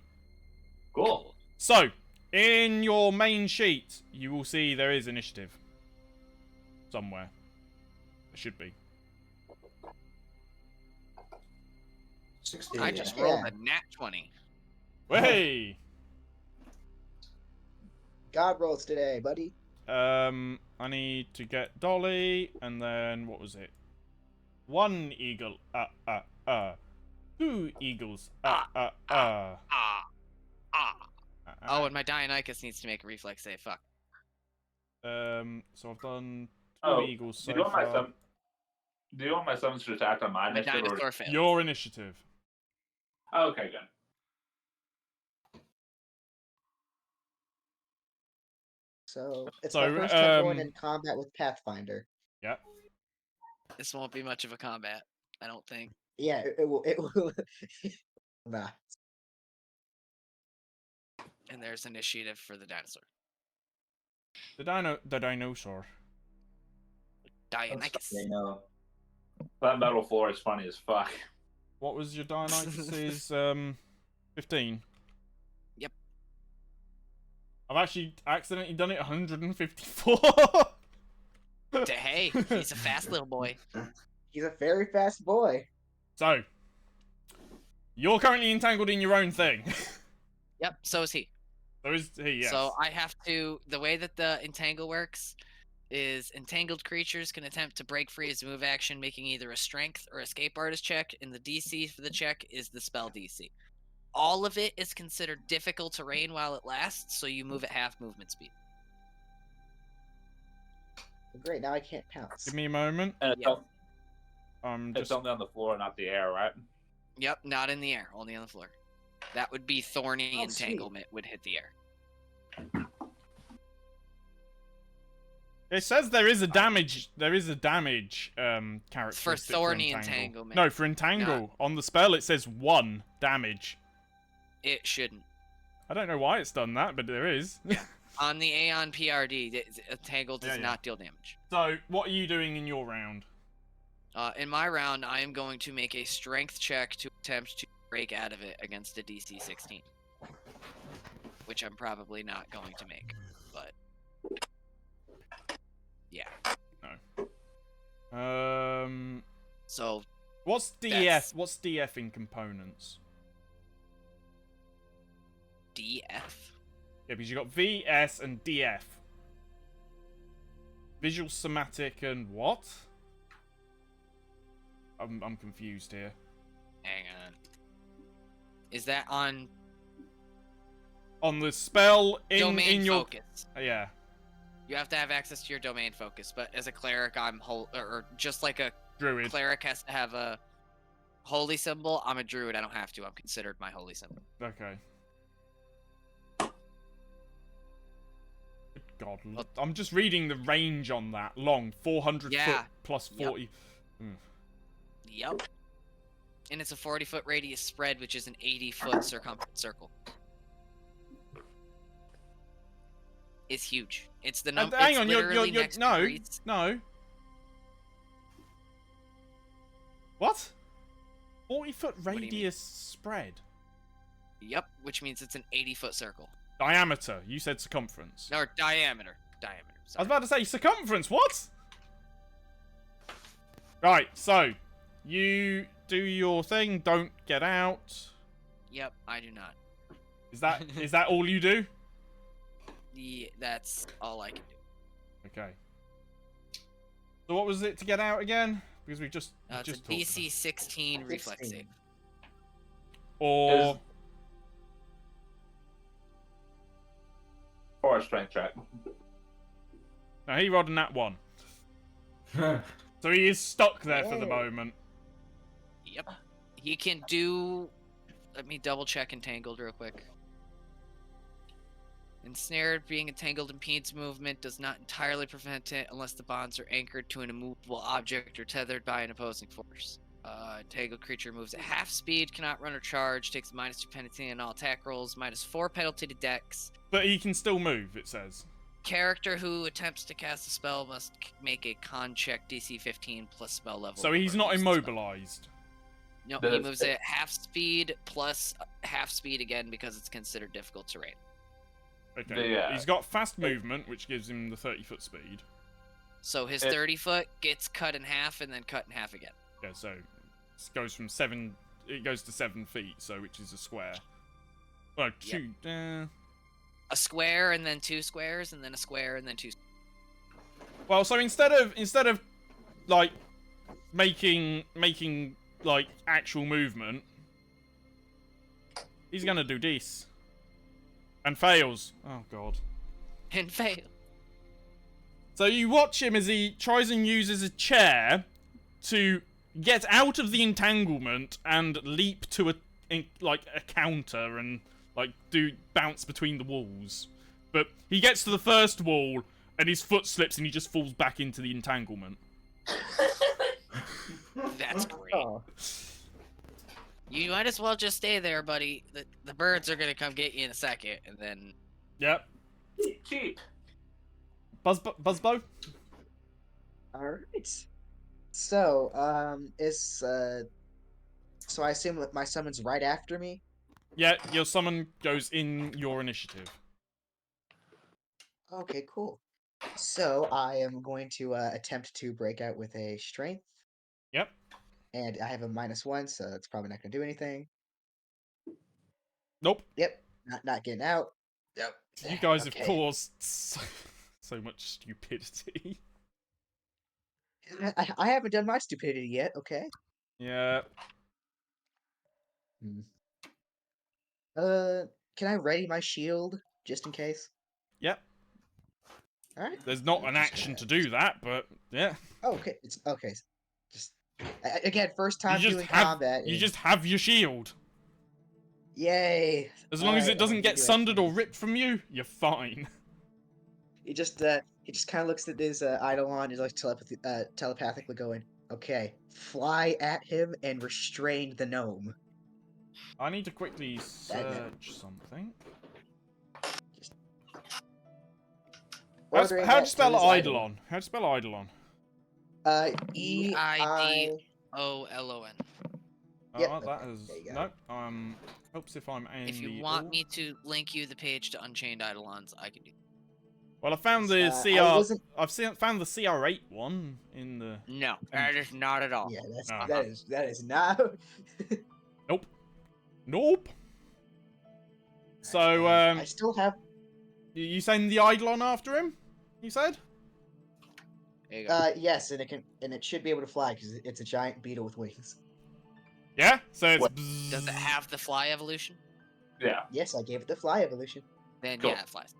Cool. So, in your main sheet, you will see there is initiative. Somewhere. It should be. 16. I just Yeah. rolled a nat 20. Hey! God rolls today, buddy. I need to get Dolly, and then, what was it? 1 eagle, 2 eagles, Ah. Oh, and my Dionychus needs to make a reflex save. Fuck. So I've done 2 Oh, eagles do so you want my far. son? Do you want my sons to attack on my My initiative? Or... dinosaur failed. Your initiative. Oh, okay, good. So it's So, my first time going in combat with Pathfinder. Yep. This won't be much of a combat, I don't think. Yeah, it will. It will. Nah. And there's initiative for the dinosaur. The dinosaur. Dionychus. They know. That metal floor is funny as fuck. What was your Dionychus's 15? Yep. I've actually accidentally done it 154. Hey, he's a fast little boy. He's a very fast boy. So, you're currently entangled in your own thing. Yep, so is he. So is he, yes. So I have to. The way that the entangle works is entangled creatures can attempt to break free as a move action, making either a strength or escape artist check, and the DC for the check is the spell DC. All of it is considered difficult terrain while it lasts, so you move at half movement speed. Great, now I can't pounce. Give me a moment. And it's, Yeah. it's only on the floor, not the air, right? Yep, not in the air, only on the floor. That would be thorny Oh, sweet. entanglement would hit the air. It says there is a damage characteristic For thorny entangle. entanglement. No, for entangle. On the spell it says 1 damage. It shouldn't. I don't know why it's done that, but there is. On the Aeon PRD, entangle does Yeah. not deal damage. So, what are you doing in your round? In my round, I am going to make a strength check to attempt to break out of it against a DC 16. Which I'm probably not going to make, but... Yeah. No. So, What's DF? That's- What's DF in components? DF? Yeah, because you got VS and DF. Visual, somatic, and what? I'm confused here. Hang on. Is that on On the spell domain in your focus? yeah. You have to have access to your domain focus, but as a cleric, I'm or just like a Druid. cleric has to have a holy symbol. I'm a druid. I don't have to. I'm considered my holy symbol. Okay. Good God, Well- I'm just reading the range on that. Long, 400 Yeah. foot plus 40. Yep. And it's a 40-foot radius spread, which is an 80-foot circumference circle. It's huge. It's the number. Hang it's on, you're literally next to no, Greece. no. What? 40-foot do you mean? radius spread. Yep, which means it's an 80-foot circle. Diameter. You said circumference. Or diameter. Diameter. I was Sorry. about to say circumference. What? Right. So, you do your thing. Don't get out. Yep, I do not. Is that all you do? Yeah, that's all I can do. Okay. So what was it to get out again? Because we just It's a just talked about DC 16 reflex 16. save. Or Or a strength check. no, he rolled a nat 1. So he is stuck there for the Yay. moment. Yep. He can do. Let me double check entangled real quick. Ensnared, being entangled impedes movement, does not entirely prevent it unless the bonds are anchored to an immovable object or tethered by an opposing force. Entangled creature moves at half speed, cannot run or charge, takes -2 penalty on all attack rolls, -4 penalty to dex. But he can still move, it says. Character who attempts to cast a spell must make a con check DC 15 plus spell level. So he's or not use the spell. immobilized. No, But he it's- moves at half speed plus half speed again because it's considered difficult terrain. Okay. The, He's got fast movement, which gives him the 30-foot speed. So his It- 30 foot gets cut in half and then cut in half again. Yeah, so it goes from 7. It goes to 7 feet, so which is a square. Well, two. A square and then 2 squares and then a square and then 2. Well, so instead of like making like actual movement, he's gonna do this and fails. Oh god. And fail. So you watch him as he tries and uses a chair to get out of the entanglement and leap to a counter and like do bounce between the walls. But he gets to the first wall and his foot slips and he just falls back into the entanglement. That's great. Oh, You might as well just stay there, buddy. The birds are gonna come get you in a second, and then Yep. Cheap. Buzzbow? all right. So, so I assume that my summon's right after me. Yeah, your summon goes in your initiative. Okay, cool. So I am going to attempt to break out with a strength, Yep. and I have a -1, so that's probably not going to do anything. Nope. Yep, not getting out. Yep. You guys have Okay. caused so much stupidity. I haven't done my stupidity yet. Okay. Yeah. Can I ready my shield just in case? Yep. All right. There's not an action to do that, but yeah. Oh, okay. It's okay. Just again, first time You just doing have combat. you and- just have your shield. Yay! As long as Alright, it doesn't I'll get do it. sundered or ripped from you, you're fine. He just kind of looks at his Eidolon. He's like telepathically going, "Okay, fly at him and restrain the gnome." I need to quickly search something. How do Ordering you that to spell his Eidolon? How do you spell Eidolon? E-I. EIDOLON. Yep, Oh, that okay, is there you go. nope. Hopes if I'm in If you the want all- me to link you the page to Unchained Eidolons, I can do. Well, I found the I CR. wasn't- Found the CR8 one in the. No, that is not at all. Yeah, that's Uh-huh. that is not. Nope. So I still have. you send the Eidolon after him? You said? There you go. Yes, and it should be able to fly because it's a giant beetle with wings. Yeah. So it's. What? Does it have the fly evolution? Yeah. Yes, I gave it the fly evolution. Then Cool. yeah, it flies.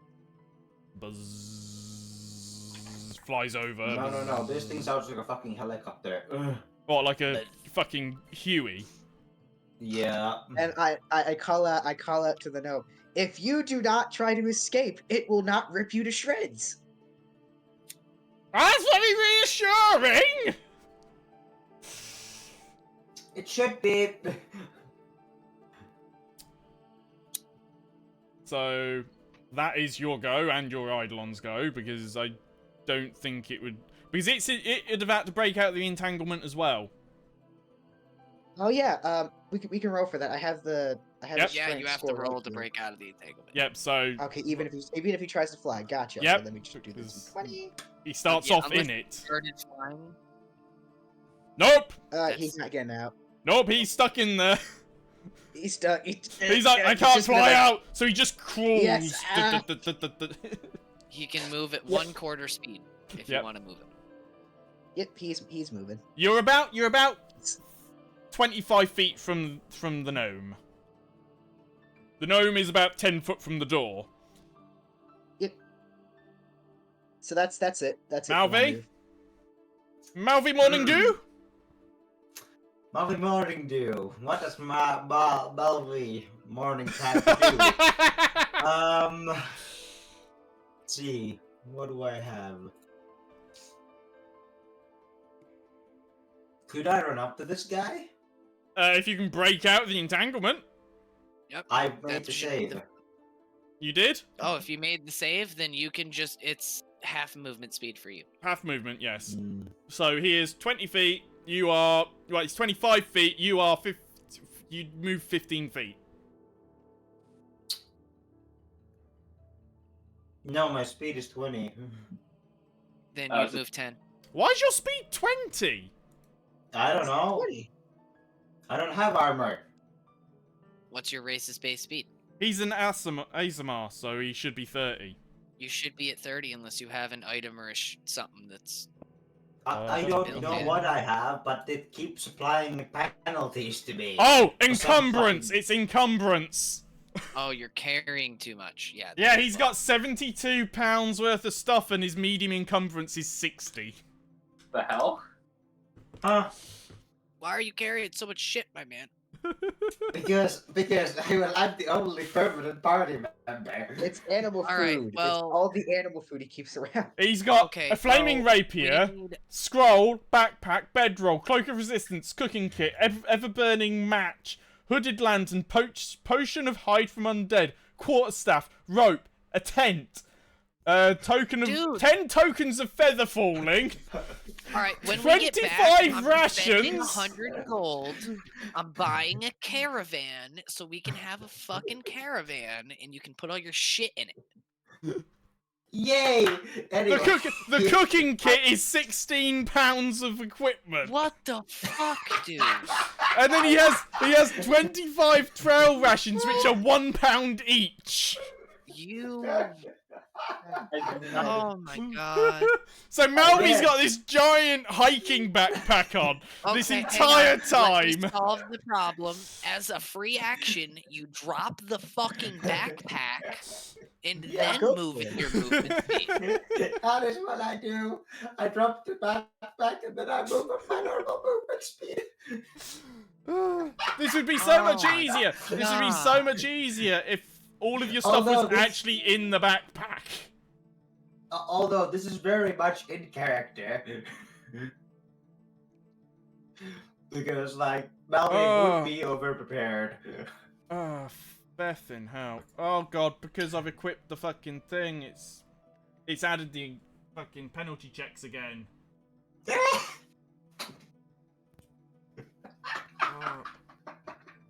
Buzz, flies over. No. This thing sounds like a fucking helicopter. Ugh. What, like a fucking Huey? Yeah. And I call out to the gnome. If you do not try to escape, it will not rip you to shreds. That's very reassuring! It should be. So, that is your go and your Eidolon's go, because I don't think it would... Because it'd have had to break out the entanglement as well. Oh yeah, we can roll for that. I have the Yep. the Yeah, strength you have to score roll right to here. break out of the entanglement. Yep, so Okay, even if he tries to fly, gotcha. Yep. Okay, let me just do this. Because- 20. he starts Yeah, off unless in it. Started flying. Nope! He's not getting out. Nope, he's stuck in there. He's stuck. He's like, I it's can't just gonna, fly like- out! So he just crawls. Yes, He can move at Yep. 1/4 speed if Yep. you want to move it. Yep, he's moving. You're about 25 feet from the gnome. The gnome is about 10 foot from the door. Yep. So that's it. That's it. for my Malvi? move. Malvi Morning Dew? Malvi morning dew. What does Malvi morning have to do? Let's see. What do I have? Could I run up to this guy? If you can break out the entanglement. Yep. I made That the should be save. You did? Oh, if you made the save, then you can just, it's half movement speed for you. Half movement, yes. Mm. So he is 20 feet. You are... Right, it's 25 feet. You are... You move 15 feet. No, my speed is 20. Then Oh, you is it- move 10. Why is your speed 20? I don't know. 20. I don't have armor. What's your race's base speed? He's an Azamar, so he should be 30. You should be at 30 unless you have an item or something that's... I don't know what I have, but it keeps applying penalties to me. Oh! For some Encumbrance! fucking- It's encumbrance! Oh, you're carrying too much. Yeah. Yeah, that's he's fine. got 72 pounds worth of stuff and his medium encumbrance is 60. The hell? Huh? Why are you carrying so much shit, my man? Because I'm the only permanent party member. It's animal food. Alright, It's well- all the animal food he keeps around. He's got Okay, a flaming well, rapier, we need- scroll, backpack, bedroll, cloak of resistance, cooking kit, ever-burning match, hooded lantern, potion of hide from undead, quarterstaff, rope, a tent, token of Dude. 10 tokens of feather falling. Alright, when we get back, 25 I'm rations? spending 100 gold. I'm buying a caravan so we can have a fucking caravan and you can put all your shit in it. Yay! Anyway. The cooking kit is 16 pounds of equipment. What the fuck, dude? And then he has 25 trail rations, which are £1 each. You... Oh my god. So Malvy's Yeah. got this giant hiking backpack on this Okay, hang entire on. Let time. me solve the problem. As a free action, you drop the fucking backpack and Yeah, then go move for at it. your movement speed. That is what I do. I drop the backpack and then I move at my normal movement speed. This would be so much Oh my easier. This would be so God. much easier if all of your stuff was Although this- actually in the backpack. Although this is very much in character. Because, like, Malvin Oh. would be overprepared. Oh, Bethin, how? Oh god, because I've equipped the fucking thing, it's added the fucking penalty checks again. Oh.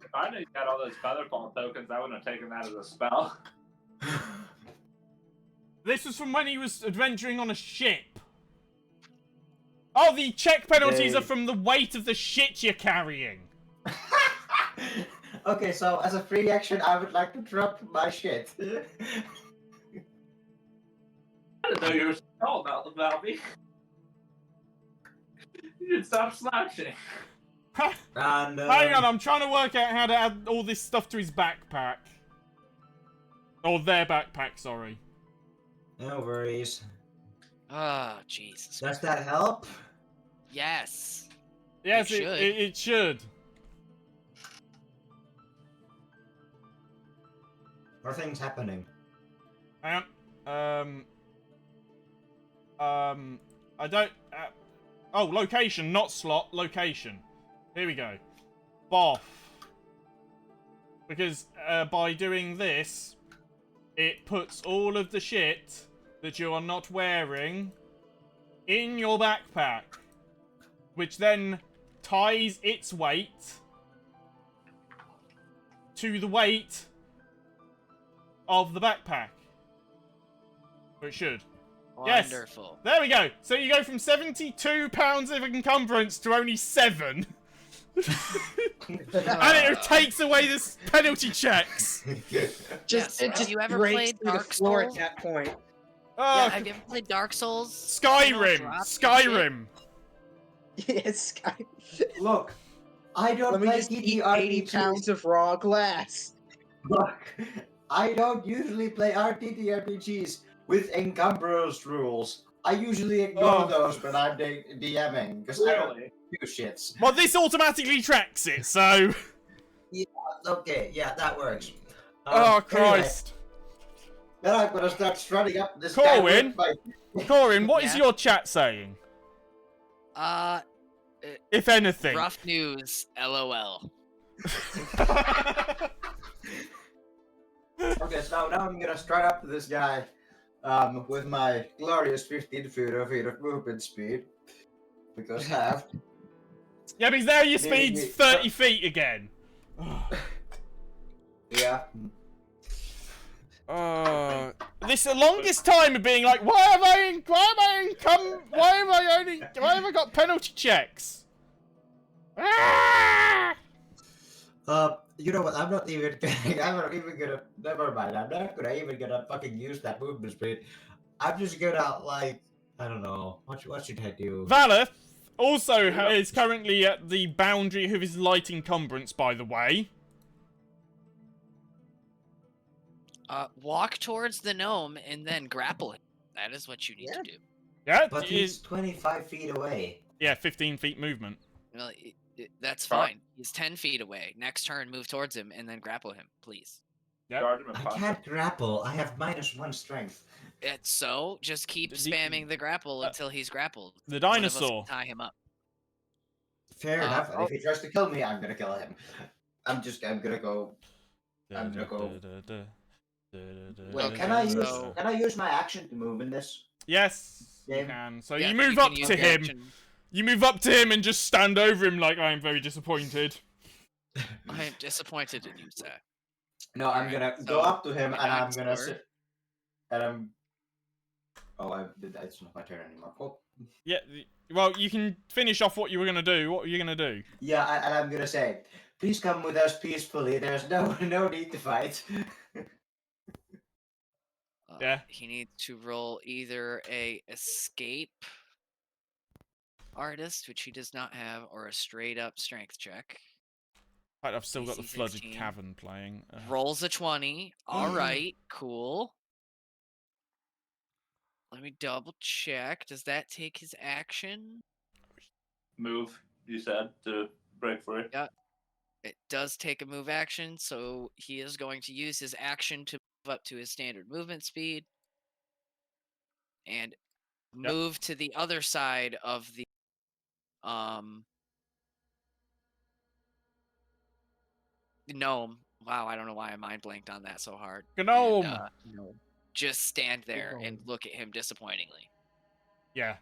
If I knew you got all those featherfall tokens, I wouldn't have taken that as a spell. This was from when he was adventuring on a ship. Oh, the check penalties Yay. are from the weight of the shit you're carrying. Okay, so as a free action, I would like to drop my shit. I didn't know you were so cold about me. You didn't stop slouching. And, Hang on, I'm trying to work out how to add all this stuff to his backpack. Or their backpack, sorry. No worries. Oh, Jesus. Does that help? Yes. Yes, It it, should. it should. Are things happening? Hang on. I don't... oh, location, not slot, location. Here we go. Boff. Because by doing this, it puts all of the shit that you are not wearing in your backpack. Which then ties its weight to the weight of the backpack. Or it should. Yes. Wonderful. There we go. So you go from 72 pounds of encumbrance to only 7. And it takes away the penalty checks. Just, Yes, it have just you ever breaks played through the Dark floor Souls? at that point. Oh, Yeah, have you ever played Dark Souls? Skyrim. Drop Skyrim. Yes, guy. Look, I don't Let me play just eat 80 TTRPGs. pounds of raw glass. Look, I don't usually play TTRPGs with encumbrance rules. I usually ignore Oh. those when I'm DMing because I don't Really? do shits. Well, this automatically tracks it, so. Okay, yeah, that works. Oh, Anyway, Christ. then I'm gonna start strutting up this guy Corwin? with my... Corin, what is Yeah? your chat saying? If anything. Rough news. LOL. Okay, so now I'm gonna strut up to this guy with my glorious 15 feet of movement speed. Because half. Yeah, because now your Maybe speed's we- 30 feet again. Yeah. This the longest time of being like, why have I got penalty checks? Ah! You know what? I'm not even gonna. Never mind. I'm not even gonna fucking use that movement speed. I'm just gonna like. I don't know. What should I do? Valor also is currently at the boundary of his light encumbrance, by the way. Walk towards the gnome and then grapple him. That is what you need to do. Yeah, But he's 25 feet away. yeah, 15 feet movement. Well, that's fine. He's 10 feet away. Next turn, move towards him and then grapple him, please. Yep. Guard him and I punch him. can't grapple. I have -1 strength. So just keep spamming the grapple until he's grappled. The One of us dinosaur. can tie him up. Fair enough. And if he tries to kill me, I'm gonna kill him. I'm gonna go. I'm gonna go. Well, can I use my action to move in this? Yes, you Game? can. So Yeah, you move can up use to your him. action. You move up to him and just stand over him like I am very disappointed. I am disappointed in you, sir. No, I'm Alright, gonna go so up to him the and I'm gonna dinosaur. sit. And I'm. Oh, I did that. It's not my turn anymore. Oh. Yeah, well, you can finish off what you were going to do. What are you going to do? Yeah, and I'm gonna say, please come with us peacefully. There's no need to fight. Yeah. He needs to roll either a escape artist, which he does not have, or a straight up strength check. Right, I've still got the DC Flooded 16. Cavern playing. Rolls a 20. All right, cool. Let me double check. Does that take his action? Move, you said, to break free. It does take a move action, so he is going to use his action to move up to his standard movement speed and move to the other side of the gnome. Wow, I don't know why I mind blanked on that so hard. Gnome! And, just stand there and Gnome. look at him disappointingly. Yeah.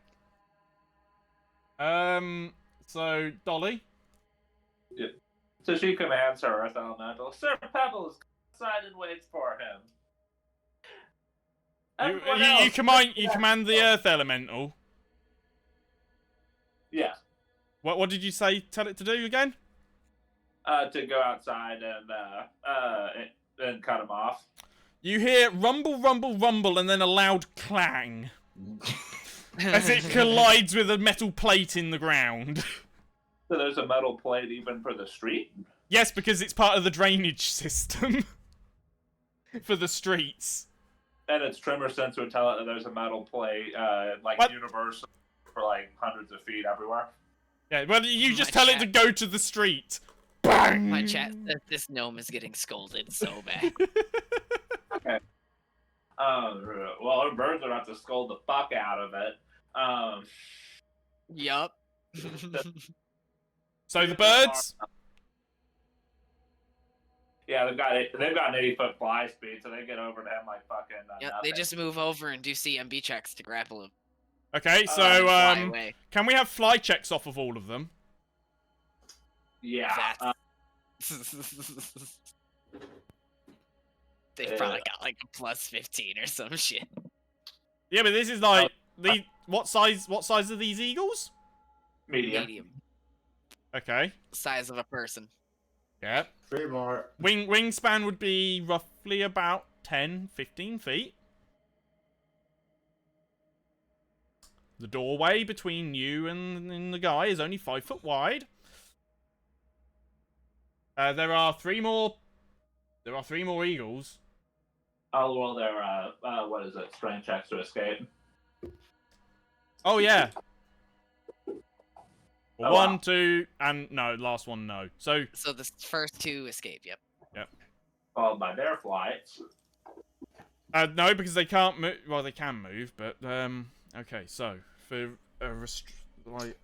So, Dolly? So she commands her Earth Elemental. Sir Pebbles outside and waits for him. Everyone You else, command the Earth Elemental. Yeah. What did you say? Tell it to do again? To go outside and cut him off. You hear rumble, rumble, rumble, and then a loud clang as it collides with a metal plate in the ground. So there's a metal plate even for the street? Yes, because it's part of the drainage system for the streets. And its tremor sense would tell it that there's a metal plate, like What? universal, for like hundreds of feet everywhere. Yeah, well, you just My tell it to chat- go to the street. Bang! My chat says this gnome is getting scolded so bad. Okay. Well, our birds are about to scold the fuck out of it. Yup. So the birds? Yeah, they've got an 80-foot fly speed, so they get over to him like fucking. Yep, they nothing. just move over and do CMB checks to grapple him. Okay, so, and fly away. can we have fly checks off of all of them? Yeah. They've probably got like a plus 15 or some shit. Yeah, but this is like, what size are these eagles? Medium. Medium. Okay, Size of a person. yeah. 3 more. Wingspan would be roughly about 10, 15 feet. The doorway between you and the guy is only 5 foot wide. There are 3 more. There are 3 more eagles. I'll roll their what is it? Strength checks to escape. Oh yeah. Well, Oh, one, wow. 2, and no, last one, no. So the first 2 escape. Yep. Followed by their flights. no, because they can't move. Well, they can move, but okay. So for like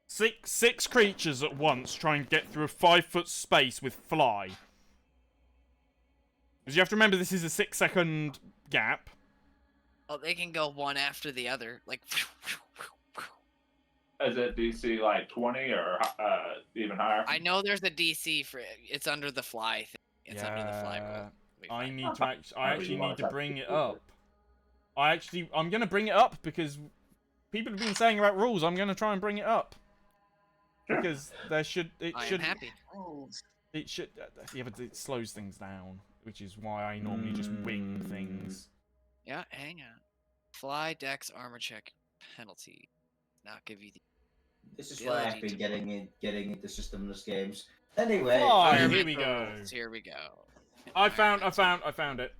six creatures at once try and get through a 5-foot space with fly. Because you have to remember this is a 6-second gap. Oh, they can go one after the other. Like. Is it DC like 20 or even higher? I know there's a DC for it. It's under the fly thing. It's under the fly rule. I need to I actually really need to want bring that. it up. I'm gonna bring it up because people have been saying about rules. I'm gonna try and bring it up because I am happy. it should yeah, but it slows things down, which is why I normally just wing things. Yeah, hang on. Fly, dex, armor check, penalty. Not give you the. This is why I've ability been getting into systemless games. Anyway, Oh, here Environment we go. rules, here we go. I found it.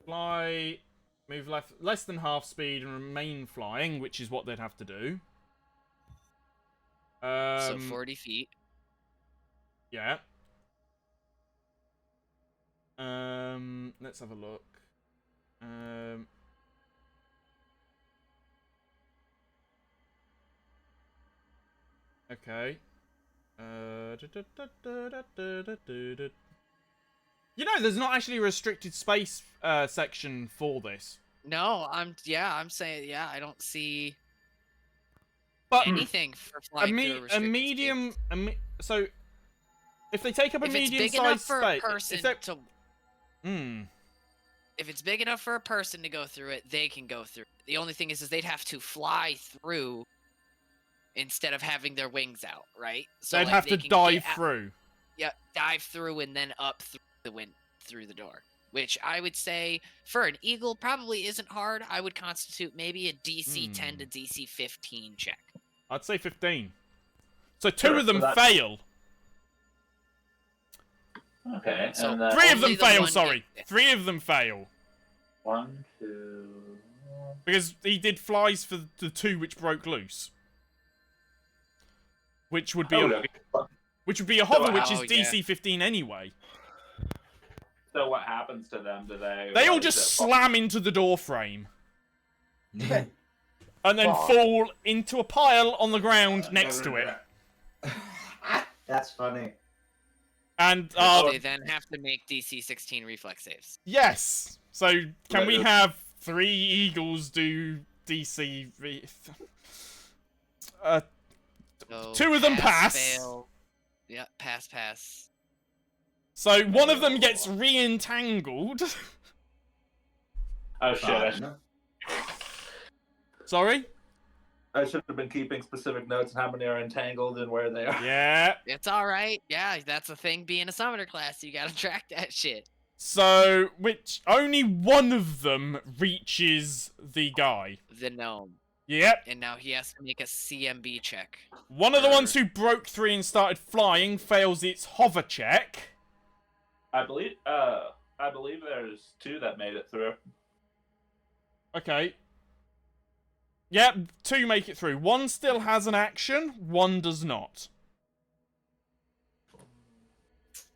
Fly, move left, less than half speed, and remain flying, which is what they'd have to do. So 40 feet. Yeah. Let's have a look. Okay. You know, there's not actually a restricted space section for this. No, I'm saying I don't see But anything for flying through a restricted medium, space. so if they take up a If it's big medium-sized enough for a space, person to, if it's big enough for a person to go through it, they can go through. The only thing is they'd have to fly through instead of having their wings out, right? So they'd like, have they to can dive get out- through. Yeah, dive through and then up through the door. Which I would say for an eagle probably isn't hard. I would constitute maybe a DC 10 to DC 15 check. I'd say 15. So two Sure, of them so that- fail. Okay, So and then 3 of them only the fail, one sorry. get- 3 of them fail. 1, 2. Because he did flies for the 2 which broke loose. Which would be Okay. which would be a hover, which is Oh, yeah. DC 15 anyway. So what happens to them? Do they? They all what just is it? slam into the door frame. And then Fuck. fall into a pile on the ground next to it. That's funny. And, They then have to make DC 16 reflex saves. yes! So, can we have 3 eagles do DC... So 2 of them pass. Fail. Yeah, pass. So, one of them gets re-entangled. Oh shit! Sorry? I should have been keeping specific notes on how many are entangled and where they are. Yeah. It's alright. Yeah, that's the thing being a summoner class. You gotta track that shit. So, which only one of them reaches the guy. The gnome. Yep. And now he has to make a CMB check. One of the ones who broke 3 and started flying fails its hover check. I believe there's 2 that made it through. Okay. Yep, 2 make it through. 1 still has an action, 1 does not.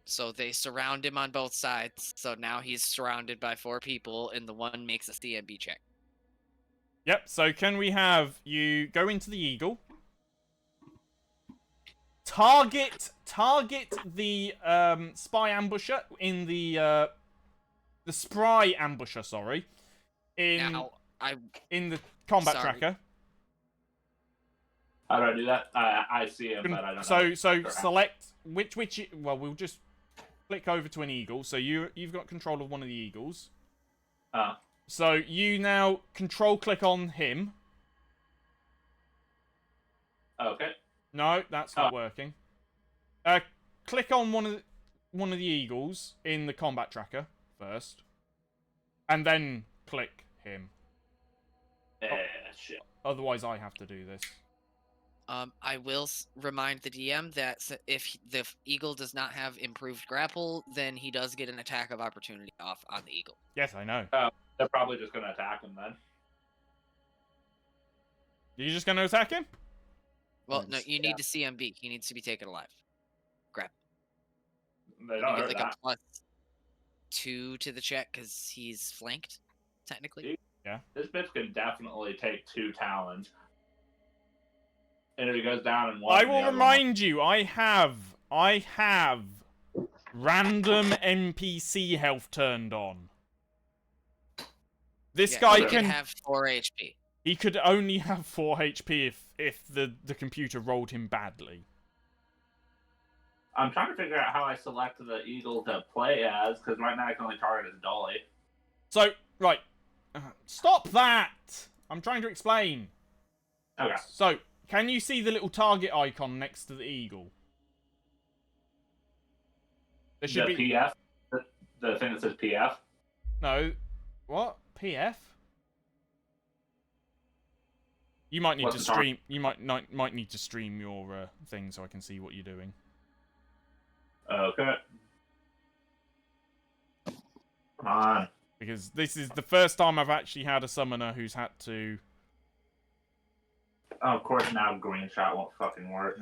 So they surround him on both sides. So now he's surrounded by 4 people, and the one makes a CMB check. Yep, so can we have you go into the eagle? Target the spy ambusher in the spry ambusher, sorry. In the combat Sorry. tracker. How do I do that? I see him, but I don't know. So select which well, we'll just click over to an eagle. So you've got control of one of the eagles. So you now control click on him. Okay. No, that's not working. Click on one of the eagles in the combat tracker first, and then click him. Shit. Otherwise, I have to do this. I will remind the DM that if the eagle does not have improved grapple, then he does get an attack of opportunity off on the eagle. Yes, I know. They're probably just gonna attack him then. You're just gonna attack him? Well, no, you Yeah. need to CMB. He needs to be taken alive. Grab. They You don't get hurt like that. a +2 to the check because he's flanked, technically. This bitch can definitely take 2 talons. And if he goes down in one, I the will other one- remind you, I have random NPC health turned on. This Yeah, guy he can could have 4 HP. he could only have 4 HP if the computer rolled him badly. I'm trying to figure out how I select the eagle to play as, because right now I can only target as Dolly. So, right. Stop that! I'm trying to explain. Okay. So, can you see the little target icon next to the eagle? There should The be... PF? The thing that says PF? No. What? PF? You might need What's to the target? stream... You might need to stream your thing so I can see what you're doing. Okay. Come on. Because this is the first time I've actually had a summoner who's had to... Oh, of course now green shot won't fucking work.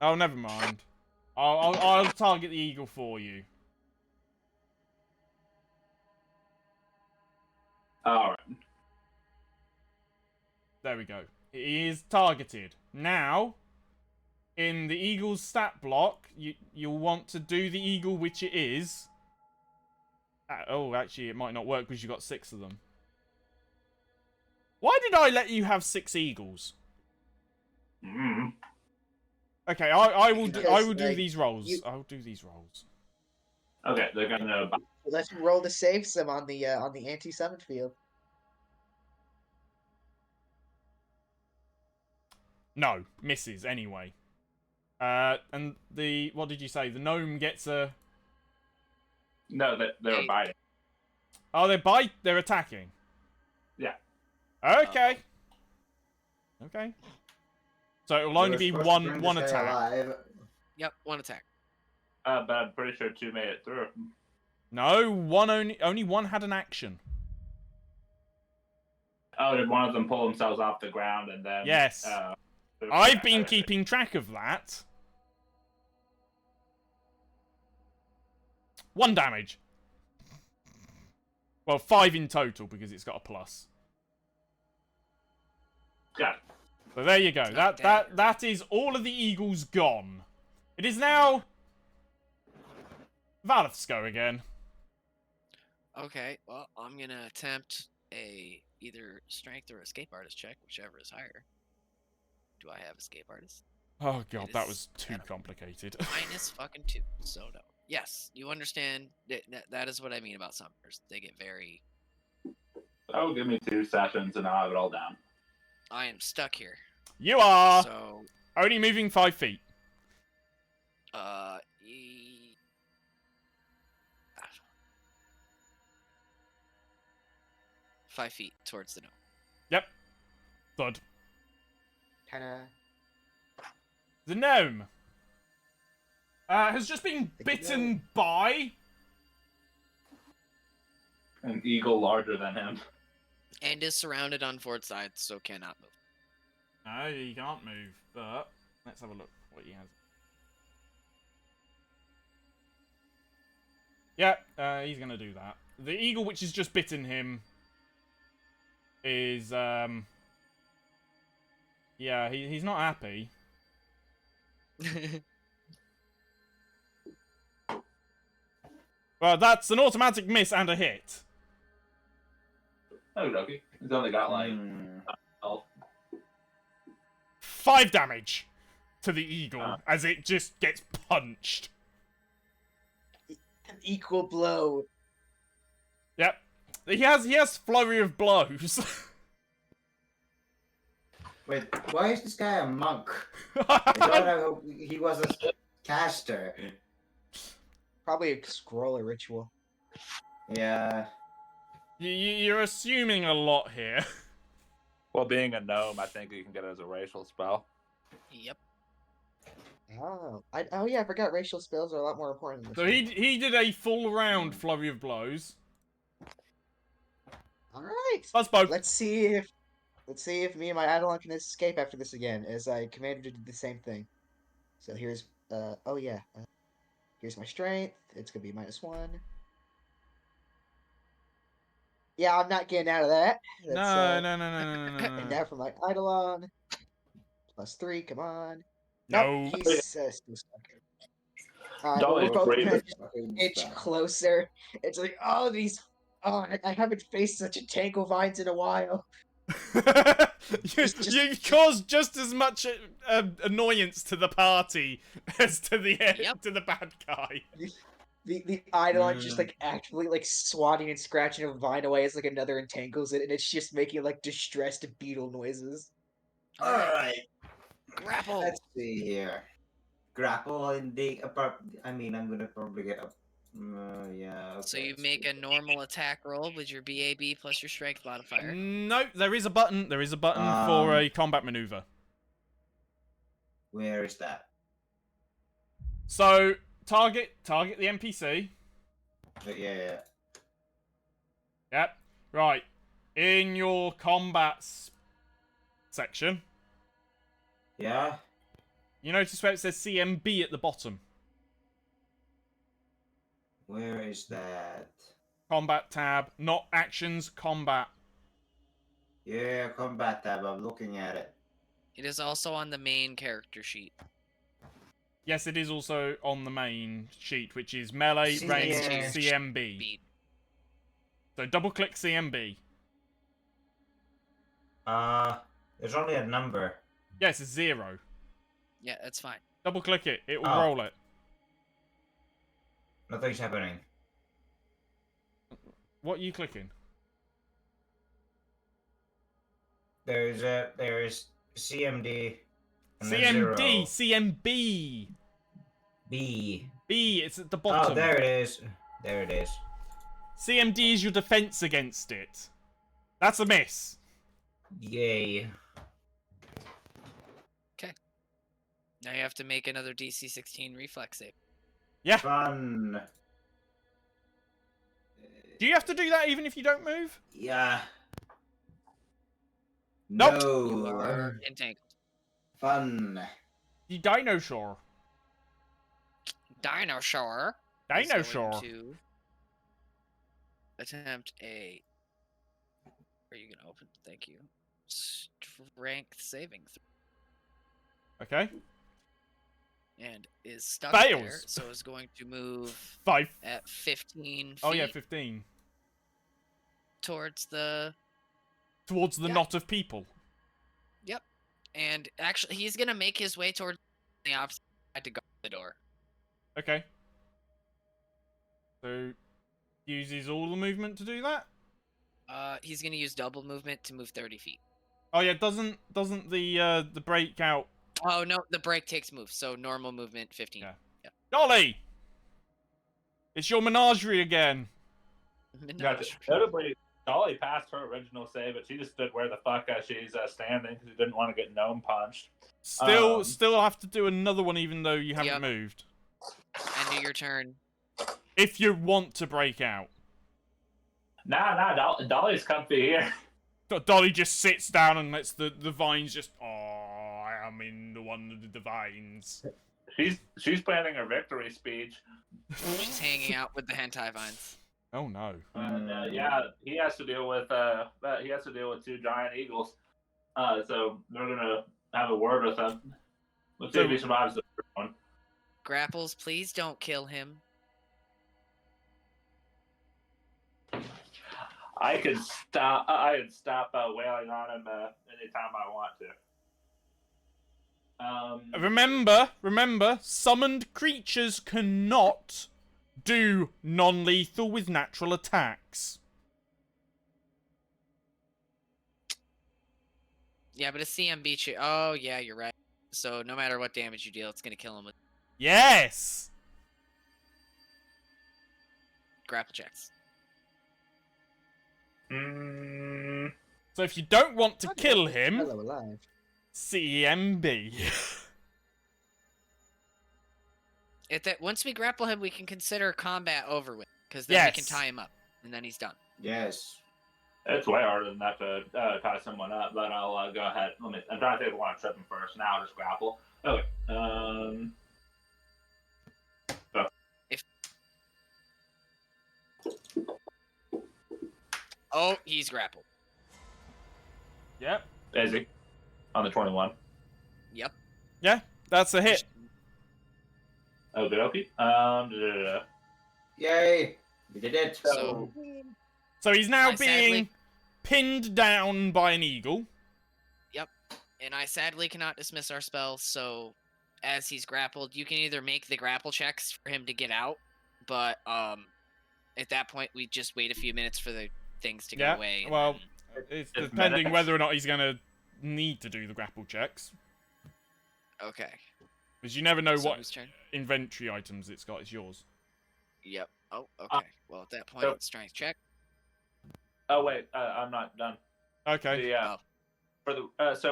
Oh, never mind. I'll target the eagle for you. Alright. There we go. He is targeted. Now, in the eagle's stat block, you'll want to do the eagle, which it is. Oh, actually, it might not work because you got 6 of them. Why did I let you have 6 eagles? Mm. Okay, I will Because, do like, these rolls. you- I'll do these rolls. Okay, they're gonna... Let's roll to save some on the anti-summon field. No, misses anyway. And the what did you say? The gnome gets a... No, they're biting. Oh, they're attacking. Yeah. Okay. Okay. So it will only be We're supposed to bring one this guy attack. alive. Yep, 1 attack. But I'm pretty sure 2 made it through. No, only one had an action. Oh, did one of them pull themselves off the ground and then... Yes. I've been keeping track of that. 1 damage. Well, 5 in total because it's got a plus. Got it. So there you go. It's not That is all of the eagles gone. It is now Valeth's go again. Okay, well, I'm gonna attempt a either strength or escape artist check, whichever is higher. Do I have escape artist? Oh god, that is was too complicated. Minus fucking 2. So no. Yes, you understand. That is what I mean about summoners. They get very. Oh, give me 2 sessions and I'll have it all down. I am stuck here. You are So only moving 5 feet. e- 5 feet towards the gnome. Yep. Thud. Kinda. The gnome has just been The bitten by... An eagle larger than him. And is surrounded on 4 sides, so cannot move. No, he can't move, but let's have a look what he has. Yep, he's gonna do that. The eagle which has just bitten him is, yeah, he's not happy. Well, that's an automatic miss and a hit. Oh, Doki. He's only got like... Hmm. health. 5 damage to the eagle as it just gets punched. An equal blow. Yep. He has flurry of blows. Wait, why is this guy a monk? I thought he was a caster. Probably a scroll or ritual. Yeah. You're assuming a lot here. Well, being a gnome, I think you can get it as a racial spell. Yep. Oh, yeah, I forgot racial spells are a lot more important than this. So he did a full round flurry of blows. All right. Buzzbo. Let's see if me and my Eidolon can escape after this again, as I commanded to do the same thing. So here's oh yeah, here's my strength. It's gonna be -1. Yeah, I'm not getting out of that. That's No, no, no, no, no, no, and no. now for my Eidolon, +3. Come on. Nope, No. he's still stuck. Alright, well, we're Dolly's both brave. gonna just inch closer. It's like, oh, these. Oh, I haven't faced such a tangle vines in a while. You cause just as much annoyance to the party as to the Yep. to the bad guy. The Eidolon just like actively like swatting and scratching a vine away as like another entangles it, and it's just making like distressed beetle noises. All right. Grapple. Let's see here. Grapple in the I mean, I'm gonna probably get up. Yeah. Okay, So you let's make do a that. normal attack roll with your BAB plus your strength modifier. No, there is a button. There is a button for a combat maneuver. Where is that? So target the NPC. Yeah. Yep. Right. In your combat section, Yeah. you notice where it says CMB at the bottom. Where is that? Combat tab, not actions, combat. Yeah, combat tab. I'm looking at it. It is also on the main character sheet. Yes, it is also on the main sheet, which is melee, range, Yeah. CMB. Beat. So double click CMB. There's only a number. Yes, it's 0. Yeah, that's fine. Double click it, it will Oh. roll it. Nothing's happening. What are you clicking? There is CMD. And then CMD, 0. CMB. B. B, it's at the bottom. Oh, there it is. There it is. CMD is your defense against it. That's a miss. Yay. Now you have to make another DC 16 reflex save. Yeah. Fun. Do you have to do that even if you don't move? Yeah. Nope. You No. are entangled. Fun. You dinosaur. Dinosaur. is going Dinosaur. to attempt a. Are you gonna open? Thank you. Strength saving Okay. and is stuck there, Fails. so is going to move 5. at 15 feet Oh yeah, 15. towards the. Towards the Yeah. knot of people. Yep, and actually he's gonna make his way towards the opposite side to guard the door. Okay. So uses all the movement to do that? He's gonna use double movement to move 30 feet. Oh yeah, doesn't the breakout. Oh no, the break takes move, so normal movement 15. Yeah. Dolly! It's your menagerie again. Menage. Notably, Dolly passed her original save, but she just stood where the fuck she's standing because she didn't want to get gnome punched. Still have to do another one even though you haven't Yep. moved. End of your turn. If you want to break out. Nah, Dolly's comfy here. Dolly just sits down and lets the vines just. Oh, I am in the one of the vines. She's planning her victory speech. She's hanging out with the hentai vines. Oh no. And yeah, he has to deal with 2 giant eagles. So they're gonna have a word with him. Let's see if he survives the first one. Grapples, please don't kill him. I could stop wailing on him anytime I want to. Remember, summoned creatures cannot do non-lethal with natural attacks. Yeah, but a CMB Oh, yeah, you're right. So no matter what damage you deal, it's gonna kill him with Yes! grapple checks. So if you don't want to kill him, Hello, alive. CMB. Once we grapple him, we can consider combat over with, because then we can tie him up, and then he's done. Yes. It's way harder than that to tie someone up, but I'll go ahead. I'm trying to think if I want to trip him first. Now I'll just grapple. Okay. Oh, he's grappled. Yep. Is he? On the 21. Yep. Yeah, that's a hit. Okay, okay. Yay! We did it. So So he's now I being sadly- pinned down by an eagle. Yep. And I sadly cannot dismiss our spell, so as he's grappled, you can either make the grapple checks for him to get out, but at that point we just wait a few minutes for the things to Yeah, go away. and well, then- it's It's depending minutes. whether or not he's going to need to do the grapple checks. Okay. Because you never know So what whose turn? inventory items it's got. It's yours. Yep. Oh, okay. Well, at that point, so- strength check. Oh wait, I'm not done. Okay. The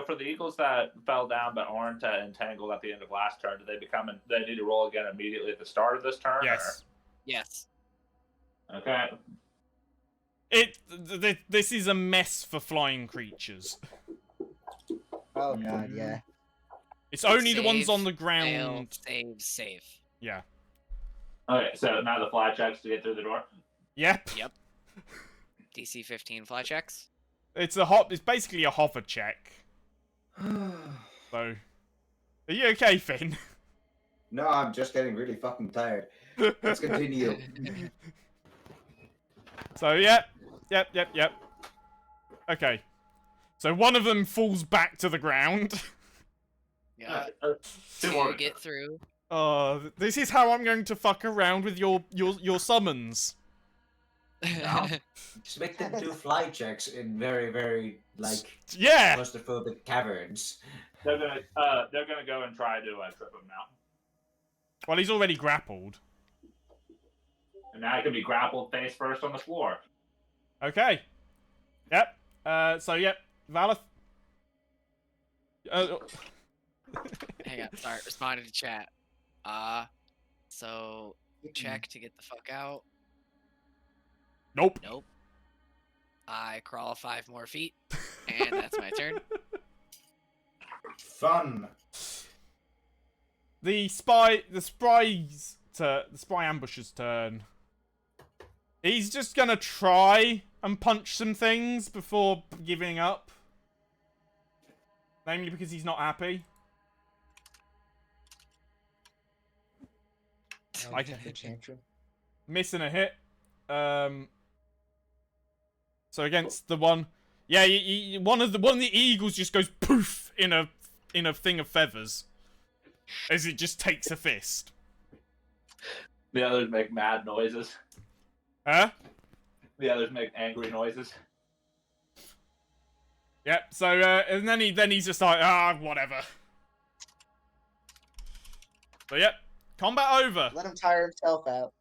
for the eagles that fell down but aren't entangled at the end of last turn, do they become? They need to roll again immediately at the start of this turn. Yes. Yes. Or? Okay. This is a mess for flying creatures. Oh god, yeah. It's only the ones Save, on the Fail, ground. save. Yeah. Okay. So now the fly checks to get through the door. Yep. Yep. DC 15 fly checks. It's basically a hover check. So, are you okay, Finn? No, I'm just getting really fucking tired. Let's continue. So, yep. Okay. So one of them falls back to the ground. Yeah. Two To more. get through. This is how I'm going to fuck around with your summons. No. Just make them do fly checks in very, very like Yeah. claustrophobic caverns. They're gonna go and try to trip him now. Well, he's already grappled. And now he can be grappled face first on the floor. Okay. Yep. So yep. Valith. Hang on. Sorry. Responded to chat. So check to get the fuck out. Nope. Nope. I crawl 5 more feet, and that's my turn. Fun. The spy ambusher's turn. He's just gonna try and punch some things before giving up. Namely because he's not happy. I can Tantrum. missing a hit. So against the one, yeah, one of the eagles just goes poof in a thing of feathers as it just takes a fist. The others make mad noises. Huh? The others make angry noises. Yep. So and then he's just like whatever. So yep, combat over. Let him tire himself out.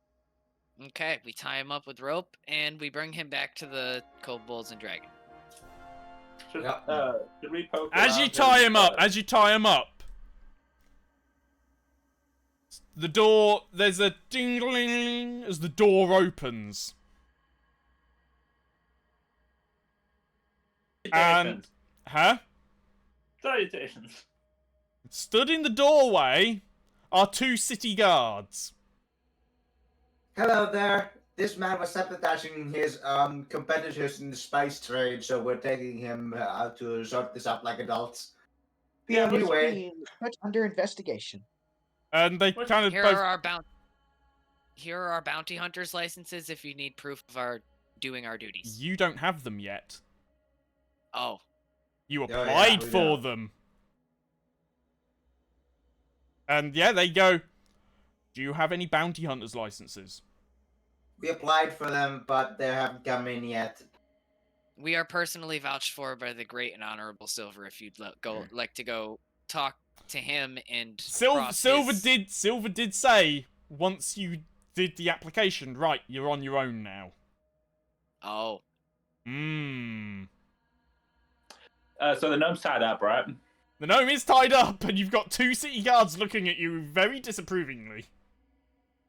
Okay, we tie him up with rope, and we bring him back to the kobolds and dragon. Should, Yep. should we poke As you around tie his, him up, the door, there's a ding-a-ling as the door opens. Salutations. Huh? Salutations. Stood in the doorway are 2 city guards. Hello there. This man was sabotaging his competitors in the spice trade, so we're taking him out to sort this out like adults. The only He's way. being put under investigation. And they What? kind of Here both... are our bounty hunters licenses if you need proof of our doing our duties. You don't have them yet. Oh, You yeah, applied we for know. them. And yeah, they go, do you have any bounty hunters licenses? We applied for them, but they haven't come in yet. we are personally vouched for by the great and honorable Silver. If you'd like to go talk to him and cross Silver his- did say once you did the application, right, you're on your own now. Oh, So the gnome's tied up, right? The gnome is tied up, and you've got 2 city guards looking at you very disapprovingly.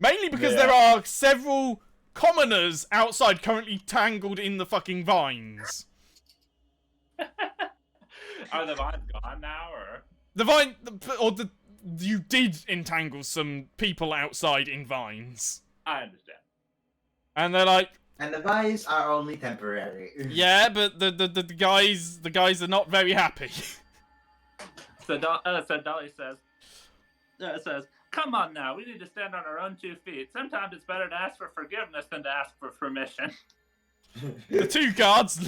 Mainly because Yeah. there are several commoners outside currently tangled in the fucking vines. Are the vines gone now, or? You did entangle some people outside in vines. I understand. And they're like, And the vines are only temporary. yeah, but the guys are not very happy. So Dolly says, "Come on now, we need to stand on our own 2 feet. Sometimes it's better to ask for forgiveness than to ask for permission." The 2 guards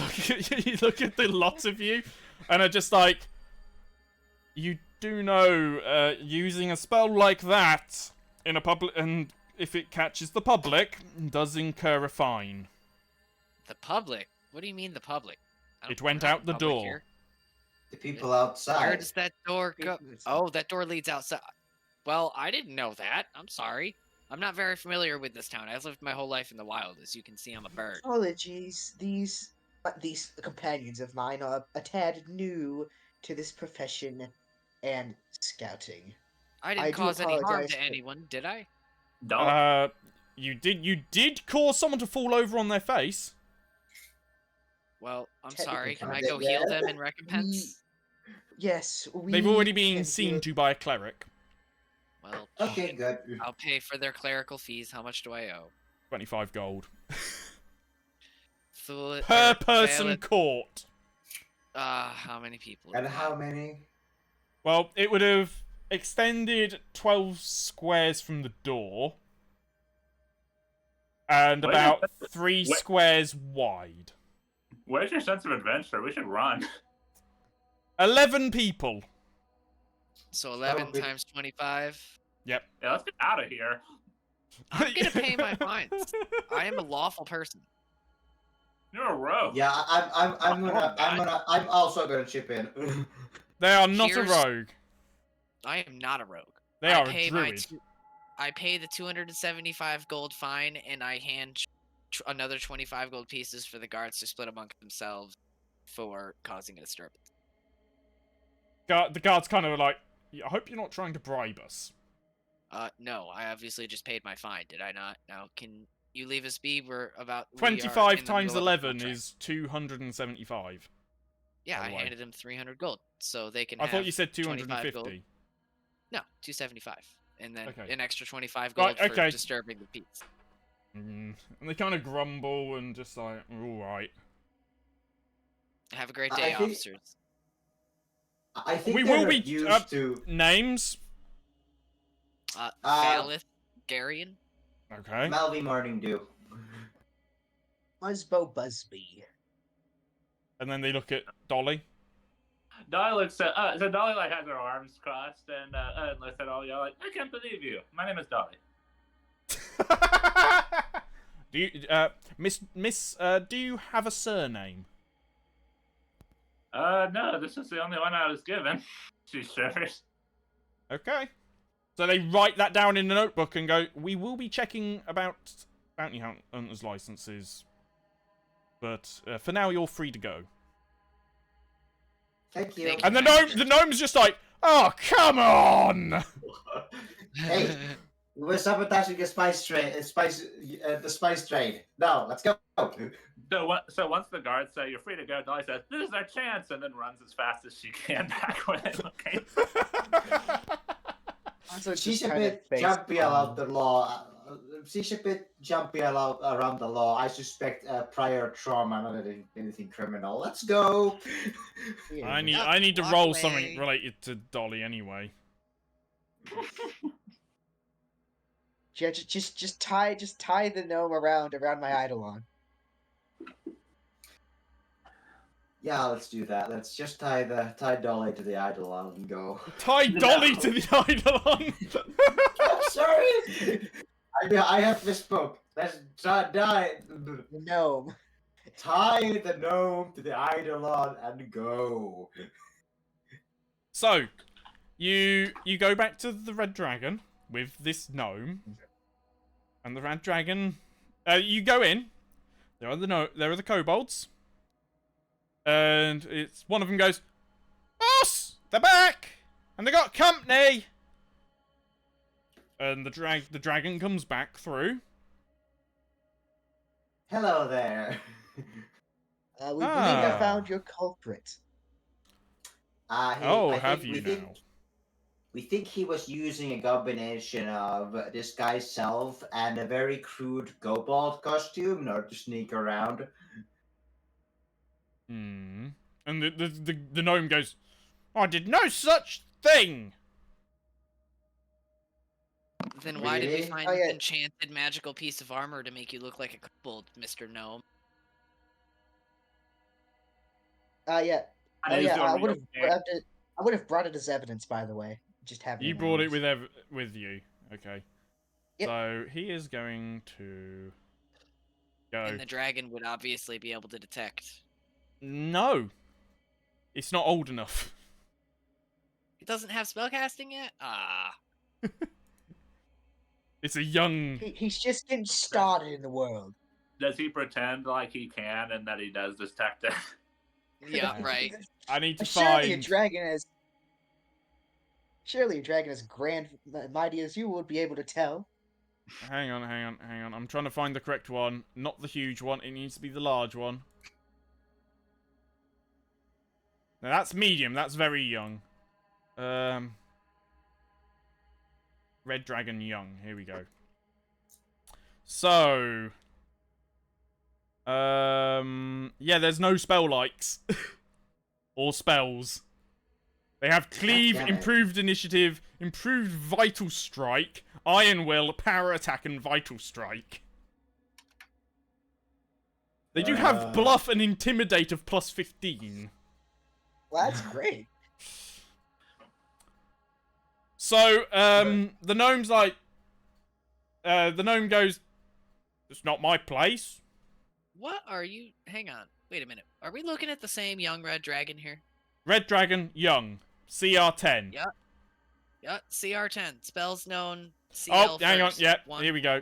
look at the lot of you, and are just like, you do know, using a spell like that in a public, and if it catches the public, does incur a fine. The public? What do you mean the public? It went out the door. Here. The people outside. Where does that door go? Oh, that door leads outside. Well, I didn't know that. I'm sorry. I'm not very familiar with this town. I've lived my whole life in the wild. As you can see, I'm a bird. Apologies. These companions of mine are a tad new to this profession and scouting. I didn't I do cause any harm apologize to for- anyone, did I? Dolly. You did cause someone to fall over on their face. Well, I'm Technically sorry. Can I kinda, go heal yeah. them in recompense? Yes, we. They've already been can seen heal- to by a cleric. Well, Okay, good. I'll pay for their clerical fees. How much do I owe? 25 gold. Fool- Per er, person fail it- caught. how many people? And how many? Well, it would have extended 12 squares from the door. And Wait, about 3 wait. squares wide. Where's your sense of adventure? We should run. 11 people. So 11 be- times 25. Yep. Yeah, let's get out of here. I'm gonna pay my fines. I am a lawful person. You're a rogue. Yeah, I'm also gonna chip in. They are not Here's- a rogue. I am not a rogue. They I are a pay druid. I pay the 275 gold fine, and I hand another 25 gold pieces for the guards to split among themselves for causing a disturbance. The guards kind of like, "Yeah, I hope you're not trying to bribe us." No, I obviously just paid my fine, did I not? Now, can you leave us be? We are 25 in the times middle of a 11 contract. is 275. Yeah, by I the way. handed them 300 gold, so they can I have thought you said 25 gold. 250. No, 275. And then Okay. an extra 25 Right, gold okay. for disturbing the peace. And they kind of grumble and just like, alright. Have a great I day, think- officers. I think We they're will be, used to. Names? Failith, Garion. Okay. Malvi Morning Dew. Buzzbo Busby. And then they look at Dolly. Dolly looks at so Dolly like has her arms crossed and looks at all y'all like, I can't believe you. My name is Dolly. Do you, Miss, do you have a surname? No, this is the only one I was given. She shivers. Okay. So they write that down in the notebook and go, we will be checking about bounty hunters licenses. But for now, you're free to go. Thank you. Thank And the gnome's just like, oh, come on! Hey, we're sabotaging the spice train. The spice train. No, let's go. So once the guards say you're free to go, Dolly says, "This is our chance," and then runs as fast as she can back where they're looking. Also, it's She's just a kind of bit based jumpy on- about the law. She's a bit jumpy around the law. I suspect prior trauma, not anything criminal. Let's go. Yeah. I Yep, need to walk roll away. something related to Dolly anyway. Yeah, just tie the gnome around my eidolon. Yeah, let's do that. Let's just tie Dolly to the eidolon and go. Tie Dolly to the eidolon! I'm sorry. I have misspoke. Let's tie The gnome. the gnome to the eidolon and go. So, you go back to the Red Dragon with this gnome, and the Red Dragon. You go in. There are the kobolds, and it's one of them goes, "Boss, they're back, and they got company." And the dragon comes back through, Hello there. We believe we have found Ah. your culprit. Oh, I have think you now? we think he was using a combination of this guy's self and a very crude kobold costume in order to sneak around. Hmm. And the gnome goes, I did no such thing! Then why did we Really? find Oh, this yeah. enchanted magical piece of armor to make you look like a kobold, Mr. Gnome? Yeah. And Oh he's yeah. the I would real have grabbed it. I would have brought it as evidence, by the way. Just having You it brought it around. with you. Okay. Yep. So he is going to go. And the dragon would obviously be able to detect. No. It's not old enough. It doesn't have spellcasting yet? Ah. It's a young. He's just getting started in the world. Does he pretend like he can and that he does detect it? Yeah, right. I need to Surely a find. dragon as grand mighty as you would be able to tell. Hang on. I'm trying to find the correct one. Not the huge one. It needs to be the large one. Now that's medium. That's very young. Red Dragon Young. Here we go. So. Yeah, there's no spell likes. Or spells. They have Cleave, damn it. Improved Initiative, Improved Vital Strike, Iron Will, Power Attack, and Vital Strike. They do have Bluff and Intimidate of plus 15. Well, that's great. So, the gnome's like... the gnome goes, it's not my place. What are you... Hang on. Wait a minute. Are we looking at the same young red dragon here? Red Dragon, Young, CR10. Yeah. Yeah, CR10. Spells known, CL Oh, hang on, first. yeah, One. here we go.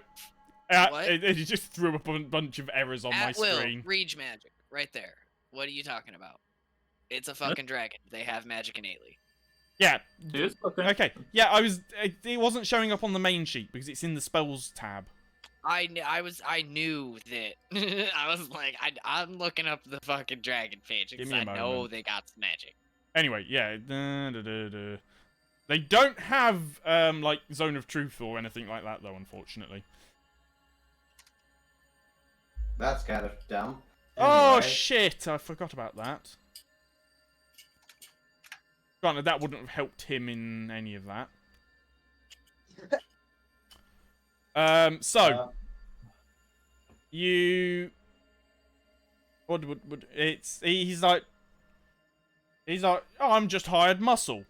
What? It just threw up a bunch of errors on my At will, screen. Rage magic. Right there. What are you talking about? It's a fucking dragon. They have magic innately. Yeah. He is looking. Okay. Yeah, it wasn't showing up on the main sheet because it's in the spells tab. I knew that. I was like, I'm looking up the fucking dragon page Give because me a I know moment. they got some magic. Anyway, yeah. They don't have like Zone of Truth or anything like that though, unfortunately. That's kind of dumb. Oh Anyway. shit! I forgot about that. Granted, that wouldn't have helped him in any of that. So you what would it's he's like oh, I'm just hired muscle.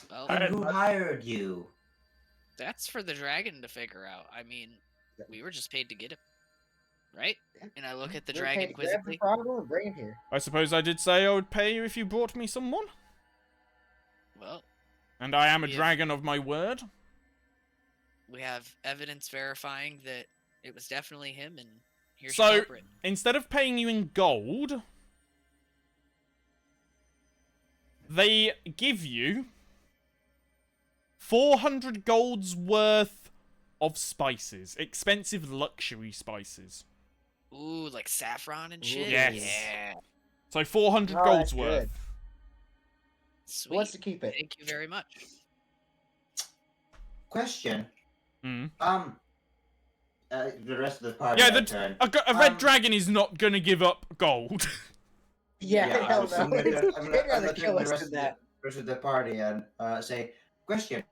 Well, And who hired you? that's for the dragon to figure out. I mean, we were just paid to get him, right? And I look at the We're dragon paid to grab the quizzically. prodigal and bring him here. I suppose I did say I would pay you if you brought me someone. Well, And I am a Yeah. dragon of my word. we have evidence verifying that it was definitely him, and here's So- your culprit. Instead of paying you in gold, they give you 400 gold's worth of spices. Expensive luxury spices. Ooh, like saffron and shit. Yes. Yeah. So 400 Oh, gold's that's worth. good. Sweet. Who wants to keep it? Thank you very much. Question. Hmm. The rest of the party. Yeah, I turn. a red dragon is not gonna give up gold. Yeah, Yeah, hell I'm no. gonna- I'm They'd gonna rather turn kill the us rest than of that. rest of the party and say, question.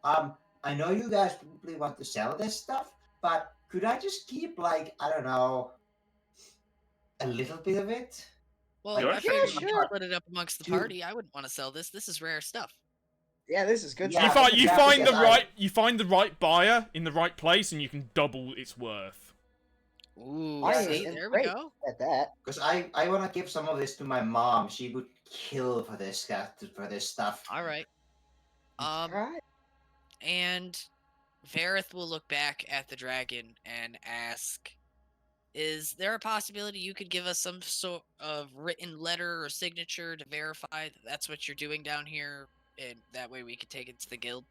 I know you guys probably want to sell this stuff, but could I just keep like I don't know, a little bit of it? Well, Sure. I figured Yeah, we sure. split it up amongst the Dude. party. I wouldn't want to sell this. This is rare stuff. Yeah, this is good Yeah, you stuff. find you exactly, find the yes, right you find the right buyer in the right place, and you can double its worth. Ooh, I see, am there we great. go. At that. Because I want to give some of this to my mom. She would kill for this stuff. All right. Alright. And Vareth will look back at the dragon and ask, is there a possibility you could give us some sort of written letter or signature to verify that that's what you're doing down here? And that way we could take it to the guild.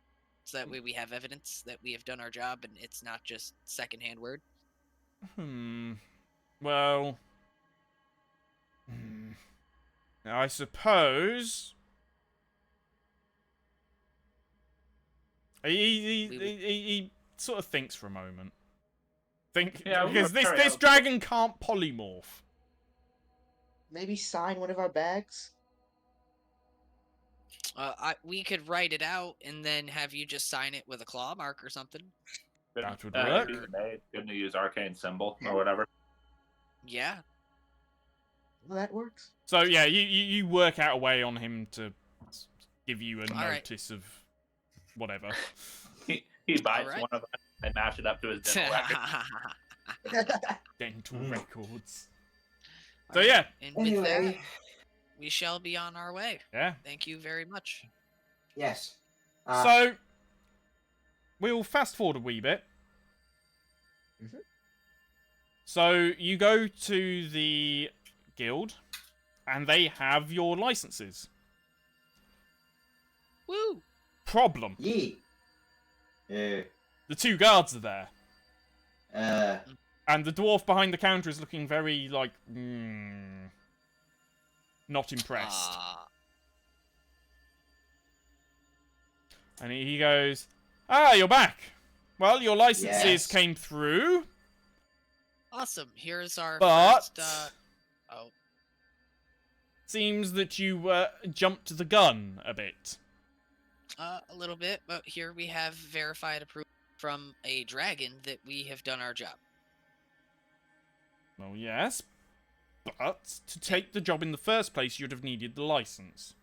So that way we have evidence that we have done our job and it's not just secondhand word. Well, I suppose he sort of thinks for a moment. Yeah, Because this dragon can't polymorph. Maybe sign one of our bags. We could write it out and then have you just sign it with a claw mark or something. That would work. Couldn't you use arcane symbol or whatever? Yeah. Well, that works. So yeah, you work out a way on him to give you a All notice of whatever. He bites Alright. one of them and match it up to his dental record. Dental records. So yeah. And with Anyway. that, we shall be on our way. Yeah. Thank you very much. Yes. So we'll fast forward a wee bit. Mhm. So you go to the guild, and they have your licenses. Woo! Problem: Yee. the two guards are there, Uh. and the dwarf behind the counter is looking very like, not impressed. And he goes, "Ah, you're back. Well, your licenses Yes. came through, Awesome. Here's our but first. Oh, seems that you jumped the gun a bit." a little bit, but here we have verified approval from a dragon that we have done our job. Well, yes, but to take the job in the first place, you'd have needed the license.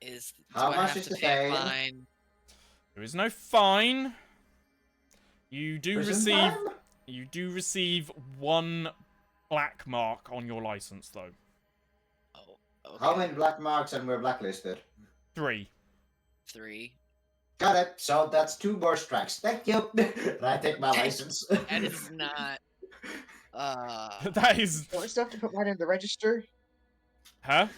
Do How I much have is to the pay a fine? fine? There is no fine. You do Prison receive time? you do receive one black mark on your license, though. Oh, okay. How many black marks and we're blacklisted? 3. 3. Got it. So that's 2 more strikes. Thank you. And I take my license. That is not. That is, Do I still have to put mine in the register? huh?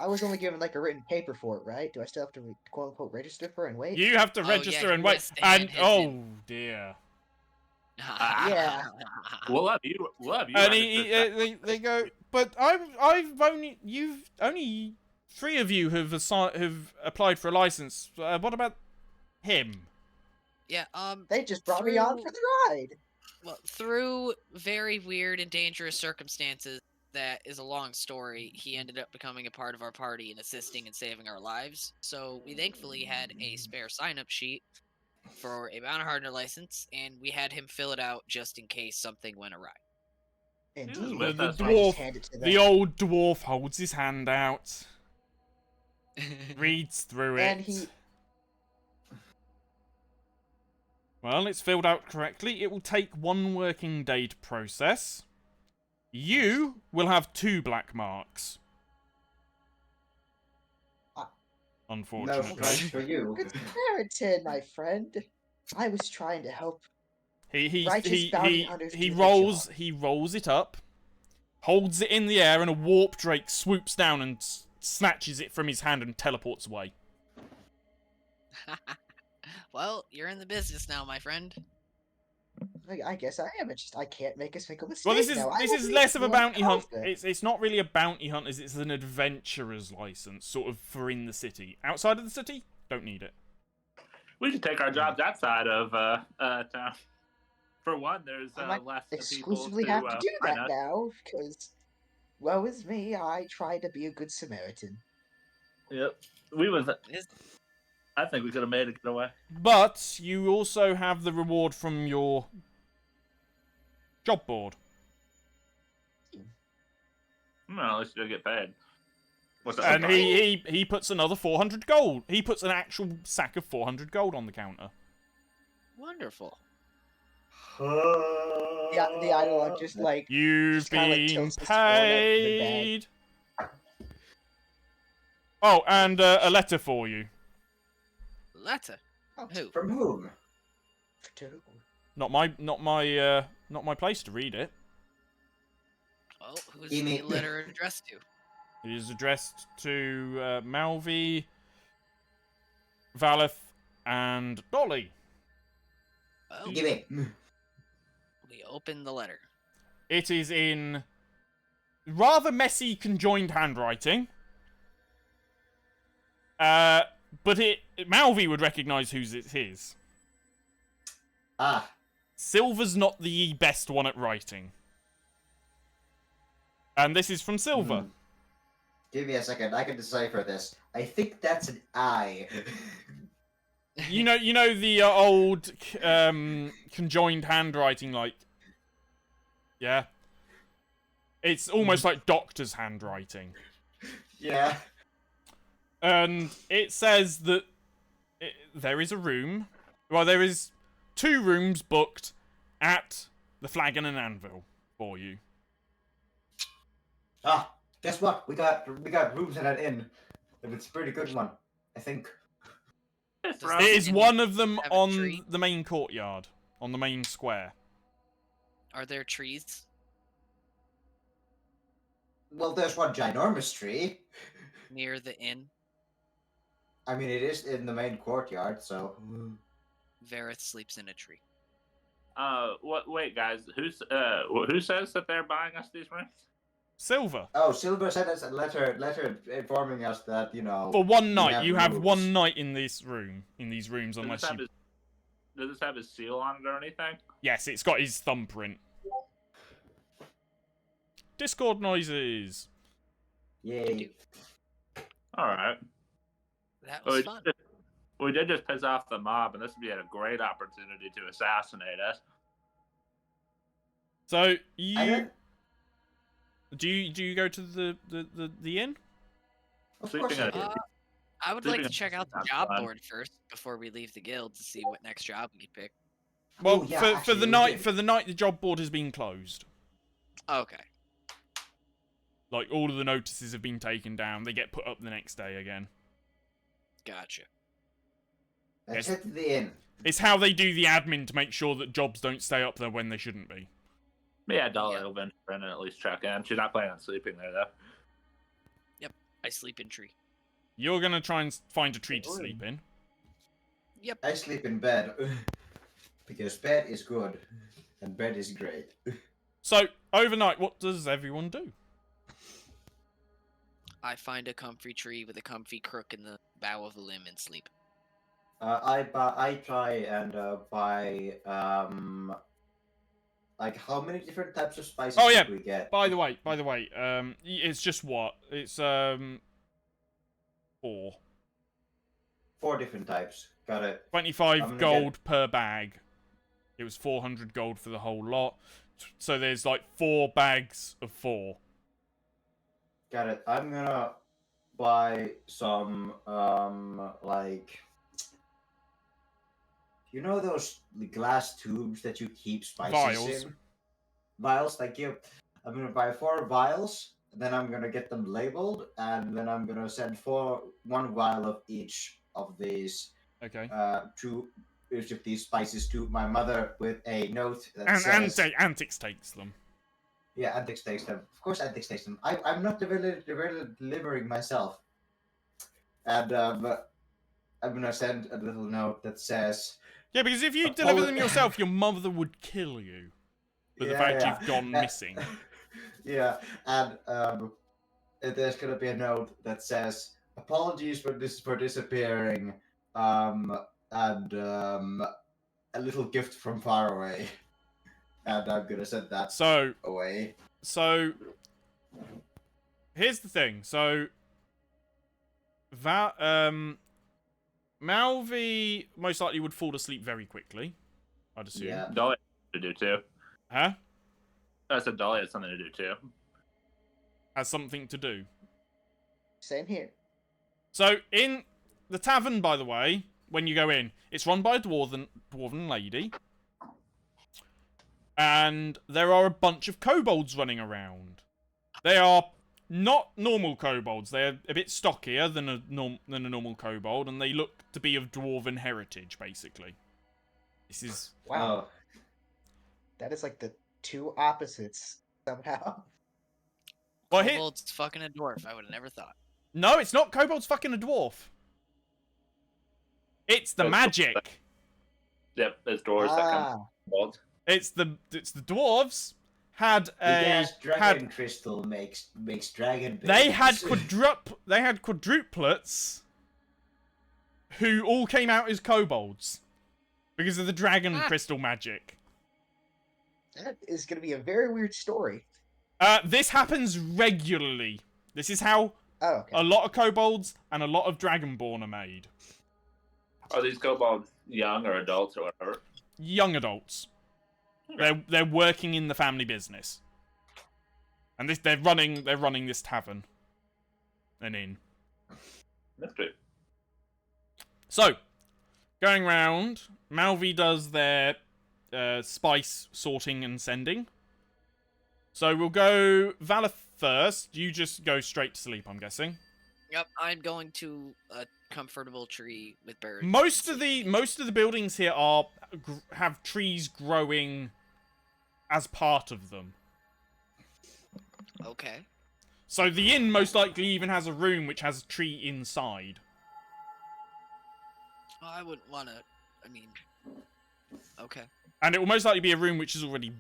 I was only given like a written paper for it, right? Do I still have to quote unquote register for it and wait? You have to Oh, register yeah, and he wait. has to hand And his oh in. dear. Yeah. We'll have you. And registered they go, but you've only 3 of you have applied for a license. What about him? Yeah. They just brought me on for the ride. Well, through very weird and dangerous circumstances, that is a long story, he ended up becoming a part of our party and assisting and saving our lives. So we thankfully had a spare sign-up sheet for a bounty hunter license, and we had him fill it out just in case something went awry. Indeed. with us, I just hand dwarf, it to the them. old dwarf holds his hand out, reads through And it. he Well, it's filled out correctly. It will take 1 working day to process. You will have 2 black marks. Ah. No Unfortunately. strikes for you. Good Samaritan, my friend. I was trying to help. He Righteous bounty hunters do their he rolls it up, holds it in the air, and a warp drake swoops down and snatches it from his hand and teleports away. Well, you're in the business now, my friend. I guess I am. It's just I can't make a single mistake. Well, this now. is less of a bounty hunt. It's It's not really a bounty hunt, as it's an adventurer's license, sort of for in the city. Outside of the city, don't need it. We should take our jobs outside of town. For one, there's I might less exclusively people have to do find that us. now because, woe is me, I try to be a good Samaritan. Yep. We was. Is- I think we could have made it get away. But you also have the reward from your job board. No, at least you'll get paid. What's And that? he puts another 400 gold. He puts an actual sack of 400 gold on the counter. Wonderful. Yeah, the Eidolon just like You've Just kinda, like, been tilts his phone out to the bag. paid. Oh, and a letter for you. Letter. Who? From whom? Not my place to read it. Oh, who's You the mean- letter addressed to? It is addressed to Malvi, Valeth, and Dolly. Well, Give it. we open the letter. It is in rather messy conjoined handwriting. But Malvi would recognise whose it is. Ah, Silver's not the best one at writing. And this is from Silver. give me a second. I can decipher this. I think that's an I. You know the old conjoined handwriting, like, yeah. It's almost like doctor's handwriting. Yeah. And it says that there is a room. Well, there is 2 rooms booked at the Flagon and Anvil for you. Ah, guess what? We got rooms at an inn. And it's a pretty good one, I think. Does It the is inn one of them have a on tree? the main courtyard, on the main square. Are there trees? Well, there's one ginormous tree. Near the inn? I mean, it is in the main courtyard, so. Vareth sleeps in a tree. What? Wait, guys. Who says that they're buying us these rings? Silver. Oh, Silver sent us a letter informing us that, For one we night, you have rooms. one night in this room, in these rooms, Does unless this have you... does this have his seal on it or anything? Yes, it's got his thumbprint. Discord noises. Yay. All right. That was fun. We did just piss off the mob, and this would be a great opportunity to assassinate us. So I you don't- do you go to the inn? Of Sleeping course I at- did. I would like Sleeping to in check out the sounds job fun. board first before we leave the guild to see what next job we pick. Well, Oh, yeah, for actually, the we night did. the job board has been closed. Okay. Like all of the notices have been taken down. They get put up the next day again. Gotcha. Let's Yes. head to the inn. It's how they do the admin to make sure that jobs don't stay up there when they shouldn't be. Yeah, Dolly Yeah. will venture in and at least check in. She's not planning on sleeping there, though. I sleep in tree. You're gonna try and find a tree to sleep in. Yep. I sleep in bed. Because bed is good. And bed is great. So overnight, what does everyone do? I find a comfy tree with a comfy crook in the bough of a limb and sleep. I try and buy like how many different types of spices Oh, yeah. do we get? By the way, it's just what? It's 4. 4 different types. Got it. 25 I'm gonna gold per bag. It was 400 gold for the whole lot. So there's like 4 bags of 4. Got it. I'm gonna buy some like those glass tubes that you keep spices Vials. in? Vials, thank you. I'm gonna buy 4 vials, and then I'm gonna get them labeled, and then I'm gonna send 1 vial of each of these Okay. to each of these spices to my mother with a note that And says Antix takes them. yeah, Antix takes them. Of course Antix takes them. I'm not delivering myself. And I'm gonna send a little note that says Yeah, because if you Apolo- deliver them yourself, your mother would kill you for the fact Yeah. you've gone missing. Yeah, and there's gonna be a note that says apologies for disappearing, and a little gift from far away. And I'm gonna send that So away. here's the thing. So that Malvi most likely would fall asleep very quickly, I'd assume. Yeah. Dolly has to do too. Huh? I said Dolly has something to do too. Has something to do. Same here. So in the tavern, by the way, when you go in, it's run by a dwarven lady. And there are a bunch of kobolds running around. They are not normal kobolds. They're a bit stockier than a normal kobold, and they look to be of dwarven heritage, basically. This is Wow. That is like the 2 opposites somehow. well, here. Kobold's fucking a dwarf. I would have never thought. No, it's not. Kobold's fucking a dwarf. It's the That's- magic. Yep, there's doors that come. Ah, Bolt. It's the dwarves had Because a dragon crystal makes dragon they had babies. quadruplets who all came out as kobolds because of the dragon crystal magic. that is going to be a very weird story. This happens regularly. This is how Oh, okay. a lot of kobolds and a lot of dragonborn are made. Are these kobolds young or adults or whatever? Young adults. They're working in the family business, and they're running this tavern, an inn. That's good. So, going round, Malvi does their spice sorting and sending. So we'll go Valor first. You just go straight to sleep, I'm guessing. Yep, I'm going to a comfortable tree with birds. Most of the buildings here have trees growing as part of them. Okay. So the inn most likely even has a room which has a tree inside. Well, I wouldn't want to. I mean, okay. And it will most likely be a room which is already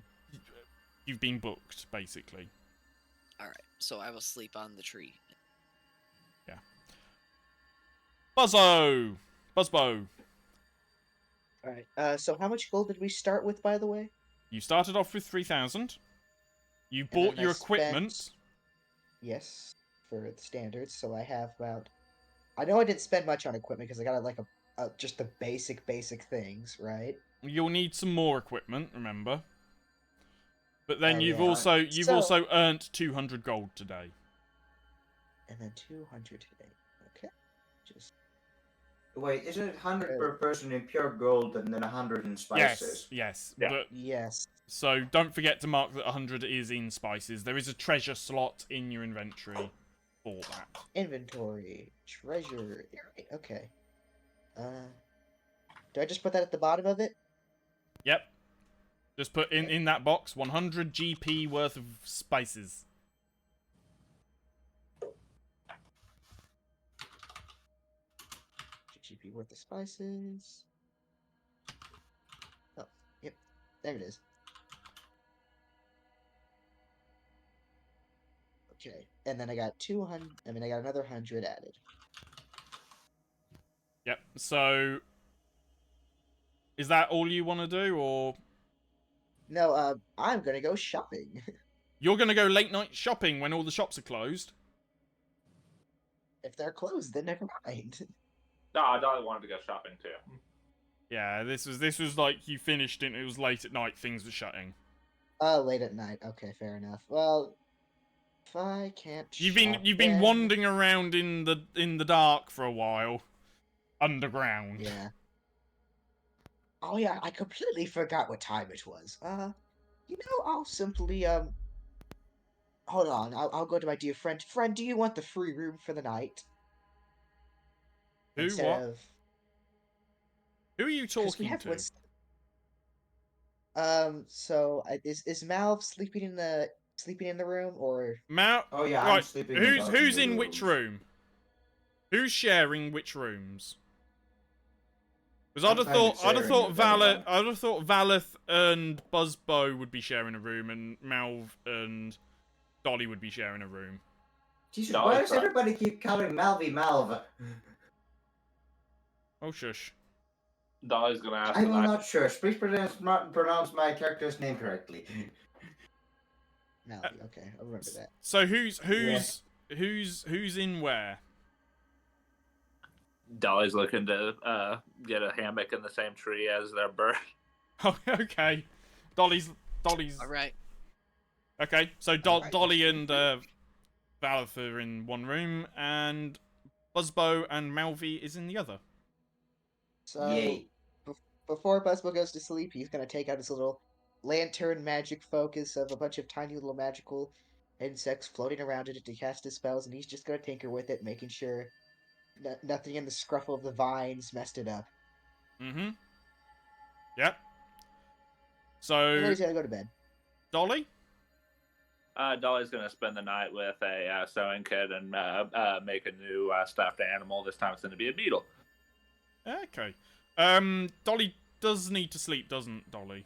you've been booked, basically. All right. So I will sleep on the tree. Buzzbo. All right. So how much gold did we start with, by the way? You started off with 3,000. You And bought then your I spent- equipment. Yes, for the standards. So I have about. I know I didn't spend much on equipment because I got like a just the basic things, right? You'll need some more equipment, remember. But then Oh, you've yeah. also earned 200 gold today. And then 200 today. Okay. Just. Wait, isn't it 100 per person in pure gold and then 100 in spices? Yes. Yeah. But Yes. so don't forget to mark that 100 is in spices. There is a treasure slot in your inventory for that. Inventory. Treasure. Right, okay. Do I just put that at the bottom of it? Yep. Just put in that box 100 GP worth of spices. GP worth of spices. Oh, yep. There it is. Okay. And then I got 200. I mean, I got another 100 added. Yep. So is that all you want to do, or No, I'm gonna go shopping. you're gonna go late night shopping when all the shops are closed? If they're closed, then never mind. No, I wanted to go shopping too. Yeah, this was like you finished and it was late at night. Things were shutting. Oh, late at night. Okay, fair enough. Well, if I can't. You've shop, been then- wandering around in the dark for a while, underground. Yeah. Oh yeah, I completely forgot what time it was. I'll simply hold on. I'll go to my dear friend. Friend, do you want the free room for the night? Who? Instead What? of Who are you 'cause we talking have to? what's is Malv sleeping in the room or Oh yeah, I'm Right. sleeping in both Who's the in which rooms. room? Who's sharing which rooms? Because I'd have Sometimes thought it's I'd have sharing thought with Valeth everyone. I'd have thought Valeth and Buzzbow would be sharing a room, and Malv and Dolly would be sharing a room. Jesus, No, why it's does not. everybody keep calling Malvi Malv? Oh shush. Dolly's gonna ask I'm the night. not sure. Please pronounce my character's name correctly. Malvi? Okay, I'll remember that. So who's in where? Dolly's looking to get a hammock in the same tree as their bird. Oh, okay. Dolly's. All right. Okay, so Alright. Dolly and Valeth are in one room, and Buzzbow and Malvi is in the other. So Yay. before Buzzbo goes to sleep, he's gonna take out his little lantern magic focus of a bunch of tiny little magical insects floating around it to cast his spells, and he's just gonna tinker with it, making sure nothing in the scruffle of the vines messed it up. Mm-hmm. Yep. And then So, he's gonna go to bed. Dolly? Dolly's gonna spend the night with a sewing kit and make a new stuffed animal. This time it's gonna be a beetle. Okay. Dolly does need to sleep, doesn't Dolly?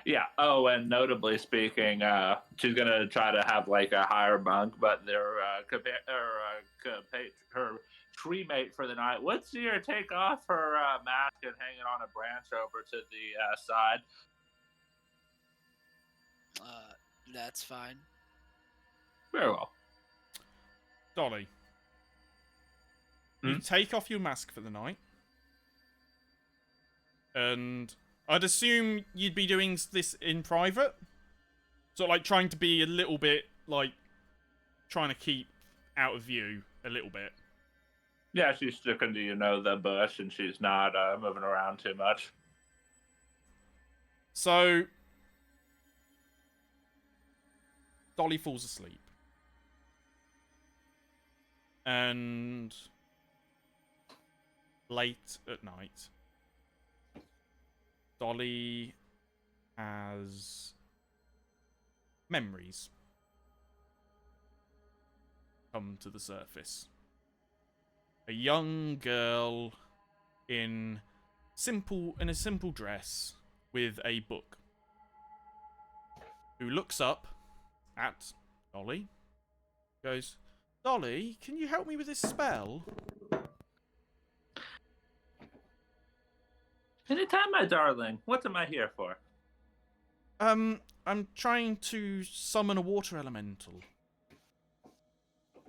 Yeah. Oh, and notably speaking, she's gonna try to have like a higher bunk, but her tree mate for the night would see her take off her mask and hang it on a branch over to the side. That's fine. Very well. Dolly, you take off your mask for the night, and I'd assume you'd be doing this in private, so like trying to be a little bit like trying to keep out of view a little bit. Yeah, she's sticking to the bush, and she's not moving around too much. So Dolly falls asleep. And late at night, Dolly has memories come to the surface. A young girl in a simple dress with a book, who looks up at Dolly, goes, "Dolly, can you help me with this spell?" Anytime, my darling. What am I here for? I'm trying to summon a water elemental.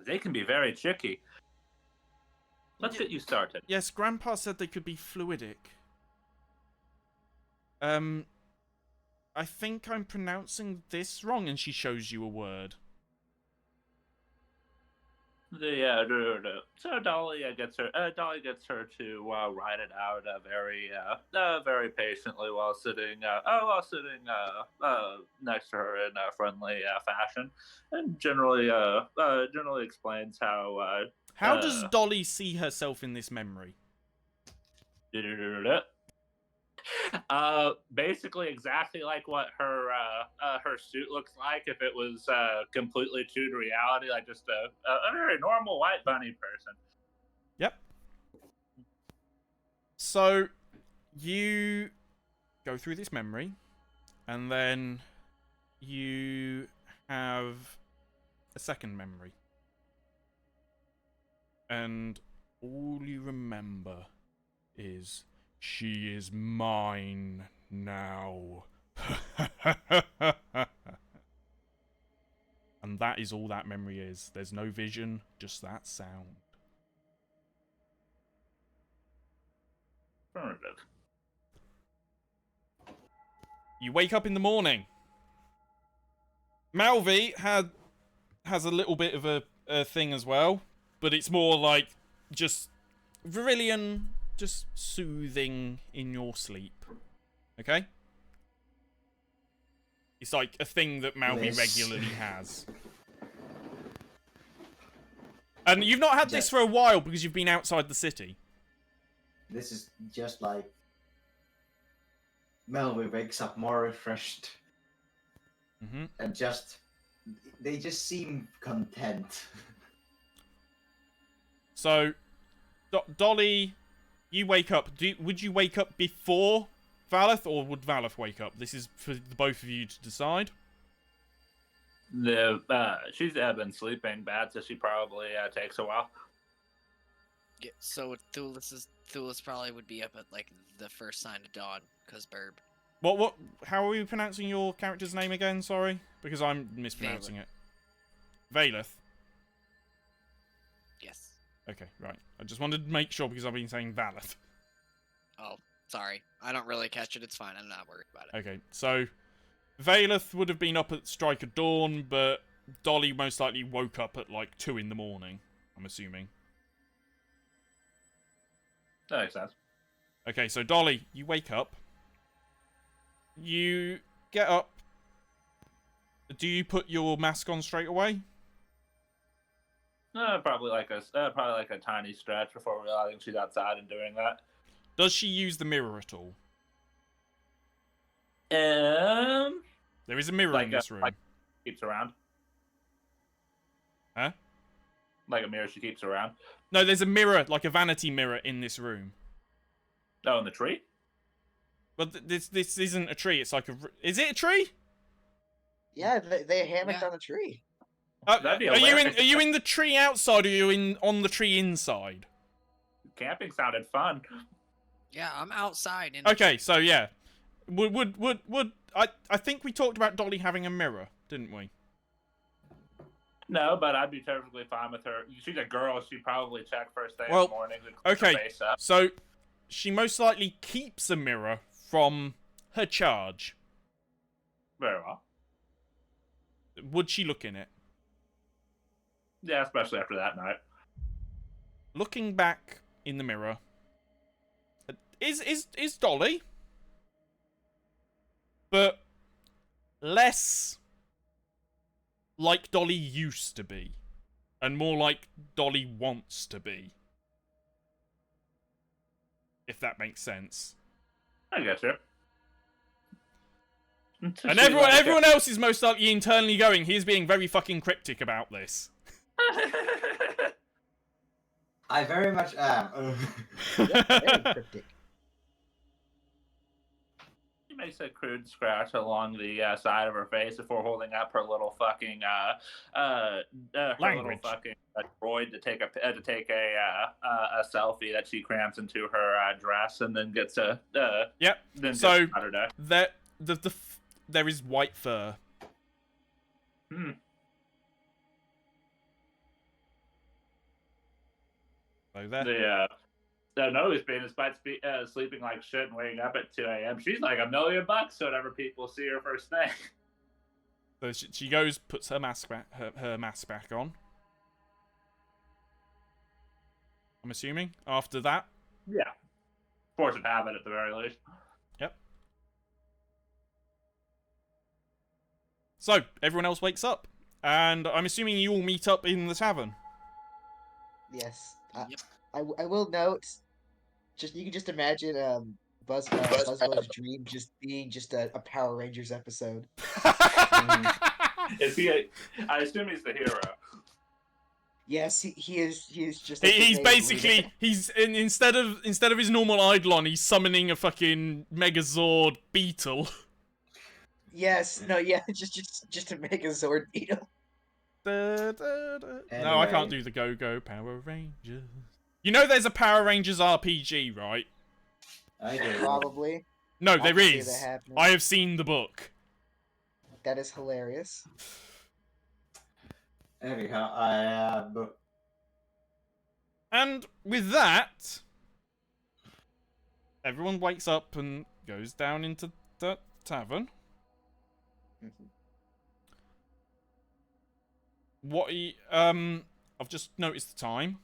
They can be very tricky. Let's get you started. Yes, Grandpa said they could be fluidic. I think I'm pronouncing this wrong, and she shows you a word. So Dolly gets her to write it out very patiently while sitting next to her in a friendly fashion, and generally explains how. How does Dolly see herself in this memory? Basically exactly like what her suit looks like if it was completely true to reality, like just a very normal white bunny person. Yep. So you go through this memory, and then you have a second memory, and all you remember is, "She is mine now." And that is all that memory is. There's no vision, just that sound. Affirmative. You wake up in the morning. Malvi has a little bit of a thing as well, but it's more like just Virillion, just soothing in your sleep. Okay? It's like a thing that Malvi regularly has. And you've not had this for a while because you've been outside the city. This is just like Melvin wakes up more refreshed. Mm-hmm. And they just seem content. So, Dolly, you wake up. Would you wake up before Valeth, or would Valeth wake up? This is for the both of you to decide. She's been sleeping bad, so she probably takes a while. Yeah, so Thulis probably would be up at like the first sign of dawn, cause burb. What? How are we pronouncing your character's name again? Sorry, because I'm mispronouncing it. Valeth. Yes. Okay, right. I just wanted to make sure because I've been saying Valeth. Oh, sorry. I don't really catch it. It's fine. I'm not worried about it. Okay, so Valeth would have been up at strike of dawn, but Dolly most likely woke up at like 2 in the morning, I'm assuming. That makes sense. Okay, so Dolly, you wake up. You get up. Do you put your mask on straight away? Probably like a tiny stretch before realizing she's outside and doing that. Does she use the mirror at all? There is a mirror in this room. Like keeps around. Huh? Like a mirror she keeps around. No, there's a mirror, like a vanity mirror in this room. Oh, in the tree? But this isn't a tree. It's like a. Is it a tree? Yeah, they hammocked Yeah. on a tree. That'd be Are you in? hilarious. Are you in the tree outside? Or are you on the tree inside? Camping sounded fun. Yeah, I'm outside. In Okay, so yeah, would I think we talked about Dolly having a mirror, didn't we? No, but I'd be perfectly fine with her. She's a girl. She'd probably check first thing in Well, the morning to clean okay. her face up. So she most likely keeps a mirror from her charge. Very well. Would she look in it? Yeah, especially after that night. Looking back in the mirror, is Dolly, but less like Dolly used to be, and more like Dolly wants to be. If that makes sense. I guess you. And everyone else is most likely internally going, he's being very fucking cryptic about this. I very much am. Very cryptic. She makes a crude scratch along the side of her face before holding up her little fucking her Language. little fucking droid to take a selfie that she crams into her dress and then gets a Yep. then So gets Saturday. there is white fur. Hmm. So there. The nose being, despite sleeping like shit and waking up at 2 a.m., she's like $1 million whenever people see her first thing. So she goes, puts her mask back, her mask back on. I'm assuming after that. Yeah. Force of habit at the very least. Yep. So everyone else wakes up, and I'm assuming you all meet up in the tavern. Yes. Yep. I will note. You can just imagine Buzzbow's dream just being just a Power Rangers episode. Is he? I assume he's the hero. Yes, he is just. He's basically instead of his normal Eidolon, he's summoning a fucking Megazord beetle. Yes. No. Yeah. Just a Megazord beetle. No, I Anyway. can't do the Go-Go Power Rangers. You know there's a Power Rangers RPG, right? I do. Probably. No, I there can see is. that happening. I have seen the book. That is hilarious. Anyhow, And with that, everyone wakes up and goes down into the tavern. Mhm. I've just noticed the time.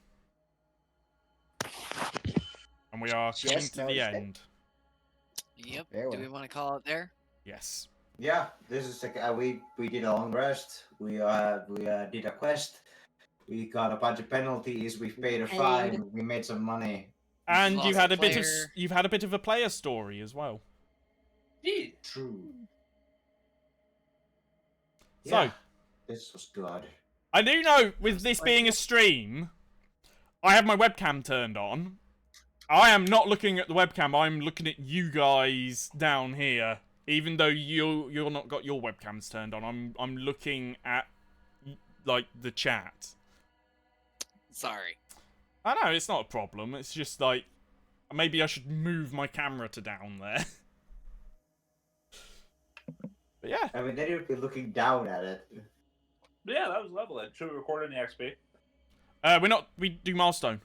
And we are coming Just to the noticed it? end. Yep. Very Do well. we want to call it there? Yes. yeah, this is we did a long rest. We did a quest. We got a bunch of penalties. We paid a fine. We made some money. And Lost you've had a a bit of player. you've had a bit of a player story as well. True. So Yeah, this was good. I do know with this being a stream, I have my webcam turned on. I am not looking at the webcam. I'm looking at you guys down here. Even though you're not got your webcams turned on, I'm looking at like the chat. Sorry. I know it's not a problem. It's just like maybe I should move my camera to down there. But yeah. I mean, then you'd be looking down at it. Yeah, that was level. Should we record in the XP? We do milestone.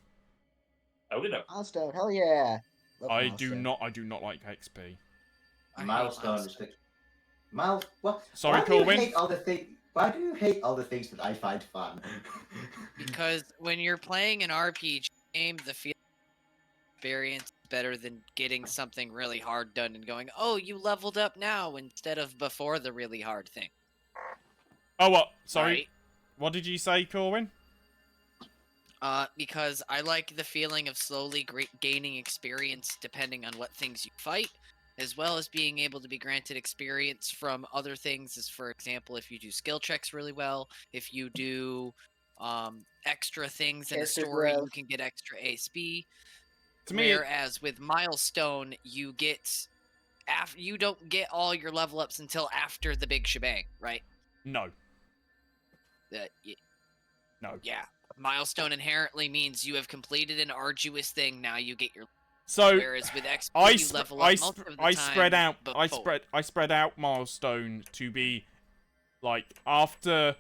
Oh, we know. Milestone. Hell yeah. Love I do Milestone. not like XP. I hate Milestone is the What? Sorry, Why do you Colwyn. hate all the Why do you hate all the things that I find fun? Because when you're playing an RPG game, the feel experience is better than getting something really hard done and going, oh, you leveled up now instead of before the really hard thing. Oh, what? Sorry. Right? What did you say, Corwin? Because I like the feeling of slowly gaining experience depending on what things you fight, as well as being able to be granted experience from other things, as for example, if you do skill checks really well, if you do extra things in a Character story, you growth. can get extra ASB. To me, Whereas with milestone, you don't get all your level ups until after the big shebang, right? no. Y- No. Yeah. Milestone inherently means you have completed an arduous thing. Now you get your. So Whereas with XP, you level up most of the time. I spread out milestone to be like after.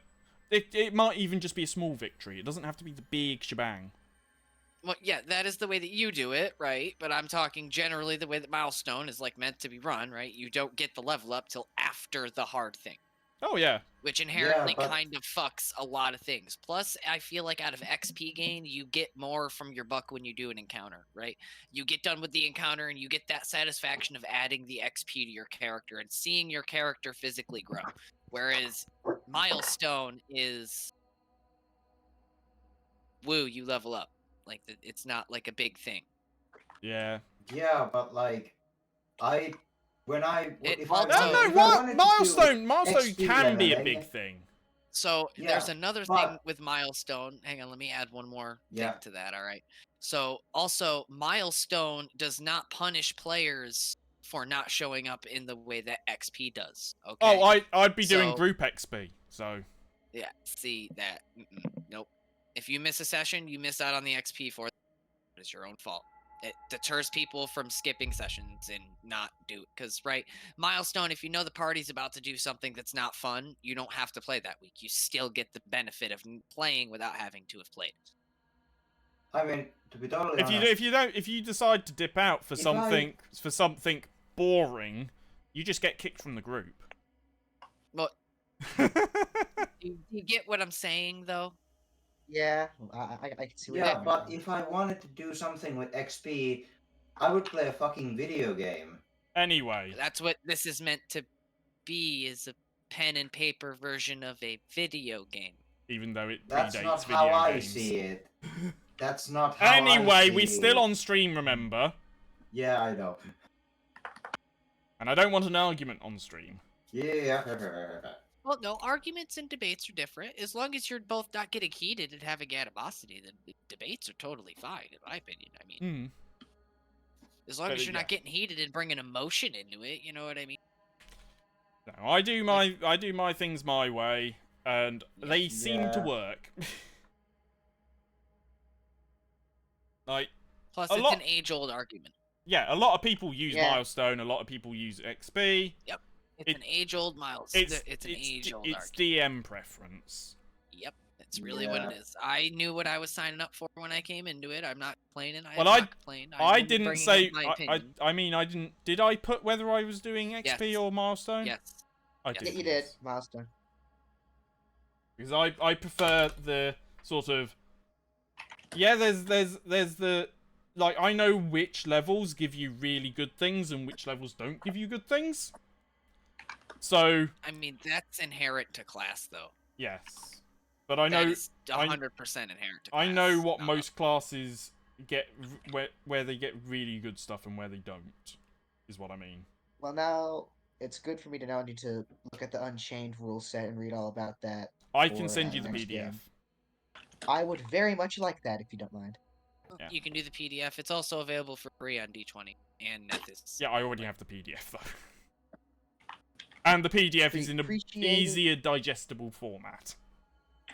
It might even just be a small victory. It doesn't have to be the big shebang. Well, yeah, that is the way that you do it, right? But I'm talking generally the way that milestone is like meant to be run, right? You don't get the level up till after the hard thing. Oh yeah. Which inherently but- kind of fucks a lot of things. Plus, I feel like out of XP gain, you get more from your buck when you do an encounter, right? You get done with the encounter and you get that satisfaction of adding the XP to your character and seeing your character physically grow. Whereas milestone is woo, you level up. Like it's not like a big thing. Yeah. Yeah, but like, when I It if also- I No, if I what? wanted to do Milestone XP can be a leveling- big thing. So Yeah, there's another thing but- with milestone. Hang on, let me add one more Yeah. thing to that. All right. So also milestone does not punish players for not showing up in the way that XP does. Okay. Oh, I'd be doing So- group XP. So Yeah. See that? Nope. If you miss a session, you miss out on the XP for it. It's your own fault. It deters people from skipping sessions and not do because right milestone. If you know the party's about to do something that's not fun, you don't have to play that week. You still get the benefit of playing without having to have played. I mean, to be totally honest, if you decide to dip out for If something boring, you just get kicked from the group. Well, you get what I'm saying though. Yeah, I can see where yeah, you're but coming if I wanted to do something with XP, I would play a fucking video game. Anyway, That's what this is meant to be, is a pen and paper version of a video game. even though it That's predates not video how I games. see it. That's not how I Anyway, see we're still it. on stream, remember? Yeah, I know. And I don't want an argument on stream. Yeah. Well, no, arguments and debates are different. As long as you're both not getting heated and having animosity, then the debates are totally fine, in my opinion. I mean, as long But, as you're yeah. not getting heated and bringing emotion into it, you know what I mean? No, I do my things my way, and they seem to Yeah. work. Like, Plus, A it's lot- an age-old argument. yeah, a lot of people use Yeah. milestone, a lot of people use XP. It's an age-old milestone. It's an age-old it's argument. DM preference. Yep, that's really what it Yeah. is. I knew what I was signing up for when I came into it. I'm not complaining. Well, I'm not complaining. I'm I only didn't bringing say. up my opinion. I mean, I didn't. Did I put whether I was doing XP Yes. or milestone? Yes. I Yes. did. Yeah, you did, yes. milestone. Because I prefer the sort of. Yeah, there's the. Like, I know which levels give you really good things and which levels don't give you good things. So, I mean, that's inherent to class, though. yes. But I know. That is 100% inherent to class. I know what not most classes get where they get really good stuff and where they don't, is what I mean. Well, now it's good for me to know I need to look at the Unchained rule set and read all about that. I can Or, send you the next PDF. game. I would very much like that if you don't mind. Yeah. You can do the PDF. It's also available for free on D20 and Nethys. Yeah, I already have the PDF though. And the PDF is in an Appreciate it. easier digestible format.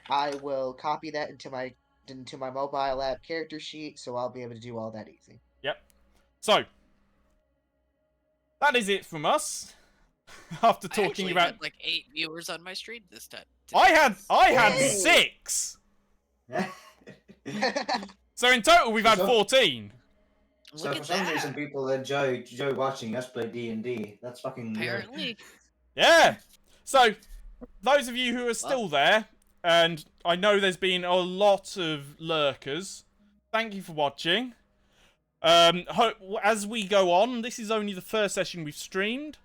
I will copy that into my mobile app character sheet, so I'll be able to do all that easy. Yep. So, that is it from us. After I talking actually about, had like 8 viewers on my stream this time. I had Yay! 6. So in total, we've had So- 14. So Look for at some that. reason, people enjoy watching us play D&D. That's fucking weird. Apparently, Yeah. So, those of you who are still there, and I know there's been a lot of lurkers, thank you for watching. As we go on, this is only the first session we've streamed.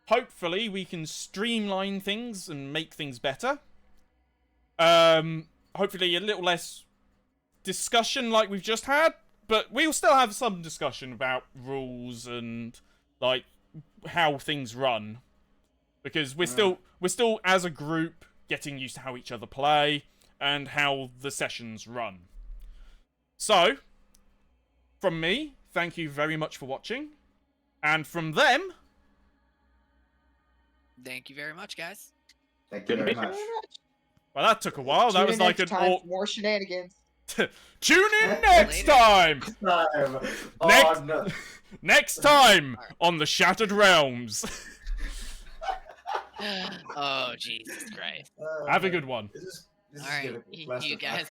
Hopefully, we can streamline things and make things better. Hopefully, a little less discussion like we've just had, but we'll still have some discussion about rules and like how things run. Because we're still as a group getting used to how each other play and how the sessions run. So, from me, thank you very much for watching. And from them, Thank you very much, guys. Thank you very much. well, that took a while. That Tune was in like next an time for more shenanigans. Tune in next Later. time. Time Next- on- Next time on the Shattered Realms. Oh, Jesus Christ. Have a good one. This is All right, gonna you last you us guys